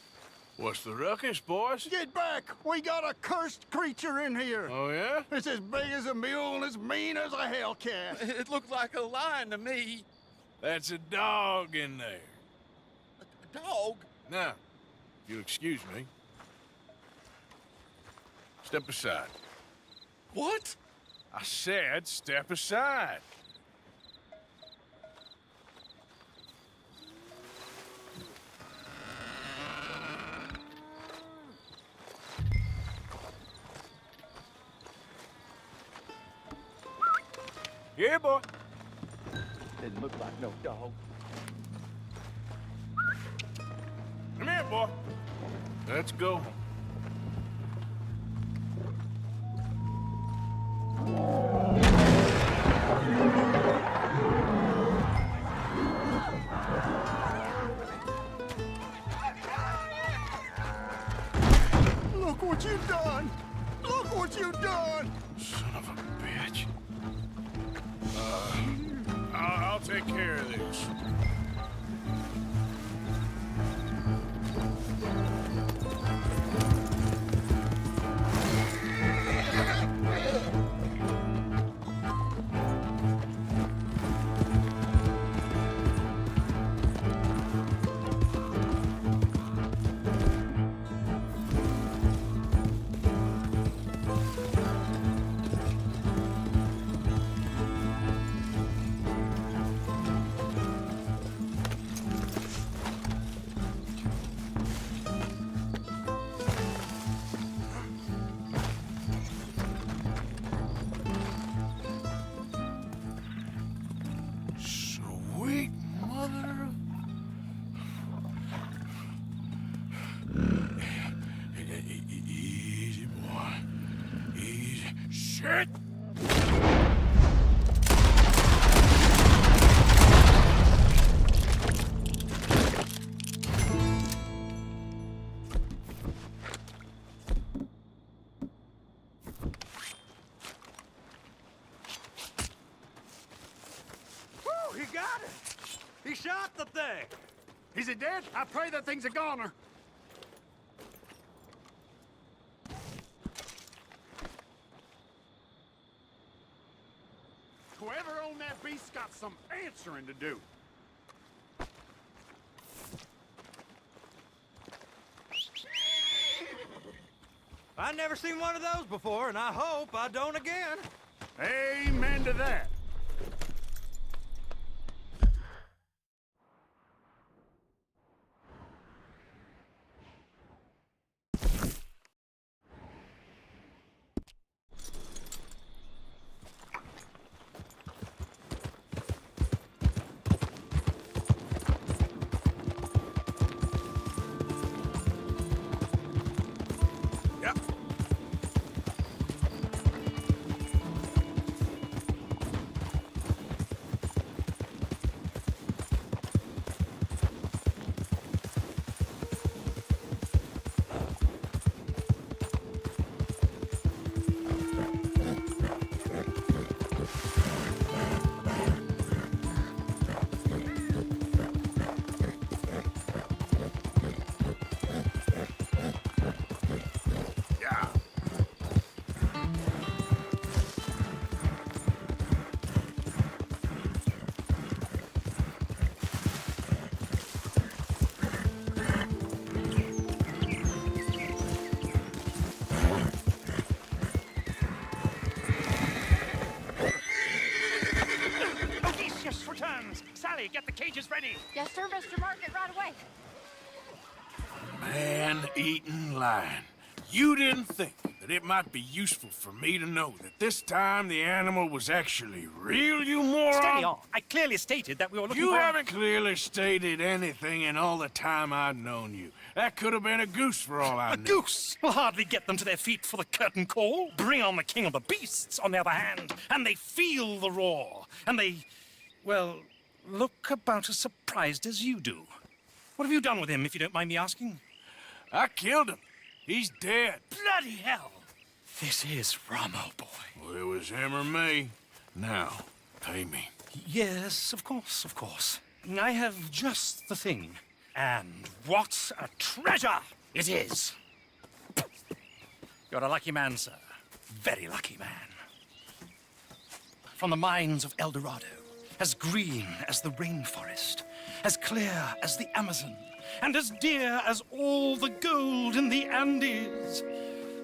S3: What's the ruckus, boys?
S21: Get back! We got a cursed creature in here.
S3: Oh, yeah?
S21: It's as big as a mule and as mean as a hellcat.
S14: It looked like a lion to me.
S3: That's a dog in there.
S14: A dog?
S3: Now, if you'll excuse me. Step aside.
S14: What?
S3: I said step aside. Here, boy.
S21: Didn't look like no dog.
S3: Come here, boy. Let's go home.
S21: Look what you've done! Look what you've done!
S3: Son of a bitch. I'll take care of this. Sweet mother of... Easy, boy. Easy. Shit!
S21: Whew, he got it! He shot the thing! Is it dead? I pray that thing's a goner. Whoever owned that beast's got some answering to do.
S4: I've never seen one of those before, and I hope I don't again.
S21: Amen to that.
S4: Sally, get the cages ready.
S7: Yes, sir, Mr. Market, right away.
S3: Man-eating lion. You didn't think that it might be useful for me to know that this time the animal was actually real, you moron?
S4: Steady on. I clearly stated that we were looking for...
S3: You haven't clearly stated anything in all the time I've known you. That could have been a goose for all I knew.
S4: A goose will hardly get them to their feet for the curtain call. Bring on the king of the beasts, on the other hand, and they feel the roar. And they, well, look about as surprised as you do. What have you done with him, if you don't mind me asking?
S3: I killed him. He's dead.
S4: Bloody hell! This is Ramo, boy.
S3: Well, it was him or me. Now, pay me.
S4: Yes, of course, of course. I have just the thing. And what a treasure it is! You're a lucky man, sir. Very lucky man. From the mines of El Dorado, as green as the rainforest, as clear as the Amazon, and as dear as all the gold in the Andes.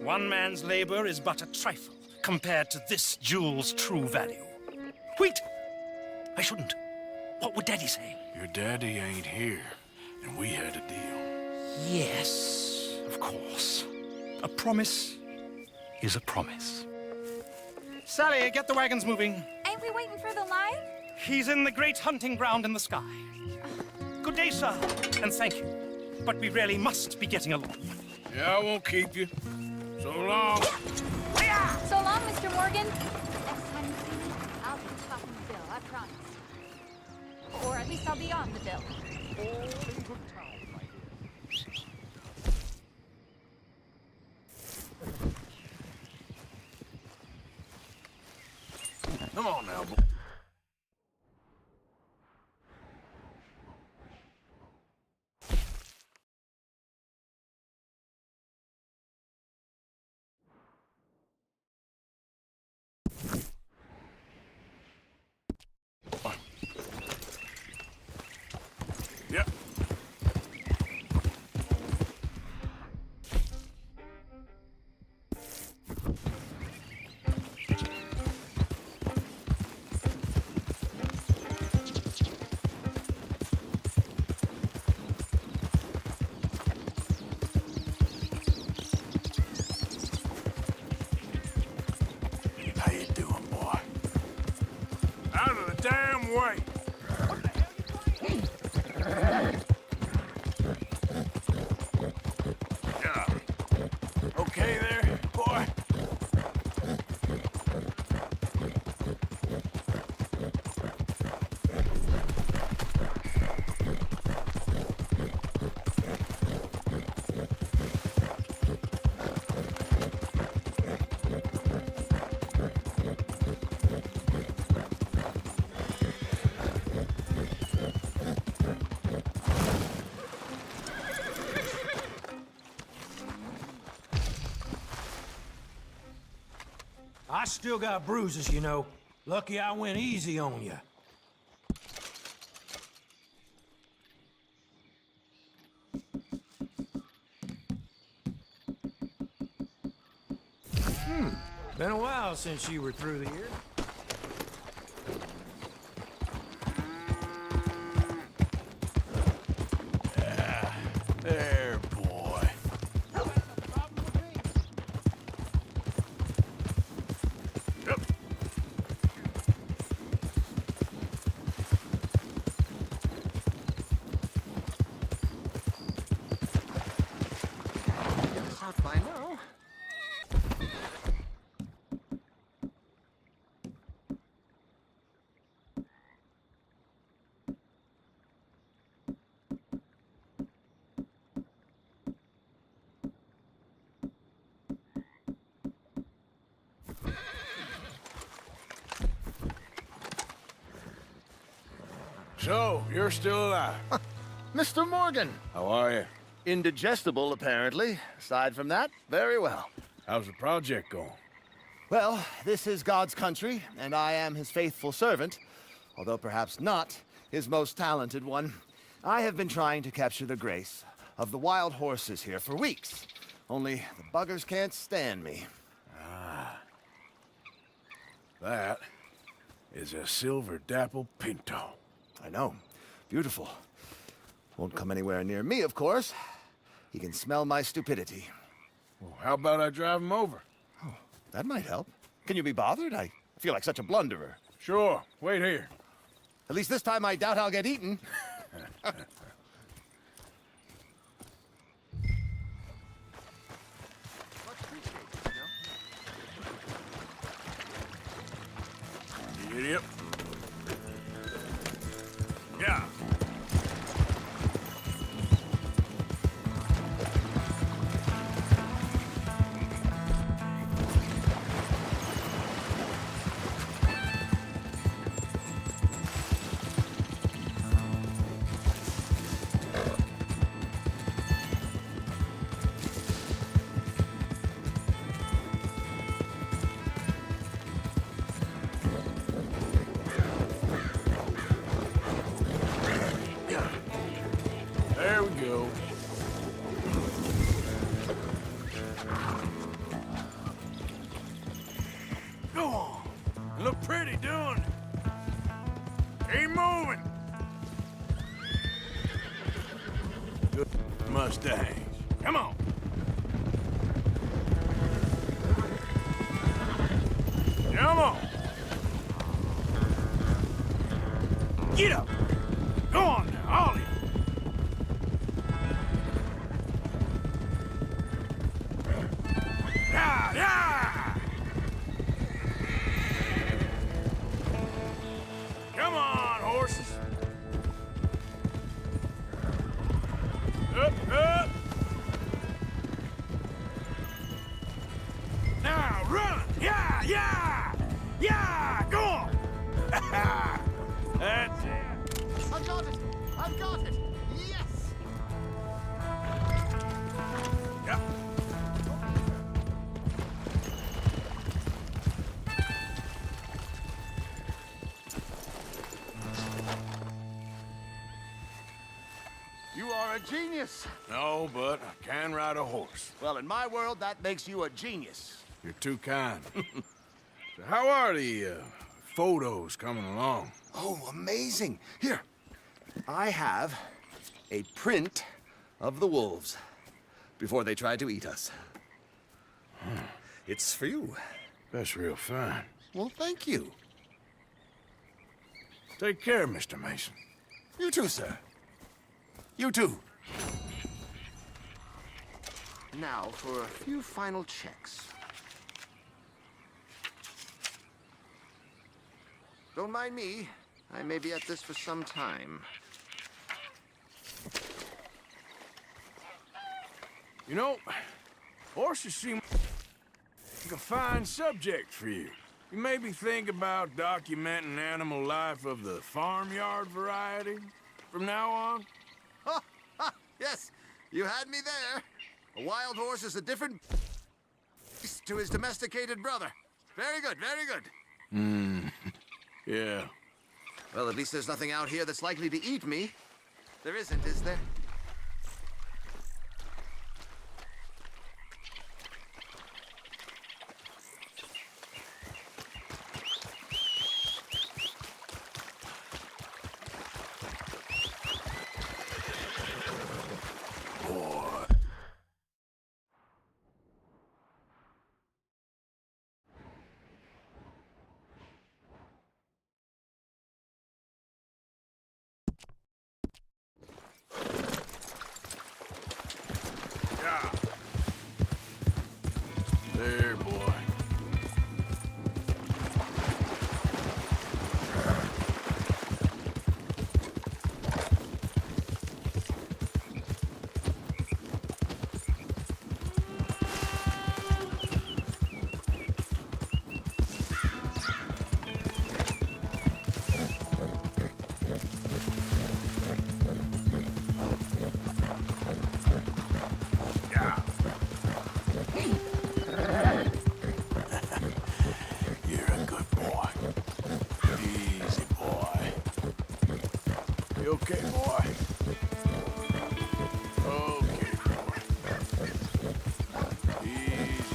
S4: One man's labor is but a trifle compared to this jewel's true value. Wait! I shouldn't. What would Daddy say?
S3: Your daddy ain't here, and we had a deal.
S4: Yes, of course. A promise is a promise. Sally, get the wagons moving.
S15: Ain't we waiting for the lion?
S4: He's in the great hunting ground in the sky. Good day, sir, and thank you. But we really must be getting along.
S3: Yeah, I won't keep you. So long.
S15: So long, Mr. Morgan. Next time you see me, I'll be topping the bill, I promise. Or at least I'll be on the bill.
S21: All in good time, my dear.
S3: Come on now, boy. Yeah. How you doing, boy? Out of the damn way! Yeah. Okay there, boy?
S16: I still got bruises, you know. Lucky I went easy on you. Been a while since you were through here.
S3: There, boy. Yep.
S1: Hot by now.
S3: So, you're still alive.
S18: Mr. Morgan.
S3: How are you?
S18: Indigestible, apparently. Aside from that, very well.
S3: How's the project going?
S18: Well, this is God's country, and I am his faithful servant, although perhaps not his most talented one. I have been trying to capture the grace of the wild horses here for weeks, only the buggers can't stand me.
S3: Ah. That is a silver dapple pinto.
S18: I know. Beautiful. Won't come anywhere near me, of course. He can smell my stupidity.
S3: Well, how about I drive him over?
S18: Oh, that might help. Can you be bothered? I feel like such a blunderer.
S3: Sure. Wait here.
S18: At least this time I doubt I'll get eaten.
S3: Idiot. Yeah. There we go. Go on. You look pretty doing it. Keep moving. Good Mustangs. Come on. Come on. Get up. Go on now, all of you. Yeah, yeah. Come on, horses. Up, up. Now run. Yeah, yeah. Yeah, go on. That's it.
S18: I've got it! I've got it! Yes!
S3: Yep.
S18: You are a genius!
S3: No, but I can ride a horse.
S18: Well, in my world, that makes you a genius.
S3: You're too kind. So how are the photos coming along?
S18: Oh, amazing! Here, I have a print of the wolves before they tried to eat us. It's for you.
S3: That's real fine.
S18: Well, thank you.
S3: Take care, Mr. Mason.
S18: You too, sir. You too. Now for a few final checks. Don't mind me. I may be at this for some time.
S3: You know, horses seem like a fine subject for you. You maybe think about documenting animal life of the farmyard variety from now on?
S18: Yes, you had me there. A wild horse is a different beast to his domesticated brother. Very good, very good.
S3: Yeah.
S18: Well, at least there's nothing out here that's likely to eat me. There isn't, is there?
S3: Yeah. There, boy. Yeah. You're a good boy. Easy, boy. You okay, boy? Okay, boy. Easy,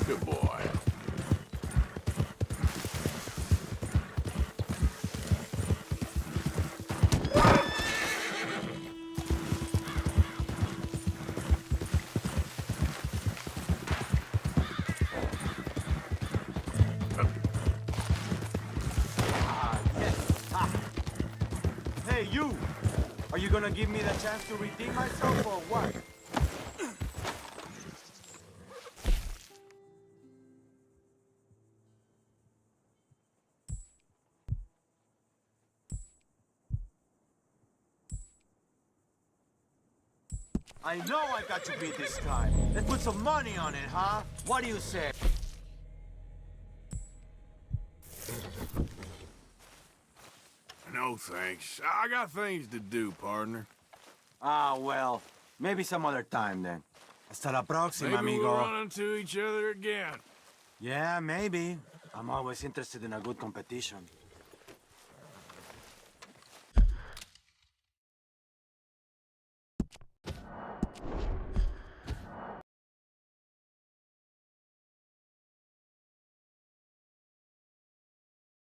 S3: good boy.
S9: Hey, you! Are you gonna give me the chance to redeem myself or what? I know I got you beat this time. Let's put some money on it, huh? What do you say?
S3: No thanks. I got things to do, partner.
S9: Ah, well, maybe some other time then. Hasta la próxima,
S3: Maybe
S9: amigo.
S3: we'll run into each other again.
S9: Yeah, maybe. I'm always interested in a good competition.